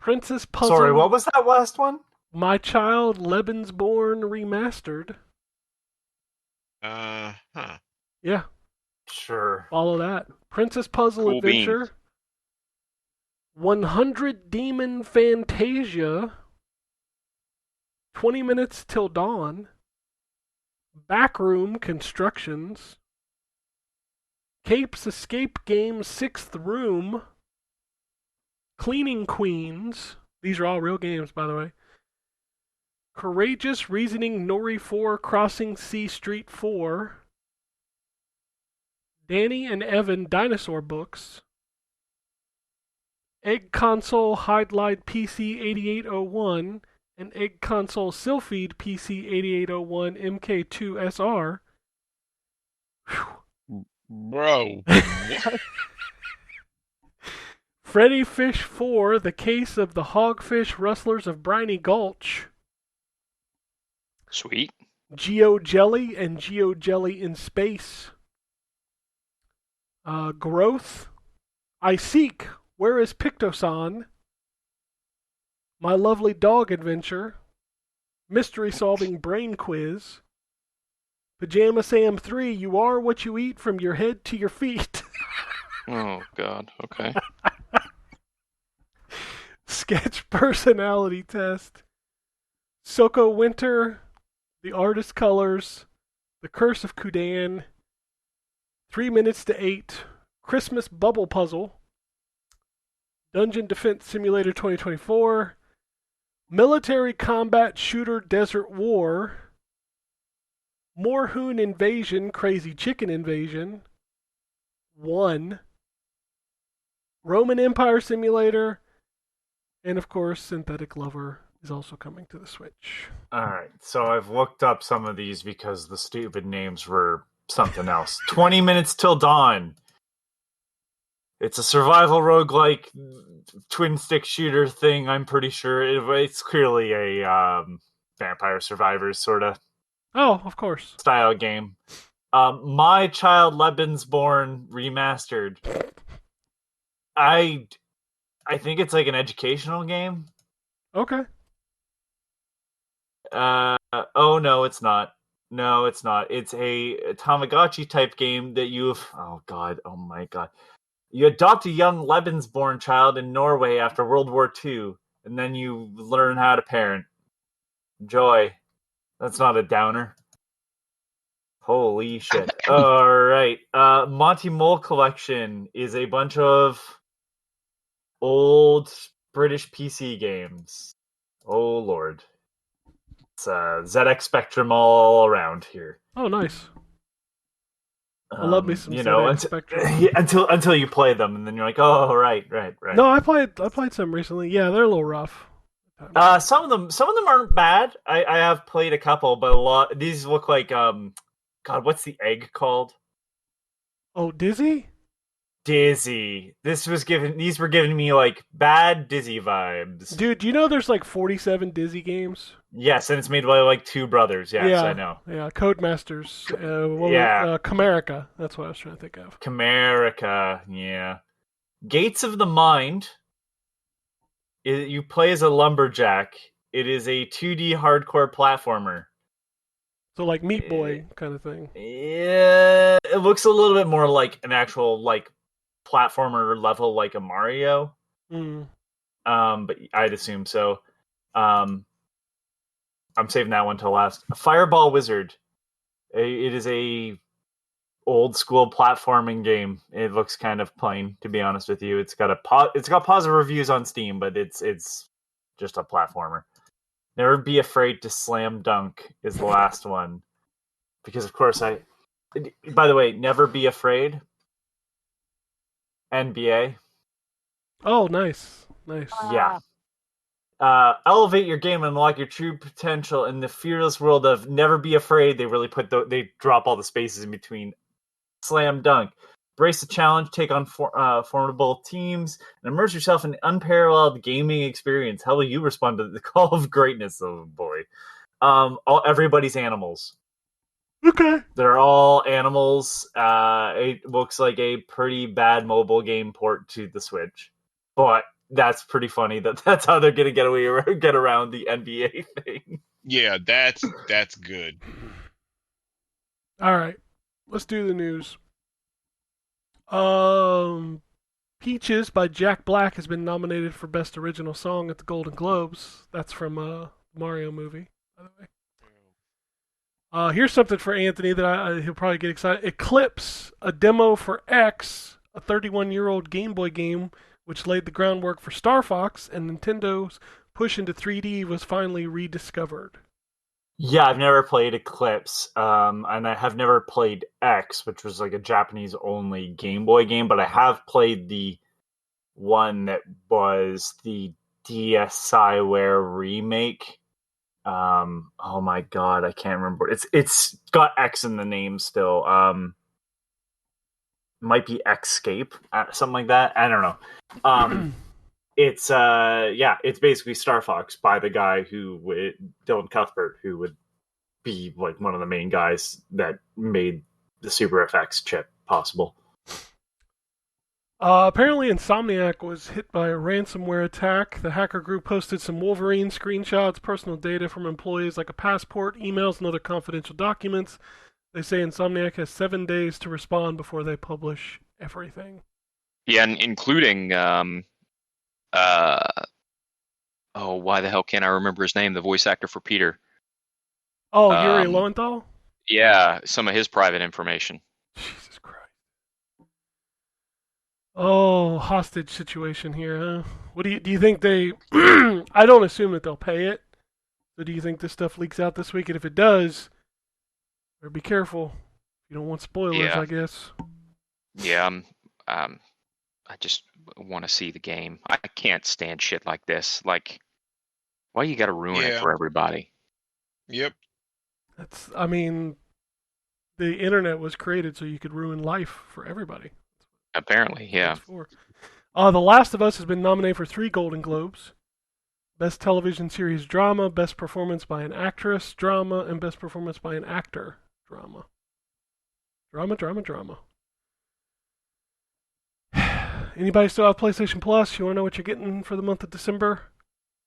[SPEAKER 1] Princess Puzzle.
[SPEAKER 4] Sorry, what was that last one?
[SPEAKER 1] My Child Lebensborn Remastered. Yeah.
[SPEAKER 4] Sure.
[SPEAKER 1] Follow that. Princess Puzzle
[SPEAKER 3] Cool
[SPEAKER 1] Adventure.
[SPEAKER 3] beans.
[SPEAKER 1] 100 Demon Fantasia. 20 Minutes Till Dawn. Backroom Constructions. Capes Escape Game 6th Room. Cleaning Queens. These are all real games, by the way. Courageous Reasoning Nori 4 Crossing C Street 4. Danny and Evan Dinosaur Books. Egg Console Hide-Light PC 8801 and Egg Console Sylpheed PC 8801 MK2 SR.
[SPEAKER 2] Bro.
[SPEAKER 1] Freddy Fish 4, The Case of the Hogfish Rustlers of Briny Gulch.
[SPEAKER 3] Sweet.
[SPEAKER 1] Geo Jelly and Geo Jelly in Space. Growth. I Seek, Where is Pictosan? My Lovely Dog Adventure. Mystery Solving Brain Quiz. Pajama Sam 3, You Are What You Eat from Your Head to Your Feet.
[SPEAKER 3] Oh, God. Okay.
[SPEAKER 1] Sketch Personality Test. Soko Winter. The Artist Colors. The Curse of Kudan. 3 Minutes to 8. Christmas Bubble Puzzle. Dungeon Defense Simulator 2024. Military Combat Shooter Desert War. Morhoon Invasion Crazy Chicken Invasion. 1. Roman Empire Simulator. And of course, Synthetic Lover is also coming to the Switch.
[SPEAKER 4] Alright, so I've looked up some of these because the stupid names were something else. 20 Minutes Till Dawn. It's a survival roguelike twin stick shooter thing, I'm pretty sure. It's clearly a Vampire Survivors sort of
[SPEAKER 1] of course.
[SPEAKER 4] style game. My Child Lebensborn Remastered. I think it's like an educational game.
[SPEAKER 1] Okay.
[SPEAKER 4] Oh no, it's not. No, it's not. It's a Tamagotchi type game that you've. Oh my god! You adopt a young Lebensborn child in Norway after World War II, and then you learn how to parent. Joy. That's not a downer. Holy shit. All right. Monty Mole Collection is a bunch of old British PC games. Oh lord. It's ZX Spectrum all around here.
[SPEAKER 1] Oh, nice. I love me some
[SPEAKER 4] ZX
[SPEAKER 1] Spectrum.
[SPEAKER 4] until you play them, and then you're like, oh, right.
[SPEAKER 1] No, I played some recently. Yeah, they're a little rough.
[SPEAKER 4] Some of them aren't bad. I have played a couple, but a lot. These look like God, what's the egg called?
[SPEAKER 1] Oh, Dizzy.
[SPEAKER 4] Dizzy. These were giving me like bad Dizzy vibes.
[SPEAKER 1] Dude, do you know there's like 47 Dizzy games?
[SPEAKER 4] Yes, and it's made by like two brothers. Yes,
[SPEAKER 1] yeah,
[SPEAKER 4] I know.
[SPEAKER 1] Yeah, Codemasters. Chimerica. That's what I was trying to think of.
[SPEAKER 4] Chimerica, yeah. Gates of the Mind. You play as a lumberjack. It is a 2D hardcore platformer.
[SPEAKER 1] So like Meat Boy kind of thing.
[SPEAKER 4] Yeah, it looks a little bit more like an actual like platformer level, like a Mario. But I'd assume so. I'm saving that one till last. Fireball Wizard. It is a old school platforming game. It looks kind of plain, to be honest with you. It's got positive reviews on Steam, but it's just a platformer. Never Be Afraid to Slam Dunk is the last one. Because, of course, by the way, Never Be Afraid. NBA.
[SPEAKER 1] Oh, nice.
[SPEAKER 4] Yeah. Elevate your game and unlock your true potential in the fearless world of Never Be Afraid. They really they drop all the spaces in between. Slam Dunk. Brace the challenge, take on formidable teams, and immerse yourself in an unparalleled gaming experience. How will you respond to the call of greatness? Oh boy. Everybody's animals.
[SPEAKER 1] Okay.
[SPEAKER 4] They're all animals. It looks like a pretty bad mobile game port to the Switch. But that's pretty funny that's how they're going to get around the NBA thing.
[SPEAKER 2] Yeah, that's good.
[SPEAKER 1] All right. Let's do the news. Peaches by Jack Black has been nominated for Best Original Song at the Golden Globes. That's from Mario movie, by the way. Here's something for Anthony that he'll probably get excited. Eclipse, a demo for X, a 31-year-old Game Boy game, which laid the groundwork for Star Fox, and Nintendo's push into 3D was finally rediscovered.
[SPEAKER 4] Yeah, I've never played Eclipse, and I have never played X, which was like a Japanese-only Game Boy game, but I have played the one that was the DSiWare remake. Oh my god, I can't remember. It's got X in the name still. Might be Xscape, something like that. I don't know. It's basically Star Fox by the guy Dylan Cuthbert, who would be like one of the main guys that made the Super FX chip possible.
[SPEAKER 1] Apparently Insomniac was hit by a ransomware attack. The hacker group posted some Wolverine screenshots, personal data from employees like a passport, emails, and other confidential documents. They say Insomniac has 7 days to respond before they publish everything.
[SPEAKER 3] Yeah, and including why the hell can't I remember his name? The voice actor for Peter.
[SPEAKER 1] Oh, Yuri Lowenthal?
[SPEAKER 3] Yeah, some of his private information.
[SPEAKER 1] Jesus Christ. Oh, hostage situation here, huh? What do you think they... I don't assume that they'll pay it. So do you think this stuff leaks out this week? And if it does, better be careful. You don't want spoilers, I guess.
[SPEAKER 3] Yeah, I just want to see the game. I can't stand shit like this. Like, why you gotta ruin it for everybody?
[SPEAKER 2] Yep.
[SPEAKER 1] The internet was created so you could ruin life for everybody.
[SPEAKER 3] Apparently, yeah.
[SPEAKER 1] The Last of Us has been nominated for 3 Golden Globes. Best Television Series Drama, Best Performance by an Actress Drama, and Best Performance by an Actor Drama. Drama. Anybody still have PlayStation Plus? You want to know what you're getting for the month of December?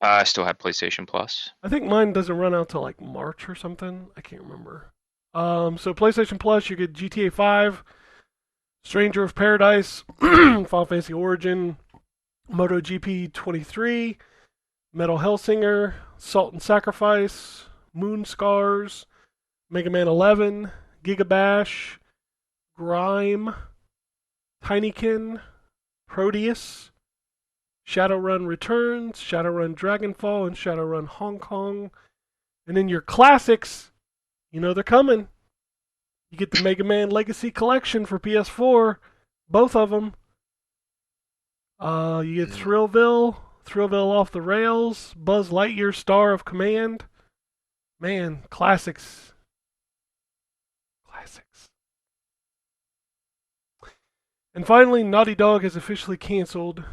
[SPEAKER 3] I still have PlayStation Plus.
[SPEAKER 1] I think mine doesn't run out till like March or something. I can't remember. So PlayStation Plus, you get GTA 5, Stranger of Paradise, Final Fantasy Origin, MotoGP 23, Metal Hellsinger, Salt and Sacrifice, Moon Scars, Mega Man 11, Gigabash, Grime, Tinykin, Proteus, Shadowrun Returns, Shadowrun Dragonfall, and Shadowrun Hong Kong. And then your classics, you know they're coming. You get the Mega Man Legacy Collection for PS4, both of them. You get Thrillville Off the Rails, Buzz Lightyear Star of Command. Man, classics. Classics. And finally, Naughty Dog has officially canceled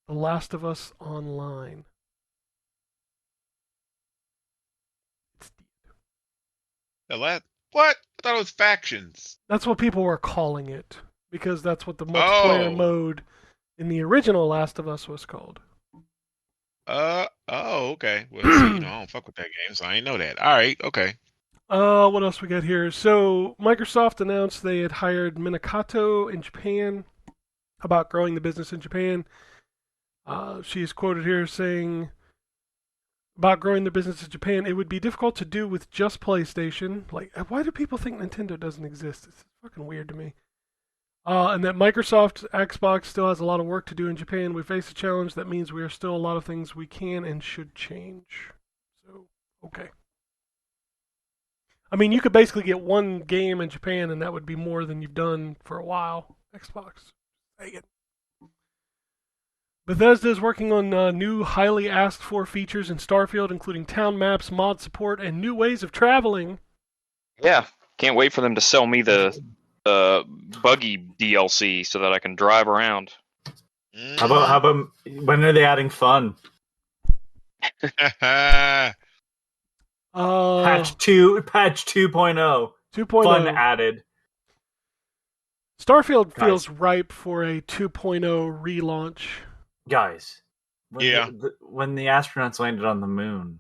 [SPEAKER 1] The Last of Us Online.
[SPEAKER 2] What? I thought it was factions.
[SPEAKER 1] That's what people were calling it, because that's what the multiplayer mode in the original Last of Us was called.
[SPEAKER 2] Okay. Well, see, I don't fuck with that game, so I ain't know that. All right, okay.
[SPEAKER 1] What else we got here? So Microsoft announced they had hired Minakato in Japan about growing the business in Japan. She is quoted here saying, about growing the business in Japan, it would be difficult to do with just PlayStation. Like, why do people think Nintendo doesn't exist? It's fucking weird to me. And that Microsoft Xbox still has a lot of work to do in Japan. We face a challenge that means we are still a lot of things we can and should change. So, okay. I mean, you could basically get one game in Japan, and that would be more than you've done for a while. Xbox. Take it. Bethesda is working on new, highly asked-for features in Starfield, including town maps, mod support, and new ways of traveling.
[SPEAKER 3] Yeah, can't wait for them to sell me the buggy DLC so that I can drive around.
[SPEAKER 4] How about when are they adding fun?
[SPEAKER 1] Patch
[SPEAKER 4] Patch 2.0.
[SPEAKER 1] 2.0.
[SPEAKER 4] Fun added.
[SPEAKER 1] Starfield feels ripe for a 2.0 relaunch.
[SPEAKER 4] Guys, when the astronauts landed on the moon,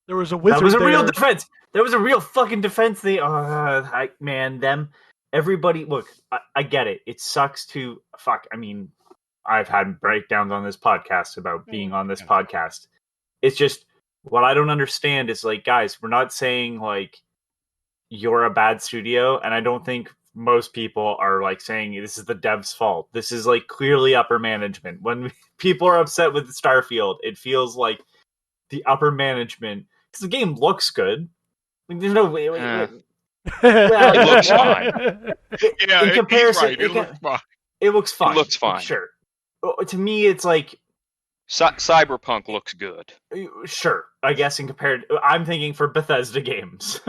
[SPEAKER 1] there was a wizard.
[SPEAKER 4] That was a
[SPEAKER 1] there.
[SPEAKER 4] real defense. There was a real fucking defense. Everybody, look, I get it. It sucks to fuck. I mean, I've had breakdowns on this podcast about being on this podcast. It's just what I don't understand is like, guys, we're not saying like you're a bad studio, and I don't think most people are like saying this is the dev's fault. This is like clearly upper management. When people are upset with Starfield, it feels like the upper management, because the game looks good. Like, there's no way.
[SPEAKER 3] It looks fine.
[SPEAKER 4] In comparison,
[SPEAKER 2] right. It looks fine.
[SPEAKER 4] It looks fine.
[SPEAKER 3] It looks fine.
[SPEAKER 4] Sure. To me, it's like
[SPEAKER 3] Cyberpunk looks good.
[SPEAKER 4] Sure, I guess I'm thinking for Bethesda games.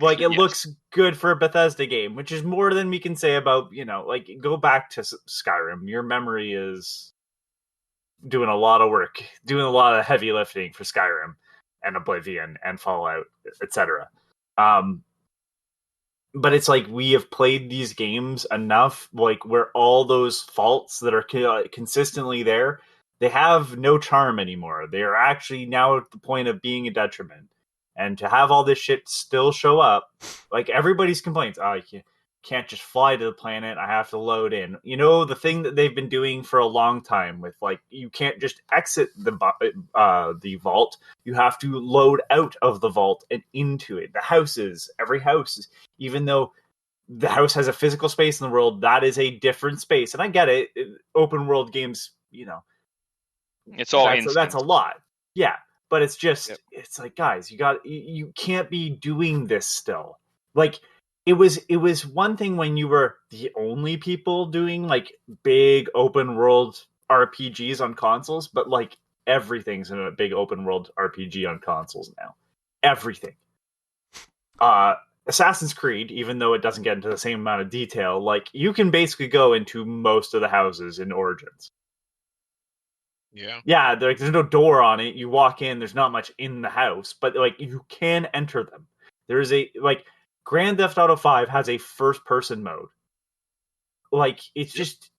[SPEAKER 4] Like, it looks good for a Bethesda game, which is more than we can say about, like, go back to Skyrim. Your memory is doing a lot of work, doing a lot of heavy lifting for Skyrim and Oblivion and Fallout, etc. But it's like we have played these games enough, like, where all those faults that are consistently there, they have no charm anymore. They are actually now at the point of being a detriment. And to have all this shit still show up, like everybody's complaints, you can't just fly to the planet, I have to load in. The thing that they've been doing for a long time with, like, you can't just exit the vault, you have to load out of the vault and into it. The houses, every house, even though the house has a physical space in the world, that is a different space. And I get it, open world games,
[SPEAKER 3] it's all
[SPEAKER 4] that's a lot. Yeah. But it's just, It's like, guys, you can't be doing this still. Like, it was one thing when you were the only people doing, like, big open world RPGs on consoles, but, like, everything's in a big open world RPG on consoles now. Everything. Assassin's Creed, even though it doesn't get into the same amount of detail, like, you can basically go into most of the houses in Origins. Yeah, there's no door on it. You walk in, there's not much in the house, but like you can enter them. There is Grand Theft Auto 5 has a first person mode. Like, it's just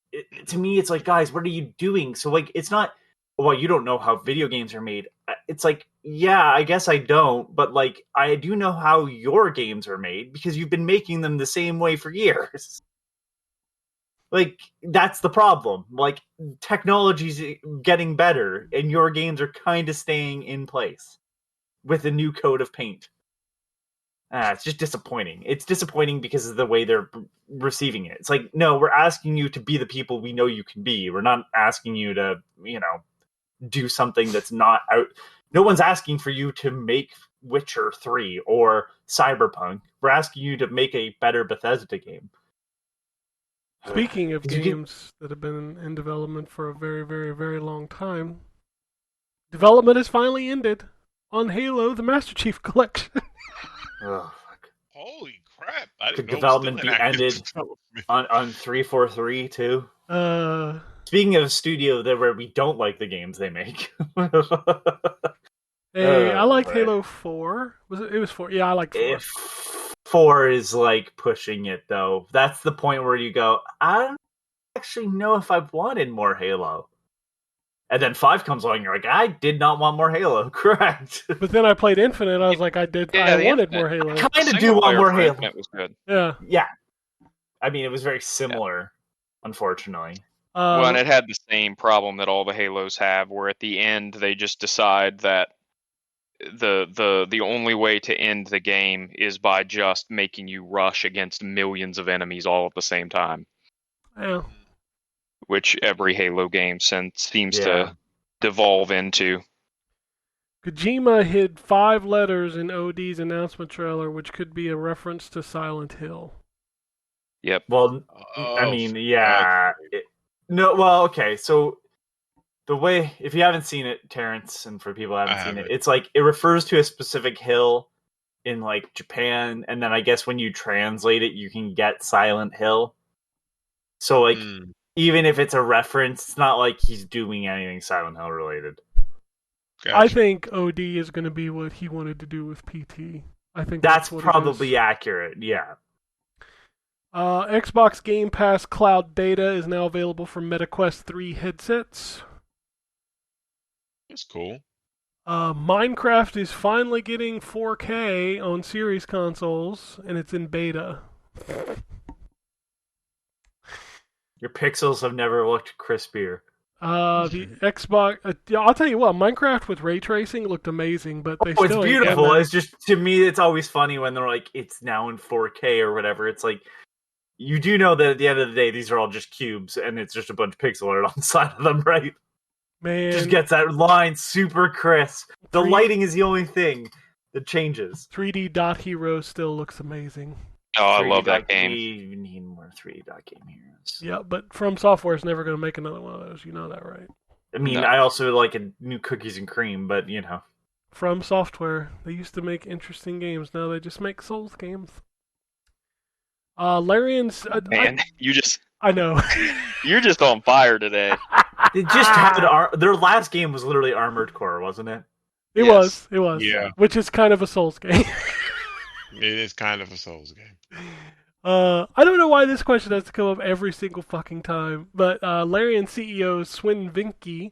[SPEAKER 4] to me it's like, guys, what are you doing? So like, it's not, well, you don't know how video games are made. It's like, yeah, I guess I don't, but like I do know how your games are made because you've been making them the same way for years. Like that's the problem. Like technology's getting better and your games are kind of staying in place with a new coat of paint. It's just disappointing. It's disappointing because of the way they're receiving it. It's like, no, we're asking you to be the people we know you can be. We're not asking you to, do something that's not out. No one's asking for you to make Witcher 3 or Cyberpunk. We're asking you to make a better Bethesda game.
[SPEAKER 1] Speaking of games that have been in development for a very, very, very long time, development has finally ended on Halo: The Master Chief Collection.
[SPEAKER 4] Oh, fuck.
[SPEAKER 2] Holy crap! I didn't
[SPEAKER 4] Could
[SPEAKER 2] know
[SPEAKER 4] development
[SPEAKER 2] it was
[SPEAKER 4] be
[SPEAKER 2] still in
[SPEAKER 4] ended
[SPEAKER 2] active development.
[SPEAKER 4] on 343 too? Speaking of a studio that where we don't like the games they make.
[SPEAKER 1] Hey, I liked
[SPEAKER 4] right.
[SPEAKER 1] Halo 4. It was 4. Yeah, I liked 4.
[SPEAKER 4] If 4 is like pushing it though, that's the point where you go, I don't actually know if I've wanted more Halo. And then 5 comes along, you're like, I did not want more Halo, correct?
[SPEAKER 1] But then I played Infinite, I was like, I wanted more Halo.
[SPEAKER 4] I kind of do want more Halo.
[SPEAKER 3] Infinite was good.
[SPEAKER 1] Yeah.
[SPEAKER 4] Yeah. I mean, it was very similar, unfortunately.
[SPEAKER 3] Well, and it had the same problem that all the Halos have, where at the end they just decide that the only way to end the game is by just making you rush against millions of enemies all at the same time.
[SPEAKER 1] Yeah.
[SPEAKER 3] Which every Halo game seems to devolve into.
[SPEAKER 1] Kojima hid 5 letters in OD's announcement trailer, which could be a reference to Silent Hill.
[SPEAKER 3] Yep.
[SPEAKER 4] Well, I mean, yeah. Okay, so the way, if you haven't seen it, Terrence, and for people who haven't seen it, it's like it refers to a specific hill in like Japan, and then I guess when you translate it, you can get Silent Hill. So like, even if it's a reference, it's not like he's doing anything Silent Hill related.
[SPEAKER 1] Gotcha. I think OD is going to be what he wanted to do with PT. I think
[SPEAKER 4] that's probably accurate. Yeah.
[SPEAKER 1] Xbox Game Pass Cloud Data is now available for MetaQuest 3 headsets.
[SPEAKER 2] That's cool.
[SPEAKER 1] Minecraft is finally getting 4K on Series consoles, and it's in beta.
[SPEAKER 4] Your pixels have never looked crispier.
[SPEAKER 1] The Xbox... I'll tell you what, Minecraft with ray tracing looked amazing, but they still...
[SPEAKER 4] It's beautiful. It's just, to me, it's always funny when they're like, it's now in 4K or whatever. It's like, you do know that at the end of the day, these are all just cubes, and it's just a bunch of pixel art on the side of them, right?
[SPEAKER 1] Man.
[SPEAKER 4] Just gets that line super crisp. The lighting is the only thing that changes.
[SPEAKER 1] 3D Dot Hero still looks amazing.
[SPEAKER 3] Oh, I love that game.
[SPEAKER 4] We need more 3D Dot Game Heroes.
[SPEAKER 1] Yeah, but From Software is never going to make another one of those. You know that, right?
[SPEAKER 4] I mean, I also like a new Cookies and Cream, but you know.
[SPEAKER 1] From Software, they used to make interesting games. Now they just make Souls games. Larian's...
[SPEAKER 3] Man,
[SPEAKER 1] I know.
[SPEAKER 3] You're just on fire today.
[SPEAKER 4] They just had their last game was literally Armored Core, wasn't it?
[SPEAKER 1] It was.
[SPEAKER 2] Yeah.
[SPEAKER 1] Which is kind of a Souls game.
[SPEAKER 2] It is kind of a Souls game.
[SPEAKER 1] I don't know why this question has to come up every single fucking time, but Larian CEO Swin Vinky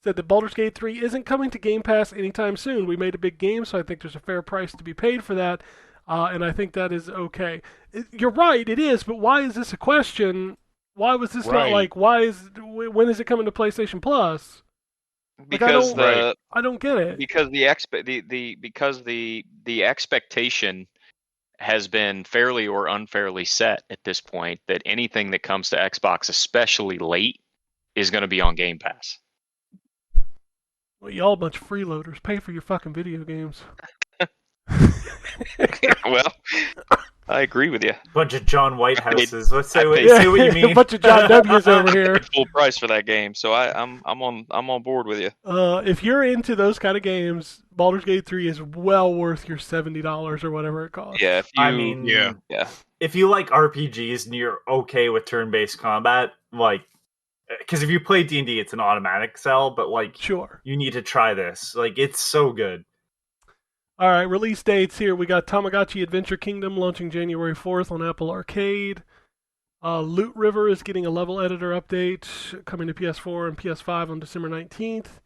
[SPEAKER 1] said that Baldur's Gate 3 isn't coming to Game Pass anytime soon. We made a big game, so I think there's a fair price to be paid for that, and I think that is okay. You're right, it is, but why is this a question? Why was this not like, when is it coming to PlayStation Plus?
[SPEAKER 3] Because
[SPEAKER 1] I don't get it.
[SPEAKER 3] Because the expectation has been fairly or unfairly set at this point that anything that comes to Xbox, especially late, is going to be on Game Pass.
[SPEAKER 1] Well, y'all a bunch of freeloaders. Pay for your fucking video games.
[SPEAKER 3] Well, I agree with you.
[SPEAKER 4] Bunch of John Whitehouses. Let's say what you mean.
[SPEAKER 1] A bunch of John W's over here.
[SPEAKER 3] Full price for that game, so I'm on board with you.
[SPEAKER 1] If you're into those kind of games, Baldur's Gate 3 is well worth your $70 or whatever it costs.
[SPEAKER 3] Yeah,
[SPEAKER 4] if you like RPGs and you're okay with turn-based combat, like, because if you play D&D, it's an automatic sell, but like,
[SPEAKER 1] sure,
[SPEAKER 4] you need to try this. Like, it's so good.
[SPEAKER 1] All right, release dates here. We got Tamagotchi Adventure Kingdom launching January 4th on Apple Arcade. Loot River is getting a level editor update coming to PS4 and PS5 on December 19th.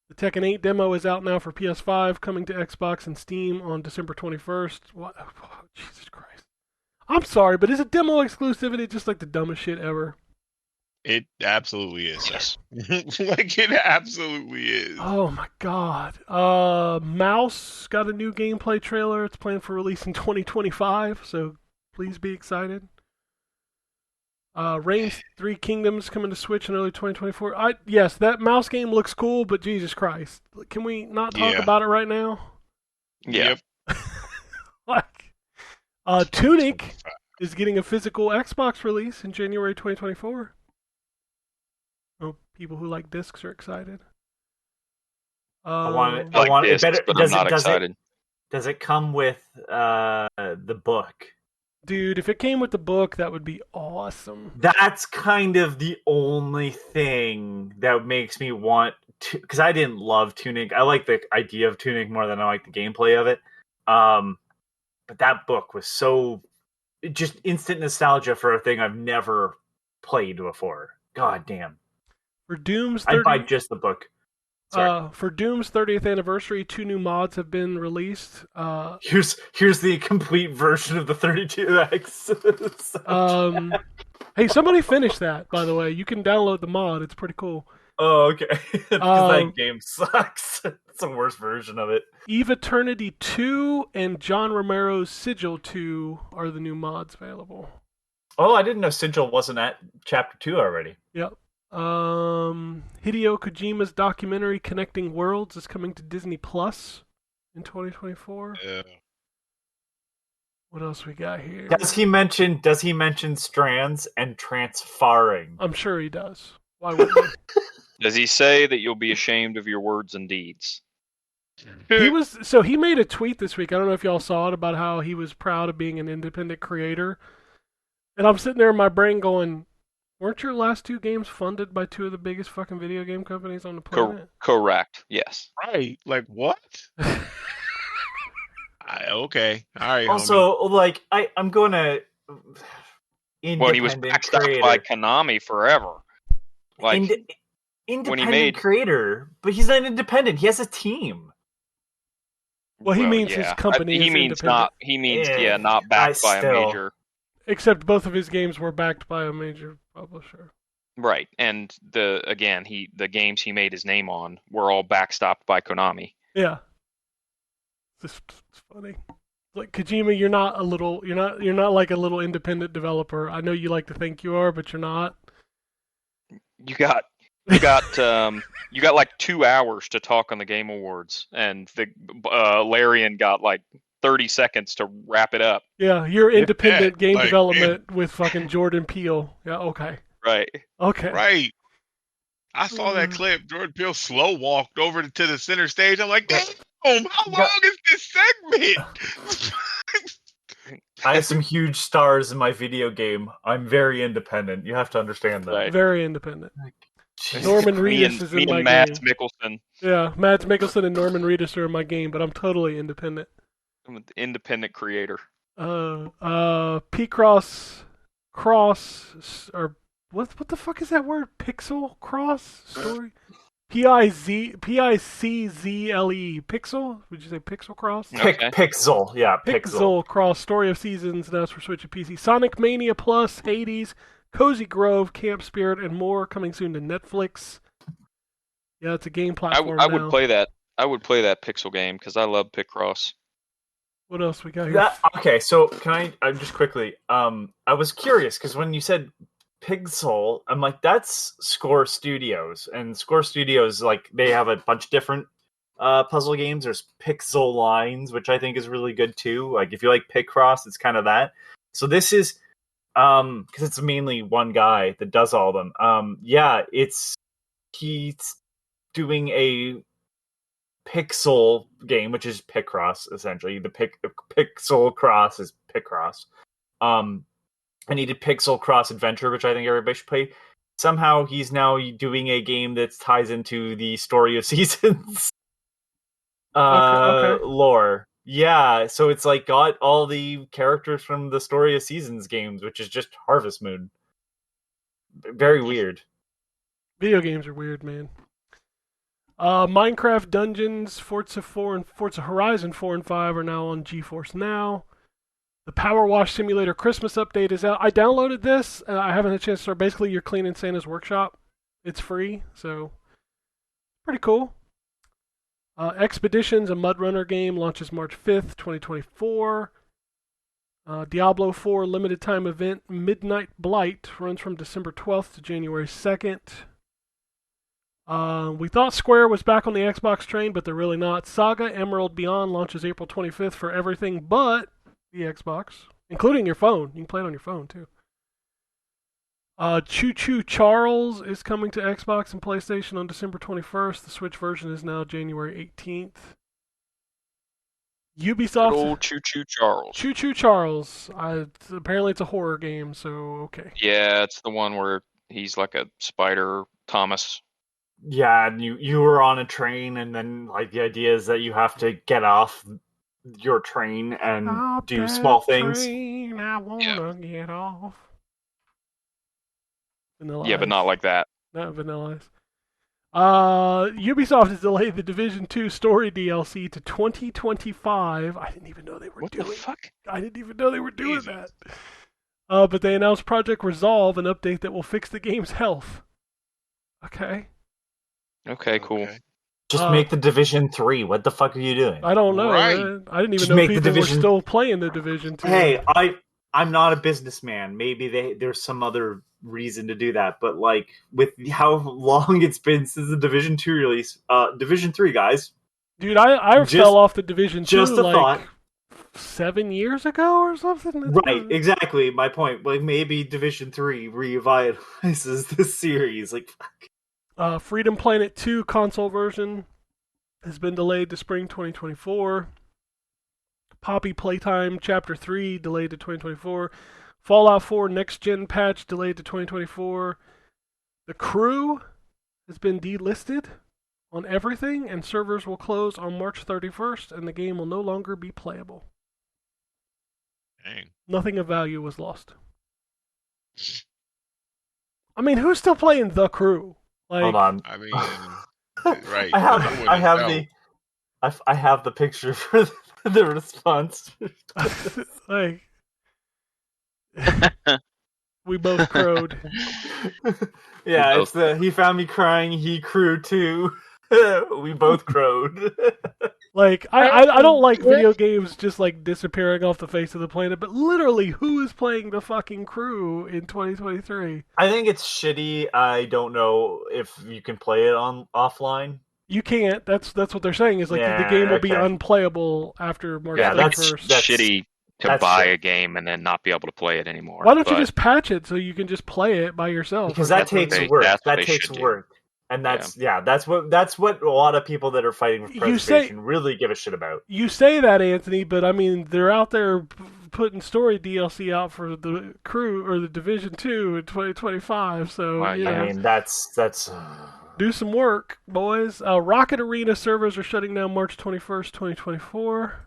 [SPEAKER 1] The Tekken 8 demo is out now for PS5, coming to Xbox and Steam on December 21st. What? Oh, Jesus Christ. I'm sorry, but is it demo exclusivity just like the dumbest shit ever?
[SPEAKER 2] It absolutely is.
[SPEAKER 3] Yes.
[SPEAKER 2] Like, it absolutely is.
[SPEAKER 1] Oh my god. Mouse got a new gameplay trailer. It's planned for release in 2025, so please be excited. Reigns 3 Kingdoms coming to Switch in early 2024. Yes, that mouse game looks cool, but Jesus Christ. Can we not talk about it right now?
[SPEAKER 3] Yeah.
[SPEAKER 2] Yep.
[SPEAKER 1] Like, Tunic is getting a physical Xbox release in January 2024. Oh, people who like discs are excited.
[SPEAKER 4] I want it.
[SPEAKER 3] I like
[SPEAKER 4] it better.
[SPEAKER 3] but I'm not excited.
[SPEAKER 4] Does it come with the book?
[SPEAKER 1] Dude, if it came with the book, that would be awesome.
[SPEAKER 4] That's kind of the only thing that makes me want to, because I didn't love Tunic. I like the idea of Tunic more than I like the gameplay of it. But that book was so just instant nostalgia for a thing I've never played before. God damn.
[SPEAKER 1] For Doom's
[SPEAKER 4] I'd buy just the book. Sorry.
[SPEAKER 1] For Doom's 30th anniversary, 2 new mods have been released.
[SPEAKER 4] Here's the complete version of the 32X.
[SPEAKER 1] Hey, somebody finished that, by the way. You can download the mod. It's pretty cool.
[SPEAKER 4] Oh, okay. Because that game sucks. It's the worst version of it.
[SPEAKER 1] Eve Eternity 2 and John Romero's Sigil 2 are the new mods available.
[SPEAKER 4] Oh, I didn't know Sigil wasn't at Chapter 2 already.
[SPEAKER 1] Yep. Hideo Kojima's documentary Connecting Worlds is coming to Disney Plus in 2024.
[SPEAKER 2] Yeah.
[SPEAKER 1] What else we got here?
[SPEAKER 4] Does he mention strands and transfarring?
[SPEAKER 1] I'm sure he does. Why wouldn't he?
[SPEAKER 3] Does he say that you'll be ashamed of your words and deeds?
[SPEAKER 1] He made a tweet this week. I don't know if y'all saw it, about how he was proud of being an independent creator. And I'm sitting there in my brain going, weren't your last 2 games funded by 2 of the biggest fucking video game companies on the planet?
[SPEAKER 3] Correct. Yes.
[SPEAKER 2] Right. Like, what? Okay. All right.
[SPEAKER 4] Also, homie. Like, I'm going to...
[SPEAKER 3] Well, he was backstopped by Konami forever. Like,
[SPEAKER 4] independent creator, but he's not independent. He has a team.
[SPEAKER 1] Well, he means his company is independent.
[SPEAKER 3] Not backed by a major...
[SPEAKER 1] Except both of his games were backed by a major publisher.
[SPEAKER 3] Right, and the games he made his name on were all backstopped by Konami.
[SPEAKER 1] Yeah, it's funny. Like, Kojima, you're not like a little independent developer. I know you like to think you are, but you're not.
[SPEAKER 3] You got like 2 hours to talk on the Game Awards, and the Larian got like 30 seconds to wrap it up.
[SPEAKER 1] Yeah, you're independent game development with fucking Jordan Peele. Yeah, okay.
[SPEAKER 3] Right.
[SPEAKER 1] Okay.
[SPEAKER 2] Right. I saw that clip. Jordan Peele slow walked over to the center stage. I'm like, damn, how long is this segment?
[SPEAKER 4] I have some huge stars in my video game. I'm very independent. You have to understand that.
[SPEAKER 3] Right.
[SPEAKER 1] Very independent. Norman Reedus is in my game.
[SPEAKER 3] Mads Mikkelsen.
[SPEAKER 1] Yeah, Mads Mikkelsen and Norman Reedus are in my game, but I'm totally independent.
[SPEAKER 3] I'm an independent creator.
[SPEAKER 1] P-Cross or what the fuck is that word? Pixel Cross story? Pickzle. Pixel? Would you say Pixel Cross?
[SPEAKER 3] Okay.
[SPEAKER 4] Pixel, yeah.
[SPEAKER 1] Pixel Cross, Story of Seasons, now it's for Switch and PC. Sonic Mania Plus, Hades, Cozy Grove, Camp Spirit, and more coming soon to Netflix. Yeah, it's a game platform
[SPEAKER 3] I
[SPEAKER 1] now.
[SPEAKER 3] would play that. I would play that Pixel game because I love Picross.
[SPEAKER 1] What else we got here?
[SPEAKER 4] Okay, so can I just quickly? I was curious because when you said Pixel, I'm like, that's Score Studios, and Score Studios, like, they have a bunch of different puzzle games. There's Pixel Lines, which I think is really good too. Like, if you like Picross, it's kind of that. So this is because it's mainly one guy that does all of them. He's doing a Pixel game, which is Picross, essentially. The Pixel Cross is Picross. I needed Pixel Cross Adventure, which I think everybody should play. Somehow he's now doing a game that ties into the Story of Seasons
[SPEAKER 1] Okay.
[SPEAKER 4] lore. Yeah, so it's like got all the characters from the Story of Seasons games, which is just Harvest Moon. Very weird.
[SPEAKER 1] Video games are weird, man. Minecraft Dungeons, Forza 4, and Forza Horizon 4 and 5 are now on GeForce Now. The Power Wash Simulator Christmas update is out. I downloaded this. I haven't had a chance to start. Basically, you're cleaning Santa's workshop. It's free, so pretty cool. Expeditions, a Mud Runner game, launches March 5th, 2024. Diablo 4 limited time event Midnight Blight runs from December 12th to January 2nd. We thought Square was back on the Xbox train, but they're really not. Saga Emerald Beyond launches April 25th for everything but the Xbox, including your phone. You can play it on your phone, too. Choo Choo Charles is coming to Xbox and PlayStation on December 21st. The Switch version is now January 18th. Ubisoft.
[SPEAKER 3] Good old Choo Choo Charles.
[SPEAKER 1] Choo Choo Charles. Apparently it's a horror game, so okay.
[SPEAKER 3] Yeah, it's the one where he's like a spider Thomas.
[SPEAKER 4] Yeah, and you were on a train, and then like the idea is that you have to get off your train and do small things.
[SPEAKER 1] Train, I wanna get off. Vanilla
[SPEAKER 3] Yeah,
[SPEAKER 1] Ice.
[SPEAKER 3] but not like that.
[SPEAKER 1] Not Vanilla Ice. Ubisoft has delayed the Division 2 story DLC to 2025. I didn't even know they were doing.
[SPEAKER 3] What the fuck?
[SPEAKER 1] I didn't even know they were doing that. But they announced Project Resolve, an update that will fix the game's health. Okay.
[SPEAKER 3] Okay, cool.
[SPEAKER 4] Just make the Division 3. What the fuck are you doing?
[SPEAKER 1] I don't know.
[SPEAKER 2] Right.
[SPEAKER 1] Man. I didn't even
[SPEAKER 4] Just
[SPEAKER 1] know
[SPEAKER 4] make the
[SPEAKER 1] people were
[SPEAKER 4] Division-
[SPEAKER 1] still playing the Division 2.
[SPEAKER 4] Hey, I'm not a businessman. Maybe there's some other reason to do that, but like with how long it's been since the Division 2 release, Division 3 guys.
[SPEAKER 1] Dude, I fell off the Division 2
[SPEAKER 4] just a
[SPEAKER 1] like
[SPEAKER 4] thought.
[SPEAKER 1] 7 years ago or something.
[SPEAKER 4] Right, exactly. My point. Like maybe Division 3 revitalizes this series. Like
[SPEAKER 1] Freedom Planet 2 console version has been delayed to spring 2024. Poppy Playtime Chapter 3 delayed to 2024. Fallout 4 Next Gen patch delayed to 2024. The Crew has been delisted on everything, and servers will close on March 31st, and the game will no longer be playable.
[SPEAKER 2] Dang.
[SPEAKER 1] Nothing of value was lost. I mean, who's still playing The Crew? Like,
[SPEAKER 4] hold on.
[SPEAKER 2] I mean, right.
[SPEAKER 4] I have the picture for the response.
[SPEAKER 1] like, we both crowed.
[SPEAKER 4] Yeah, it's he found me crying. He crewed too. We both crowed.
[SPEAKER 1] Like, I don't like video games just like disappearing off the face of the planet, but literally, who is playing The fucking Crew in 2023?
[SPEAKER 4] I think it's shitty. I don't know if you can play it on offline.
[SPEAKER 1] You can't. That's what they're saying is like the game will be unplayable after March 31st.
[SPEAKER 3] That's shitty to buy a game and then not be able to play it anymore.
[SPEAKER 1] Why don't you just patch it so you can just play it by yourself?
[SPEAKER 4] Because that takes work. That takes work. And that's what a lot of people that are fighting for preservation really give a shit about.
[SPEAKER 1] You say that, Anthony, but I mean they're out there putting story DLC out for The Crew or the Division 2 in 2025. So
[SPEAKER 4] I mean that's
[SPEAKER 1] do some work, boys. Rocket Arena servers are shutting down March 21st, 2024.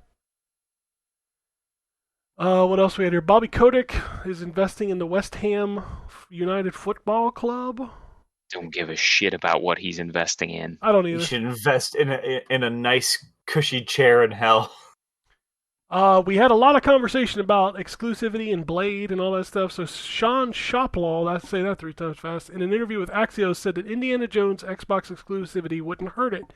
[SPEAKER 1] What else we had here? Bobby Kotick is investing in the West Ham United Football Club.
[SPEAKER 3] Don't give a shit about what he's investing in.
[SPEAKER 1] I don't either.
[SPEAKER 4] You should invest in a nice cushy chair in hell.
[SPEAKER 1] We had a lot of conversation about exclusivity and Blade and all that stuff. So Sean Shoplaw, let's say that 3 times fast, in an interview with Axios said that Indiana Jones Xbox exclusivity wouldn't hurt it.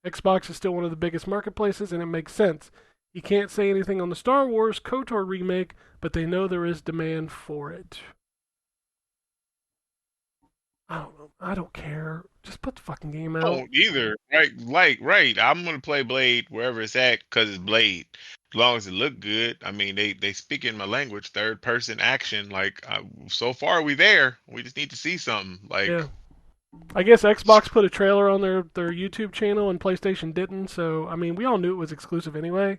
[SPEAKER 1] Xbox is still one of the biggest marketplaces, and it makes sense. He can't say anything on the Star Wars KOTOR remake, but they know there is demand for it. I don't know. I don't care. Just put the fucking game out.
[SPEAKER 2] I don't either. Right. I'm gonna play Blade wherever it's at because it's Blade. As long as it look good. I mean, they speak in my language, third person action. Like, so far we there. We just need to see something. Like,
[SPEAKER 1] yeah. I guess Xbox put a trailer on their YouTube channel and PlayStation didn't. So I mean, we all knew it was exclusive anyway.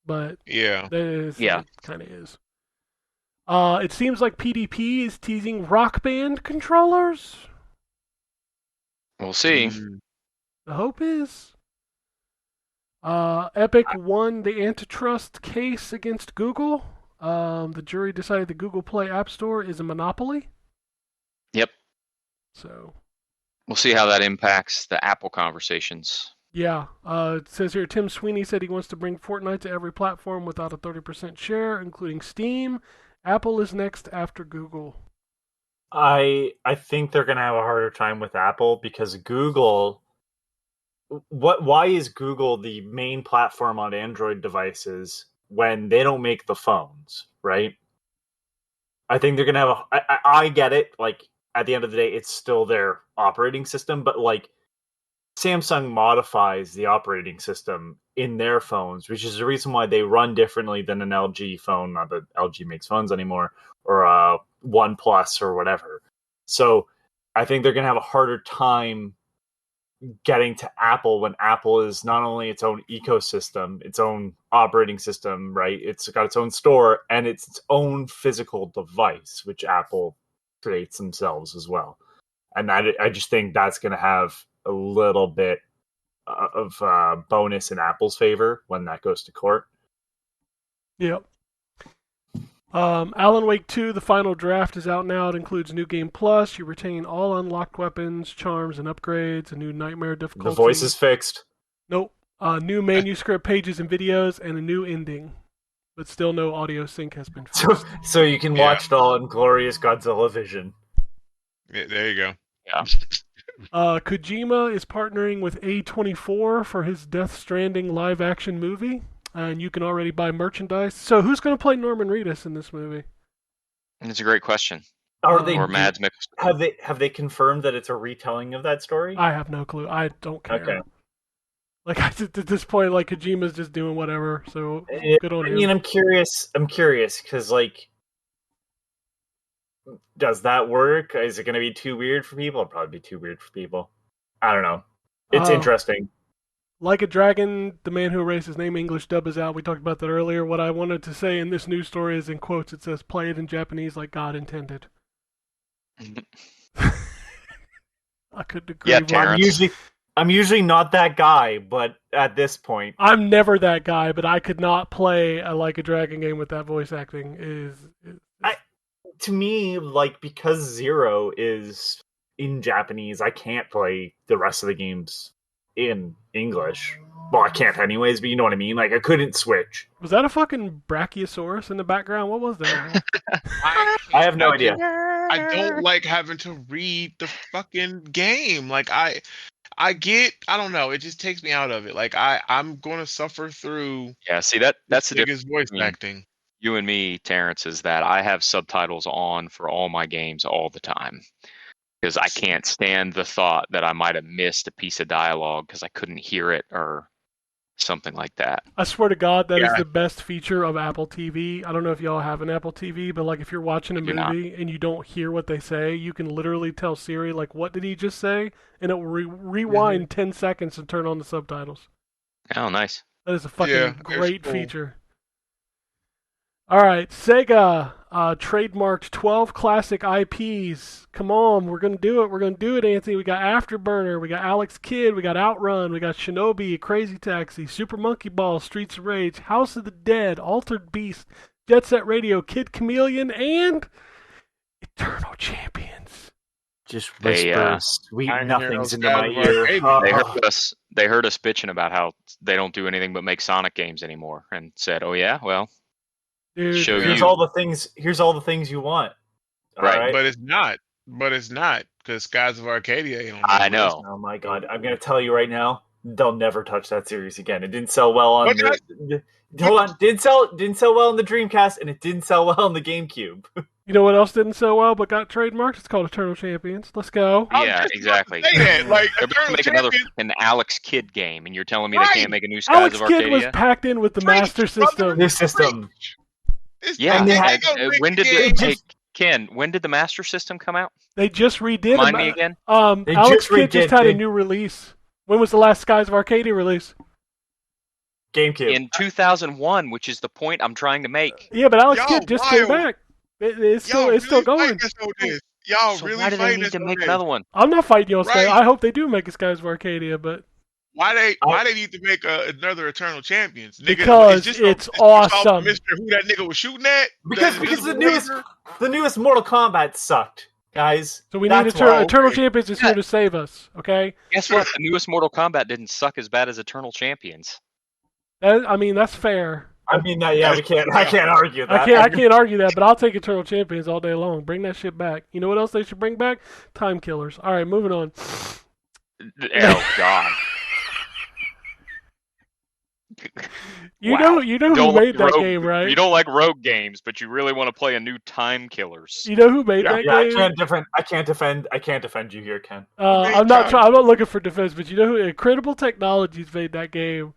[SPEAKER 1] But
[SPEAKER 2] yeah,
[SPEAKER 1] it kind of is. It seems like PDP is teasing Rock Band controllers.
[SPEAKER 3] We'll see.
[SPEAKER 1] The hope is. Epic won the antitrust case against Google. The jury decided the Google Play App Store is a monopoly.
[SPEAKER 3] Yep.
[SPEAKER 1] So.
[SPEAKER 3] We'll see how that impacts the Apple conversations.
[SPEAKER 1] Yeah, it says here Tim Sweeney said he wants to bring Fortnite to every platform without a 30% share, including Steam. Apple is next after Google.
[SPEAKER 4] I think they're gonna have a harder time with Apple because Google. Why is Google the main platform on Android devices when they don't make the phones, right? I think they're gonna have I get it. Like at the end of the day, it's still their operating system, but like Samsung modifies the operating system in their phones, which is the reason why they run differently than an LG phone. Not that LG makes phones anymore, or a OnePlus or whatever. So I think they're gonna have a harder time getting to Apple when Apple is not only its own ecosystem, its own operating system, right? It's got its own store and it's its own physical device, which Apple creates themselves as well. And I just think that's going to have a little bit of bonus in Apple's favor when that goes to court.
[SPEAKER 1] Yep. Alan Wake 2, the final draft is out now. It includes New Game Plus. You retain all unlocked weapons, charms, and upgrades. A new nightmare difficulty.
[SPEAKER 4] The voice is fixed.
[SPEAKER 1] Nope. New manuscript pages and videos, and a new ending. But still no audio sync has been fixed.
[SPEAKER 4] So you can watch it all in glorious Godzilla vision.
[SPEAKER 2] Yeah, there you go.
[SPEAKER 3] Yeah.
[SPEAKER 1] Kojima is partnering with A24 for his Death Stranding live-action movie. And you can already buy merchandise. So who's going to play Norman Reedus in this movie?
[SPEAKER 3] It's a great question.
[SPEAKER 4] Are they?
[SPEAKER 3] Or Mads Mikkelsen.
[SPEAKER 4] Have they confirmed that it's a retelling of that story?
[SPEAKER 1] I have no clue. I don't care.
[SPEAKER 4] Okay.
[SPEAKER 1] Like at this point, like Kojima's just doing whatever. So good on him.
[SPEAKER 4] I mean, I'm curious because like, does that work? Is it going to be too weird for people? It'll probably be too weird for people. I don't know. It's interesting.
[SPEAKER 1] Like a Dragon, The Man Who Erased His Name English dub is out. We talked about that earlier. What I wanted to say in this news story is in quotes. It says, "Play it in Japanese like God intended." I couldn't agree
[SPEAKER 3] Yeah,
[SPEAKER 1] more.
[SPEAKER 4] I'm usually not that guy, but at this point,
[SPEAKER 1] I'm never that guy. But I could not play a Like a Dragon game with that voice acting.
[SPEAKER 4] To me, like, because Zero is in Japanese, I can't play the rest of the games in English. Well, I can't anyways, but you know what I mean? Like, I couldn't switch.
[SPEAKER 1] Was that a fucking Brachiosaurus in the background? What was that?
[SPEAKER 4] I have no idea.
[SPEAKER 2] I don't like having to read the fucking game. Like, I don't know. It just takes me out of it. Like, I'm going to suffer through.
[SPEAKER 3] Yeah, see, that's the
[SPEAKER 2] biggest voice
[SPEAKER 3] between
[SPEAKER 2] acting.
[SPEAKER 3] You and me, Terrence, is that I have subtitles on for all my games all the time. Because I can't stand the thought that I might have missed a piece of dialogue because I couldn't hear it or something like that.
[SPEAKER 1] I swear to God, that is the best feature of Apple TV. I don't know if y'all have an Apple TV, but like if you're watching a movie and you don't hear what they say, you can literally tell Siri, like, what did he just say? And it will rewind 10 seconds and turn on the subtitles.
[SPEAKER 3] Oh, nice.
[SPEAKER 1] That is a fucking great feature. All right, Sega trademarked 12 classic IPs. Come on, we're going to do it. We're going to do it, Anthony. We got Afterburner, we got Alex Kidd, we got Outrun, we got Shinobi, Crazy Taxi, Super Monkey Ball, Streets of Rage, House of the Dead, Altered Beast, Jet Set Radio, Kid Chameleon, and Eternal Champions.
[SPEAKER 4] Just whisper sweet nothings into my ear.
[SPEAKER 3] They heard us bitching about how they don't do anything but make Sonic games anymore, and said, "Oh yeah, well."
[SPEAKER 1] Dude,
[SPEAKER 4] here's all the things you want.
[SPEAKER 3] Right.
[SPEAKER 2] But it's not. Because Skies of Arcadia ain't on
[SPEAKER 3] I know.
[SPEAKER 4] Oh my God. I'm gonna tell you right now, they'll never touch that series again. It didn't sell well on didn't sell well on the Dreamcast, and it didn't sell well on the GameCube.
[SPEAKER 1] You know what else didn't sell well but got trademarked? It's called Eternal Champions. Let's go.
[SPEAKER 3] Yeah, exactly.
[SPEAKER 2] Like,
[SPEAKER 3] they're about to make another an Alex Kidd game, and you're telling me they can't make a new Skies
[SPEAKER 1] Alex
[SPEAKER 3] of Arcadia?
[SPEAKER 1] Kidd was packed in with the Master System.
[SPEAKER 4] This system.
[SPEAKER 3] Yeah. When did the Master System come out?
[SPEAKER 1] They just redid it.
[SPEAKER 3] Remind me again.
[SPEAKER 1] Alex Kidd just had a new release. When was the last Skies of Arcadia release?
[SPEAKER 4] GameCube.
[SPEAKER 3] In 2001, which is the point I'm trying to make.
[SPEAKER 1] Yeah, but Alex Kidd just came back. It's still going.
[SPEAKER 2] Y'all
[SPEAKER 3] So
[SPEAKER 2] really
[SPEAKER 3] why do they need to make another one?
[SPEAKER 1] I'm not fighting you on Skies. I hope they do make a Skies of Arcadia, but
[SPEAKER 2] why they need to make another Eternal Champions? Nigga,
[SPEAKER 1] because it's awesome.
[SPEAKER 2] Mr. Who that nigga was shooting at?
[SPEAKER 4] Because the newest Mortal Kombat sucked. guys.
[SPEAKER 1] So we need
[SPEAKER 4] That's why.
[SPEAKER 1] Eternal Champions is here to save us. Okay.
[SPEAKER 3] Guess what? The newest Mortal Kombat didn't suck as bad as Eternal Champions.
[SPEAKER 1] That's fair.
[SPEAKER 4] I mean, I can't argue that.
[SPEAKER 1] I can't argue that, but I'll take Eternal Champions all day long. Bring that shit back. You know what else they should bring back? Time Killers. All right, moving on.
[SPEAKER 3] Oh God.
[SPEAKER 1] You know who made that game, right?
[SPEAKER 3] You don't like rogue games, but you really want to play a new Time Killers.
[SPEAKER 1] You know who made that game?
[SPEAKER 4] I can't defend you here, Ken.
[SPEAKER 1] I'm not looking for defense, but you know who? Incredible Technologies made that game,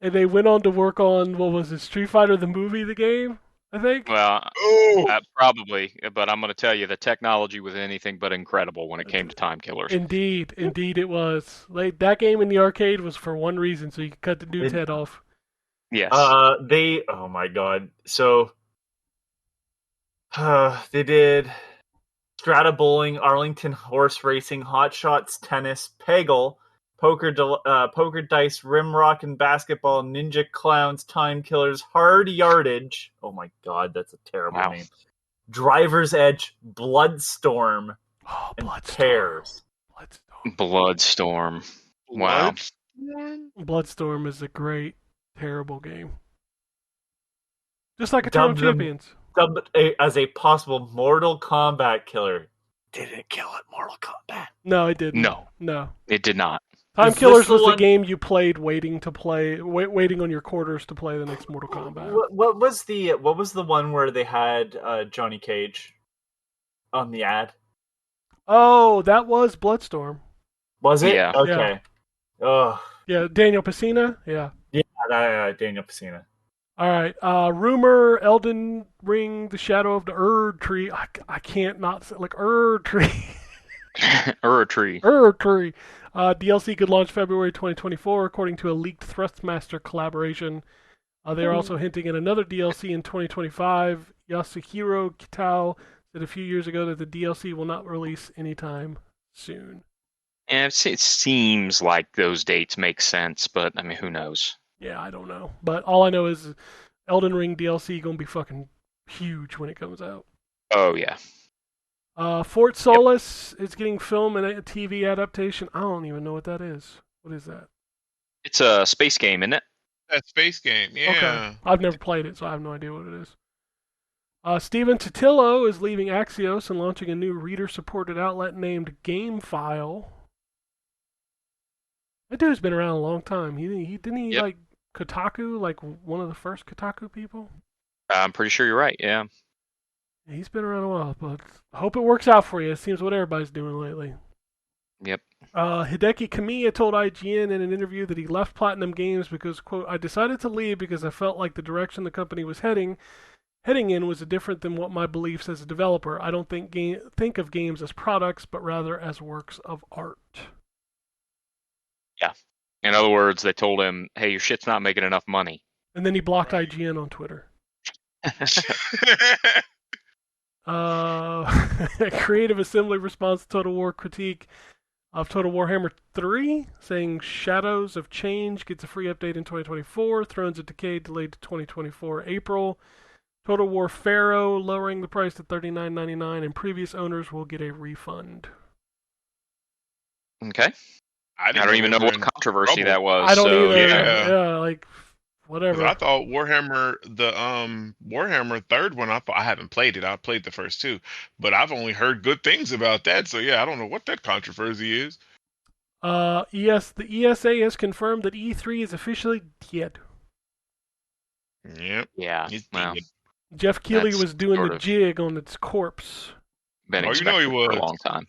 [SPEAKER 1] and they went on to work on what was it? Street Fighter the movie, the game, I think.
[SPEAKER 3] Well, probably, but I'm going to tell you, the technology was anything but incredible when it came to Time Killers.
[SPEAKER 1] Indeed it was. Like that game in the arcade was for one reason, so you could cut the dude's head off.
[SPEAKER 3] Yes.
[SPEAKER 4] Oh my God. So, they did Strata Bowling, Arlington Horse Racing, Hot Shots Tennis, Peggle, Poker Dice, Rimrock and Basketball, Ninja Clowns, Time Killers, Hard Yardage. Oh my God, that's a terrible name. Driver's Edge, Bloodstorm, and Tears.
[SPEAKER 3] Bloodstorm. Wow.
[SPEAKER 1] Bloodstorm is a great, terrible game. Just like Eternal Champions.
[SPEAKER 4] Dubbed as a possible Mortal Kombat killer. Did it kill it Mortal Kombat?
[SPEAKER 1] No, it didn't.
[SPEAKER 3] No. It did not.
[SPEAKER 1] Time Killers was the game you played waiting on your quarters to play the next Mortal Kombat.
[SPEAKER 4] What was the one where they had Johnny Cage on the ad?
[SPEAKER 1] Oh, that was Bloodstorm.
[SPEAKER 4] Was it?
[SPEAKER 3] Yeah.
[SPEAKER 4] Okay.
[SPEAKER 1] Yeah. Yeah, Daniel Pacina? Yeah.
[SPEAKER 4] Yeah, Daniel Pacina.
[SPEAKER 1] All right. Rumor, Elden Ring, The Shadow of the Erd Tree. I can't not say, like, Erd Tree.
[SPEAKER 3] Erd Tree.
[SPEAKER 1] Erd Tree. DLC could launch February 2024, according to a leaked Thrustmaster collaboration. They are also hinting at another DLC in 2025. Yasuhiro Kitao said a few years ago that the DLC will not release anytime soon.
[SPEAKER 3] And it seems like those dates make sense, but I mean, who knows?
[SPEAKER 1] Yeah, I don't know. But all I know is Elden Ring DLC going to be fucking huge when it comes out.
[SPEAKER 3] Oh, yeah.
[SPEAKER 1] Fort Solis is getting film and a TV adaptation. I don't even know what that is. What is that?
[SPEAKER 3] It's a space game, isn't it?
[SPEAKER 2] That space game, yeah.
[SPEAKER 1] Okay. I've never played it, so I have no idea what it is. Steven Totillo is leaving Axios and launching a new reader-supported outlet named GameFile. That dude's been around a long time. Didn't he like Kotaku, like one of the first Kotaku people?
[SPEAKER 3] I'm pretty sure you're right, yeah.
[SPEAKER 1] He's been around a while, but I hope it works out for you. It seems what everybody's doing lately.
[SPEAKER 3] Yep.
[SPEAKER 1] Hideki Kamiya told IGN in an interview that he left Platinum Games because, quote, I decided to leave because I felt like the direction the company was heading in was different than what my beliefs as a developer. I don't think of games as products, but rather as works of art.
[SPEAKER 3] Yeah. In other words, they told him, hey, your shit's not making enough money.
[SPEAKER 1] And then he blocked IGN on Twitter. Creative Assembly response to Total War critique of Total Warhammer 3, saying Shadows of Change gets a free update in 2024, Thrones of Decay delayed to 2024 April, Total War Pharaoh lowering the price to $39.99, and previous owners will get a refund.
[SPEAKER 3] Okay. I don't even know what controversy that was.
[SPEAKER 1] I don't either. Yeah, like whatever.
[SPEAKER 2] I thought Warhammer, the Warhammer third one, I haven't played it. I played the first two, but I've only heard good things about that. So yeah, I don't know what that controversy is.
[SPEAKER 1] The ESA has confirmed that E3 is officially dead.
[SPEAKER 2] Yep.
[SPEAKER 3] Yeah. Well,
[SPEAKER 1] Jeff Keighley was doing the jig on its corpse.
[SPEAKER 3] Been expected he was for a long time.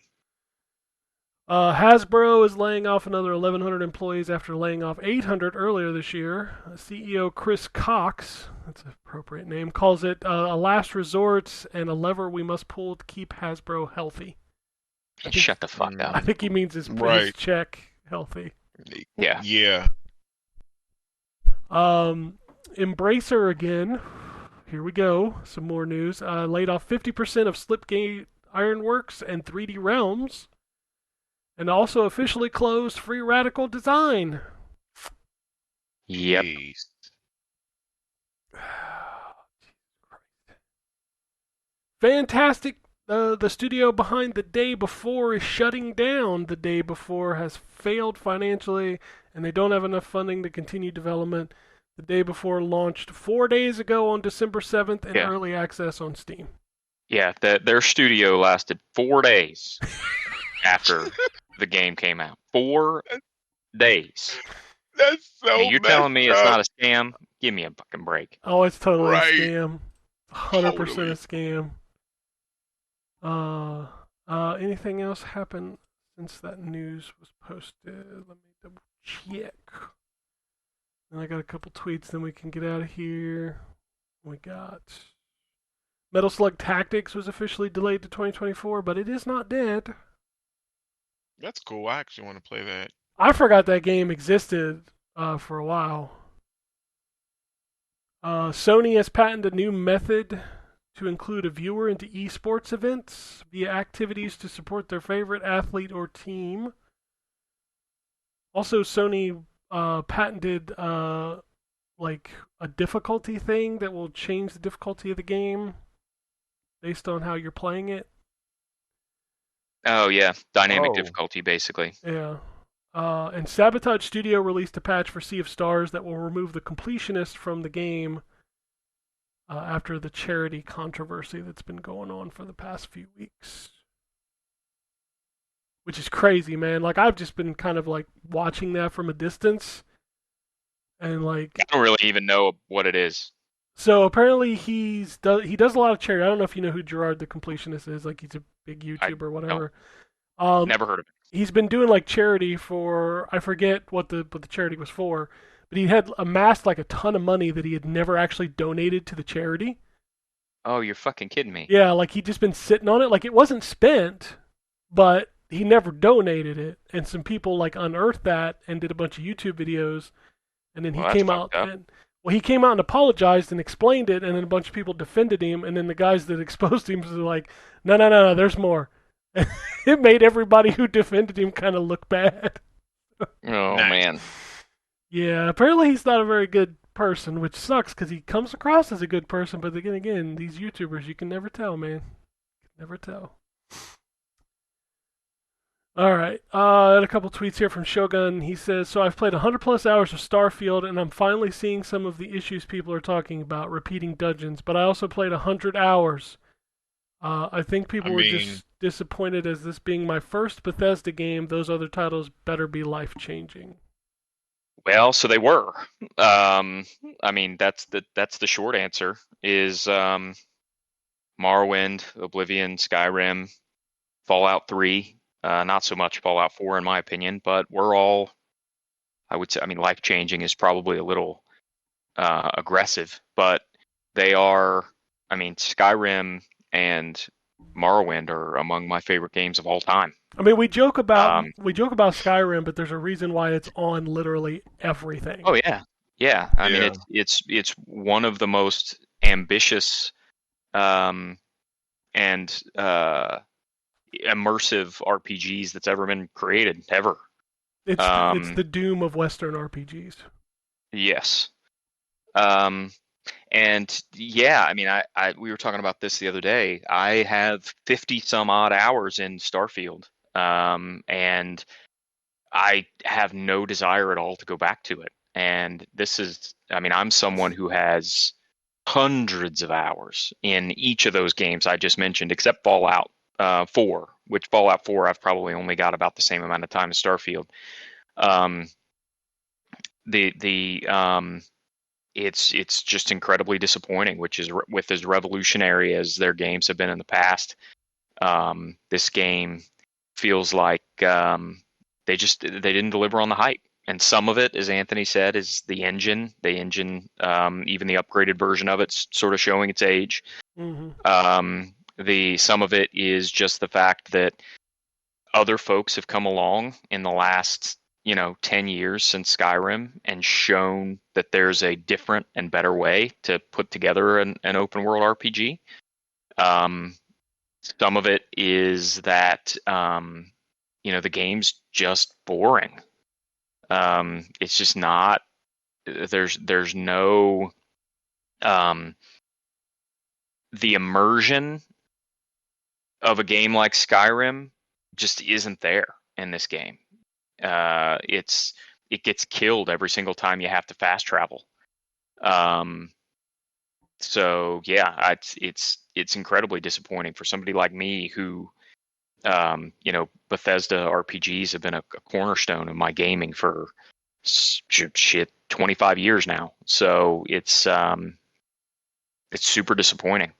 [SPEAKER 1] Hasbro is laying off another 1,100 employees after laying off 800 earlier this year. CEO Chris Cox, that's an appropriate name, calls it a last resort and a lever we must pull to keep Hasbro healthy.
[SPEAKER 3] Shut the fuck up.
[SPEAKER 1] I think he means his check healthy.
[SPEAKER 3] Yeah.
[SPEAKER 2] Yeah.
[SPEAKER 1] Embracer again. Here we go. Some more news. Laid off 50% of Slipgate Ironworks and 3D Realms. And also officially closed Free Radical Design.
[SPEAKER 3] Yep.
[SPEAKER 1] Fantastic the studio behind The Day Before is shutting down. The Day Before has failed financially, and they don't have enough funding to continue development. The Day Before launched 4 days ago on December 7th in early access on Steam.
[SPEAKER 3] Yeah, their studio lasted 4 days after the game came out. 4 days.
[SPEAKER 2] That's so
[SPEAKER 3] And you're telling me it's not a scam? Give me a fucking break.
[SPEAKER 1] Oh, it's totally
[SPEAKER 2] Right.
[SPEAKER 1] a scam. 100%
[SPEAKER 2] Totally.
[SPEAKER 1] a scam. Anything else happened since that news was posted? Let me double check. And I got a couple tweets, then we can get out of here. We got Metal Slug Tactics was officially delayed to 2024, but it is not dead.
[SPEAKER 2] That's cool. I actually want to play that.
[SPEAKER 1] I forgot that game existed for a while. Sony has patented a new method to include a viewer into esports events via activities to support their favorite athlete or team. Also, Sony patented like a difficulty thing that will change the difficulty of the game based on how you're playing it.
[SPEAKER 3] Oh yeah, dynamic difficulty basically.
[SPEAKER 1] Yeah. And Sabotage Studio released a patch for Sea of Stars that will remove the completionist from the game after the charity controversy that's been going on for the past few weeks. Which is crazy, man. Like, I've just been kind of like watching that from a distance. And like,
[SPEAKER 3] I don't really even know what it is.
[SPEAKER 1] So apparently he does a lot of charity. I don't know if you know who Gerard the Completionist is. Like, he's a big YouTuber or whatever.
[SPEAKER 3] Never heard of it.
[SPEAKER 1] He's been doing like charity for, I forget what the charity was for, but he had amassed like a ton of money that he had never actually donated to the charity.
[SPEAKER 3] Oh, you're fucking kidding me.
[SPEAKER 1] Yeah, like he'd just been sitting on it. Like, it wasn't spent, but he never donated it. And some people like unearthed that and did a bunch of YouTube videos. And then he came out and he came out and apologized and explained it, and then a bunch of people defended him, and then the guys that exposed him were like, no, there's more. It made everybody who defended him kind of look bad.
[SPEAKER 3] Oh, man.
[SPEAKER 1] Yeah, apparently he's not a very good person, which sucks because he comes across as a good person, but again, these YouTubers, you can never tell, man. Never tell. All right, I had a couple tweets here from Shogun. He says, so I've played 100 plus hours of Starfield, and I'm finally seeing some of the issues people are talking about, repeating dungeons, but I also played 100 hours. I think people were just disappointed as this being my first Bethesda game. Those other titles better be life-changing.
[SPEAKER 3] Well, so they were. I mean, that's the short answer is Morrowind, Oblivion, Skyrim, Fallout 3. Not so much Fallout 4 in my opinion, but we're all, I would say, I mean, life-changing is probably a little aggressive, but they are, I mean, Skyrim and Morrowind are among my favorite games of all time.
[SPEAKER 1] I mean, we joke about Skyrim, but there's a reason why it's on literally everything.
[SPEAKER 3] Oh yeah. Yeah. I mean, it's one of the most ambitious and immersive RPGs that's ever been created, ever.
[SPEAKER 1] It's the doom of Western RPGs.
[SPEAKER 3] Yes. And yeah, I mean, we were talking about this the other day. I have 50 some odd hours in Starfield, and I have no desire at all to go back to it. And this is, I mean, I'm someone who has hundreds of hours in each of those games I just mentioned, except Fallout 4, which Fallout 4 I've probably only got about the same amount of time as Starfield. It's just incredibly disappointing, which is with as revolutionary as their games have been in the past. This game feels like they didn't deliver on the hype, and some of it, as Anthony said, is the engine. The engine, even the upgraded version of it's sort of showing its age. Mm-hmm. Some of it is just the fact that other folks have come along in the last 10 years since Skyrim and shown that there's a different and better way to put together an open world RPG. Some of it is that, the game's just boring. It's just not, there's no, the immersion of a game like Skyrim just isn't there in this game. It gets killed every single time you have to fast travel. So yeah, it's incredibly disappointing for somebody like me who, Bethesda RPGs have been a cornerstone of my gaming for 25 years now. So it's super disappointing.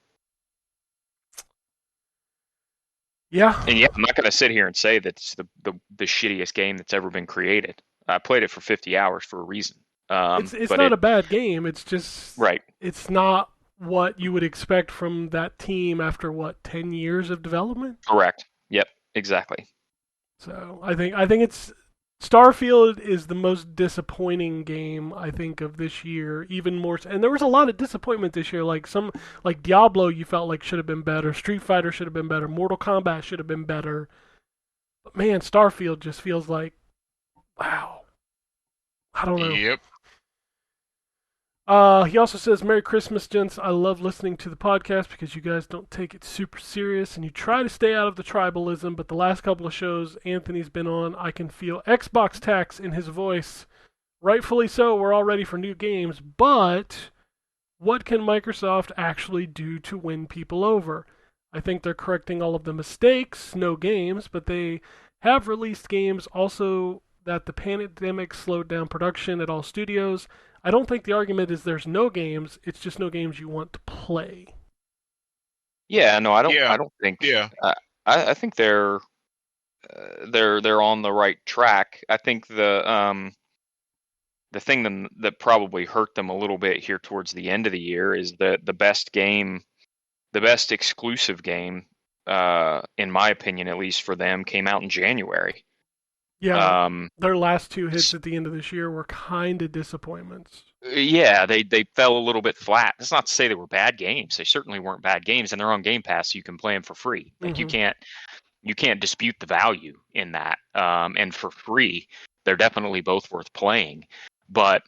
[SPEAKER 1] Yeah.
[SPEAKER 3] And yeah, I'm not going to sit here and say that it's the shittiest game that's ever been created. I played it for 50 hours for a reason.
[SPEAKER 1] It's not a bad game. It's just
[SPEAKER 3] right.
[SPEAKER 1] It's not what you would expect from that team after 10 years of development.
[SPEAKER 3] Correct. Yep. Exactly.
[SPEAKER 1] So I think it's Starfield is the most disappointing game I think of this year, even more. And there was a lot of disappointment this year. Like Diablo, you felt like should have been better. Street Fighter should have been better. Mortal Kombat should have been better. But man, Starfield just feels like, wow. I don't know.
[SPEAKER 2] Yep.
[SPEAKER 1] He also says, Merry Christmas, gents. I love listening to the podcast because you guys don't take it super serious and you try to stay out of the tribalism, but the last couple of shows Anthony's been on, I can feel Xbox tax in his voice. Rightfully so, we're all ready for new games, but what can Microsoft actually do to win people over? I think they're correcting all of the mistakes, no games, but they have released games also that the pandemic slowed down production at all studios. I don't think the argument is there's no games. It's just no games you want to play.
[SPEAKER 3] Yeah, no, I don't. Yeah. I don't think.
[SPEAKER 2] Yeah,
[SPEAKER 3] I think they're on the right track. I think the thing that probably hurt them a little bit here towards the end of the year is the best exclusive game, in my opinion, at least for them, came out in January.
[SPEAKER 1] Yeah, their last two hits at the end of this year were kind of disappointments.
[SPEAKER 3] Yeah, they fell a little bit flat. That's not to say they were bad games. They certainly weren't bad games, and they're on Game Pass, so you can play them for free. Like you can't dispute the value in that. And for free, they're definitely both worth playing. But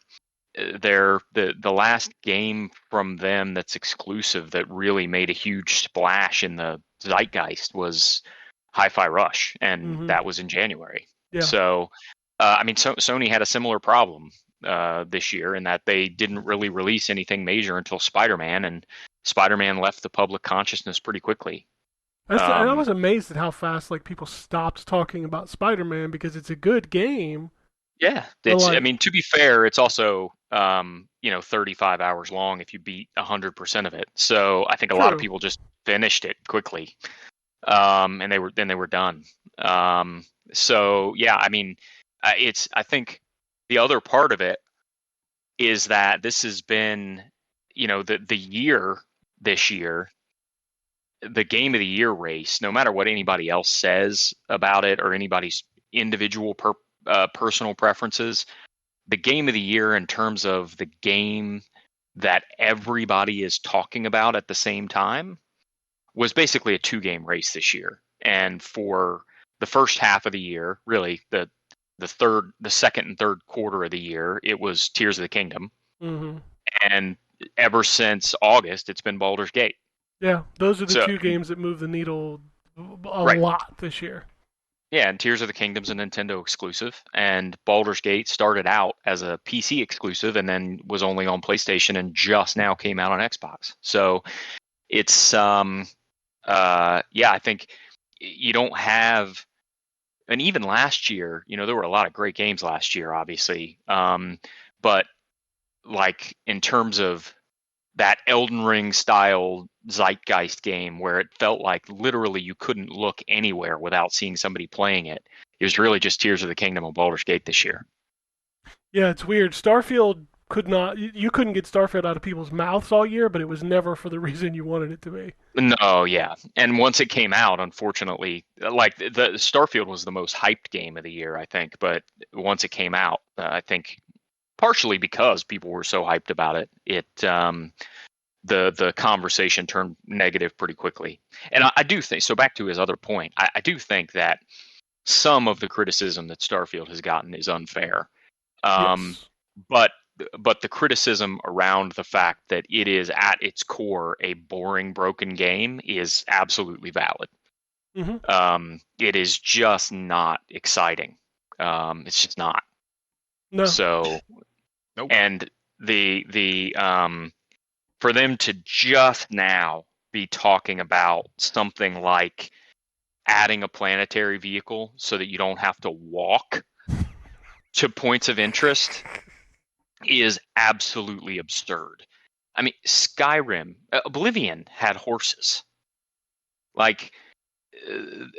[SPEAKER 3] they're the last game from them that's exclusive that really made a huge splash in the zeitgeist was Hi-Fi Rush, and that was in January. Yeah. So, Sony had a similar problem this year in that they didn't really release anything major until Spider-Man, and Spider-Man left the public consciousness pretty quickly.
[SPEAKER 1] I was amazed at how fast people stopped talking about Spider-Man because it's a good game.
[SPEAKER 3] Yeah, to be fair, it's also 35 hours long if you beat 100% of it. So I think a lot of people just finished it quickly, and they were done. So yeah, I think the other part of it is that this has been, the year this year, the game of the year race, no matter what anybody else says about it or anybody's individual personal preferences, the game of the year in terms of the game that everybody is talking about at the same time was basically a 2-game race this year. And for the first half of the year, really the second and third quarter of the year, it was Tears of the Kingdom. Mm-hmm. And ever since August, it's been Baldur's Gate.
[SPEAKER 1] Yeah, those are the two games that move the needle a lot this year.
[SPEAKER 3] Yeah, and Tears of the Kingdom's a Nintendo exclusive, and Baldur's Gate started out as a PC exclusive and then was only on PlayStation and just now came out on Xbox. So it's I think you don't have, and even last year, there were a lot of great games last year, obviously. But in terms of that Elden Ring style zeitgeist game where it felt like literally you couldn't look anywhere without seeing somebody playing it, it was really just Tears of the Kingdom and Baldur's Gate this year.
[SPEAKER 1] Yeah, it's weird. Starfield you couldn't get Starfield out of people's mouths all year, but it was never for the reason you wanted it to be.
[SPEAKER 3] No, yeah. And once it came out, unfortunately, the Starfield was the most hyped game of the year, I think. But once it came out, I think partially because people were so hyped about it, the conversation turned negative pretty quickly. And I do think, so back to his other point, I do think that some of the criticism that Starfield has gotten is unfair. Yes. But the criticism around the fact that it is at its core a boring, broken game is absolutely valid. It is just not exciting. It's just not.
[SPEAKER 1] No.
[SPEAKER 3] So,
[SPEAKER 2] Nope.
[SPEAKER 3] and the for them to just now be talking about something like adding a planetary vehicle so that you don't have to walk to points of interest is absolutely absurd. I mean, Skyrim, Oblivion had horses. Like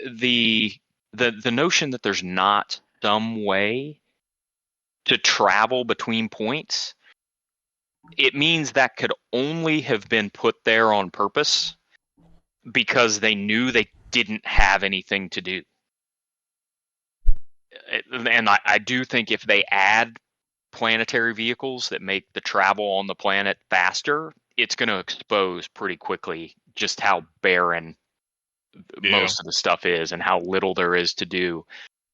[SPEAKER 3] the notion that there's not some way to travel between points, it means that could only have been put there on purpose because they knew they didn't have anything to do. And I do think if they add planetary vehicles that make the travel on the planet faster, it's going to expose pretty quickly just how barren most of the stuff is and how little there is to do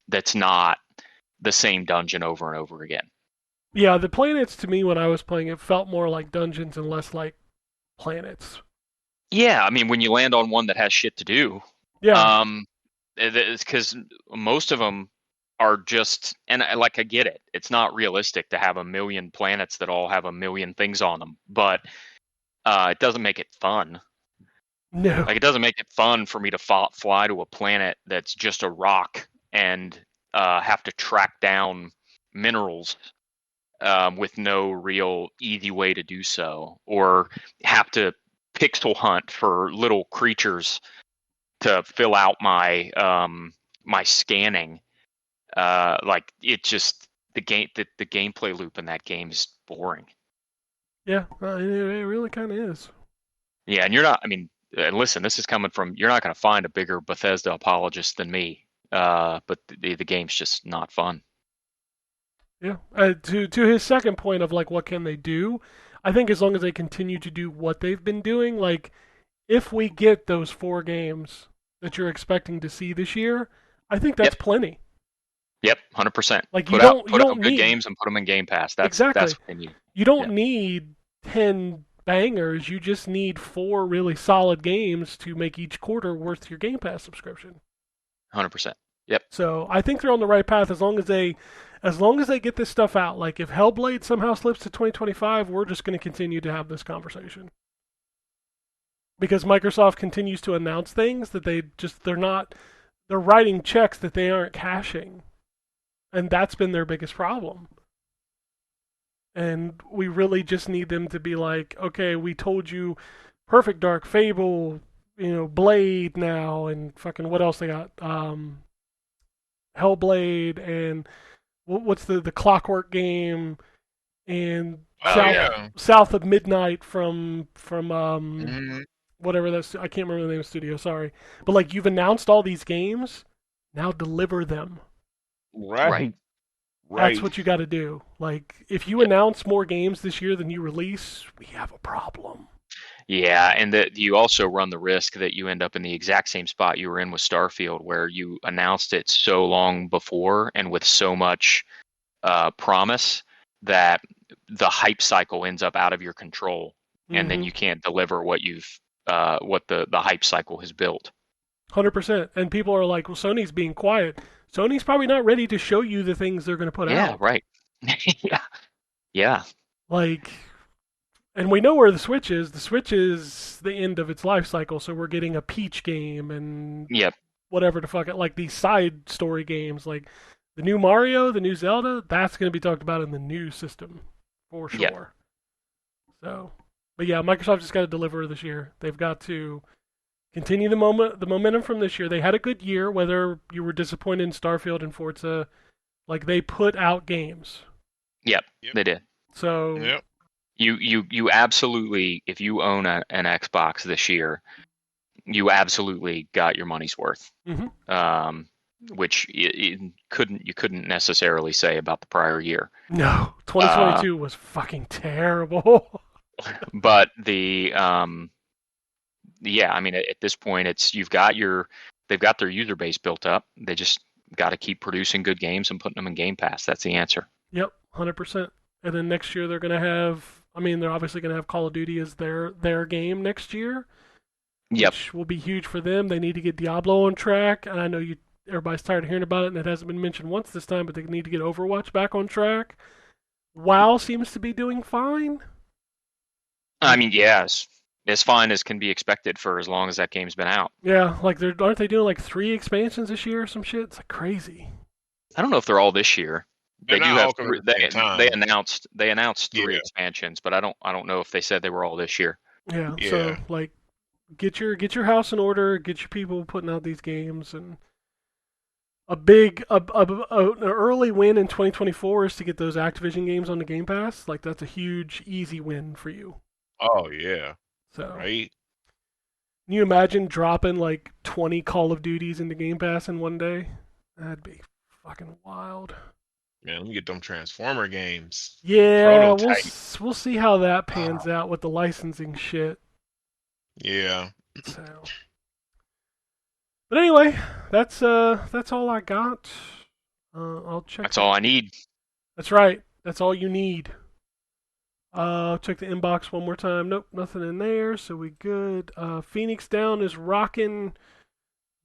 [SPEAKER 3] that's not the same dungeon over and over again.
[SPEAKER 1] Yeah, the planets to me when I was playing it felt more like dungeons and less like planets.
[SPEAKER 3] Yeah, I mean when you land on one that has shit to do.
[SPEAKER 1] Yeah.
[SPEAKER 3] It's because most of them are just, and I get it. It's not realistic to have a million planets that all have a million things on them, but it doesn't make it fun.
[SPEAKER 1] No.
[SPEAKER 3] Like it doesn't make it fun for me to fly to a planet that's just a rock and have to track down minerals with no real easy way to do so, or have to pixel hunt for little creatures to fill out my my scanning. Like it just the gameplay loop in that game is boring.
[SPEAKER 1] Yeah, it really kind of is.
[SPEAKER 3] Yeah, and you're not. I mean, listen, this is coming from. You're not going to find a bigger Bethesda apologist than me. But the game's just not fun.
[SPEAKER 1] Yeah. To his second point of like what can they do, I think as long as they continue to do what they've been doing, like if we get those 4 games that you're expecting to see this year, I think that's plenty.
[SPEAKER 3] Yep, 100%.
[SPEAKER 1] Like
[SPEAKER 3] put out good games and put them in Game Pass. That's what they need.
[SPEAKER 1] You don't need 10 bangers. You just need 4 really solid games to make each quarter worth your Game Pass subscription.
[SPEAKER 3] 100%. Yep.
[SPEAKER 1] So I think they're on the right path as long as they get this stuff out. Like if Hellblade somehow slips to 2025, we're just going to continue to have this conversation. Because Microsoft continues to announce things that they're writing checks that they aren't cashing. And that's been their biggest problem. And we really just need them to be like, okay, we told you Perfect Dark, Fable, Blade now, and fucking what else they got? Hellblade, and what's the Clockwork game, and South of Midnight from whatever that's, I can't remember the name of the studio, sorry. But like you've announced all these games, now deliver them.
[SPEAKER 2] Right.
[SPEAKER 1] That's what you got to do. Like, if you announce more games this year than you release, we have a problem.
[SPEAKER 3] Yeah, and that you also run the risk that you end up in the exact same spot you were in with Starfield, where you announced it so long before and with so much promise that the hype cycle ends up out of your control, and then you can't deliver what the hype cycle has built.
[SPEAKER 1] 100%. And people are like, well, Sony's being quiet. Sony's probably not ready to show you the things they're going to put out.
[SPEAKER 3] Yeah, right. Yeah.
[SPEAKER 1] Like, and we know where the Switch is. The Switch is the end of its life cycle, so we're getting a Peach game and whatever the fuck, like these side story games, like the new Mario, the new Zelda, that's going to be talked about in the new system for sure. Yep. So, but yeah, Microsoft just got to deliver this year. They've got to continue the momentum from this year. They had a good year, whether you were disappointed in Starfield and Forza. Like, they put out games.
[SPEAKER 3] Yep. They did.
[SPEAKER 1] So
[SPEAKER 3] you absolutely, if you own an Xbox this year, you absolutely got your money's worth.
[SPEAKER 1] Mm-hmm.
[SPEAKER 3] Which you couldn't necessarily say about the prior year.
[SPEAKER 1] No, 2022 was fucking terrible.
[SPEAKER 3] But yeah, I mean, at this point, they've got their user base built up. They just got to keep producing good games and putting them in Game Pass. That's the answer.
[SPEAKER 1] Yep, 100%. And then next year they're obviously going to have Call of Duty as their game next year.
[SPEAKER 3] Yep.
[SPEAKER 1] which will be huge for them. They need to get Diablo on track, and I know everybody's tired of hearing about it, and it hasn't been mentioned once this time, but they need to get Overwatch back on track. WoW seems to be doing fine.
[SPEAKER 3] I mean, yes, as fine as can be expected for as long as that game's been out.
[SPEAKER 1] Yeah, like aren't they doing like 3 expansions this year or some shit? It's like crazy.
[SPEAKER 3] I don't know if they're all this year.
[SPEAKER 2] They're
[SPEAKER 3] They do
[SPEAKER 2] not all
[SPEAKER 3] have
[SPEAKER 2] coming at the same time.
[SPEAKER 3] they announced 3
[SPEAKER 2] Yeah.
[SPEAKER 3] expansions, but I don't know if they said they were all this year.
[SPEAKER 1] Yeah.
[SPEAKER 2] Yeah.
[SPEAKER 1] So like, get your house in order. Get your people putting out these games, and an early win in 2024 is to get those Activision games on the Game Pass. Like that's a huge, easy win for you.
[SPEAKER 2] Oh yeah.
[SPEAKER 1] So
[SPEAKER 2] Right.
[SPEAKER 1] can you imagine dropping like 20 Call of Duties into Game Pass in one day? That'd be fucking wild.
[SPEAKER 2] Man, let me get them Transformer games.
[SPEAKER 1] Yeah,
[SPEAKER 2] Prototype.
[SPEAKER 1] we'll see how that pans out with the licensing shit.
[SPEAKER 2] Yeah.
[SPEAKER 1] So. But anyway, that's all I got. I'll check.
[SPEAKER 3] That's all I need.
[SPEAKER 1] That's right. That's all you need. Check the inbox one more time. Nope, nothing in there, so we good. Phoenix Down is rocking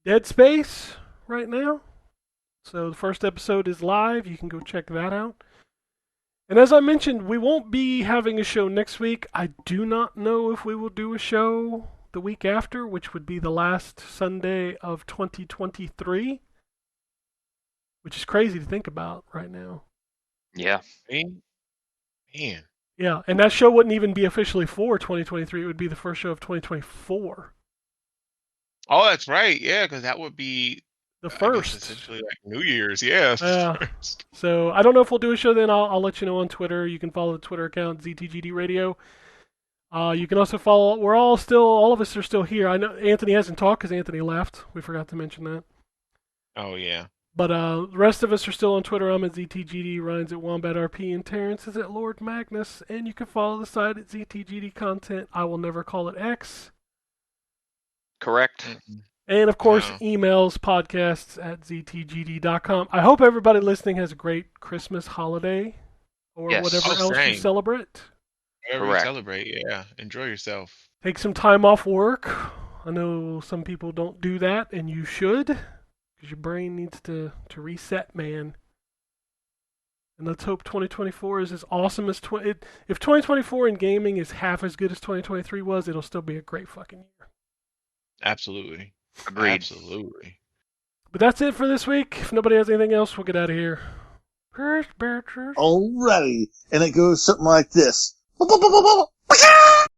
[SPEAKER 1] Dead Space right now. So the first episode is live. You can go check that out. And as I mentioned, we won't be having a show next week. I do not know if we will do a show the week after, which would be the last Sunday of 2023, which is crazy to think about right now.
[SPEAKER 3] Yeah.
[SPEAKER 2] Man.
[SPEAKER 1] Yeah, and that show wouldn't even be officially for 2023. It would be the first show of 2024.
[SPEAKER 2] Oh, that's right. Yeah, because that would be
[SPEAKER 1] The
[SPEAKER 2] I guess
[SPEAKER 1] first.
[SPEAKER 2] essentially like New Year's. Yeah.
[SPEAKER 1] Yeah. So I don't know if we'll do a show then. I'll let you know on Twitter. You can follow the Twitter account ZTGD Radio. You can also follow. All of us are still here. I know Anthony hasn't talked because Anthony left. We forgot to mention that.
[SPEAKER 2] Oh yeah.
[SPEAKER 1] But the rest of us are still on Twitter. I'm at ZTGD, Ryan's at WombatRP, and Terrence is at Lord Magnus. And you can follow the site at ZTGD Content. I will never call it X.
[SPEAKER 3] Correct.
[SPEAKER 1] And of course,
[SPEAKER 2] Wow.
[SPEAKER 1] emails, podcasts at ztgd.com. I hope everybody listening has a great Christmas holiday or
[SPEAKER 3] Yes.
[SPEAKER 1] whatever
[SPEAKER 2] Oh,
[SPEAKER 1] else you
[SPEAKER 2] same.
[SPEAKER 1] celebrate.
[SPEAKER 2] Whatever you
[SPEAKER 3] Correct.
[SPEAKER 2] celebrate, yeah. Enjoy yourself.
[SPEAKER 1] Take some time off work. I know some people don't do that, and you should, because your brain needs to reset, man. And let's hope 2024 is as awesome as if 2024 in gaming is half as good as 2023 was, it'll still be a great fucking year.
[SPEAKER 2] Absolutely.
[SPEAKER 3] Agreed.
[SPEAKER 2] Absolutely.
[SPEAKER 1] But that's it for this week. If nobody has anything else, we'll get out of here.
[SPEAKER 6] Alrighty. And it goes something like this.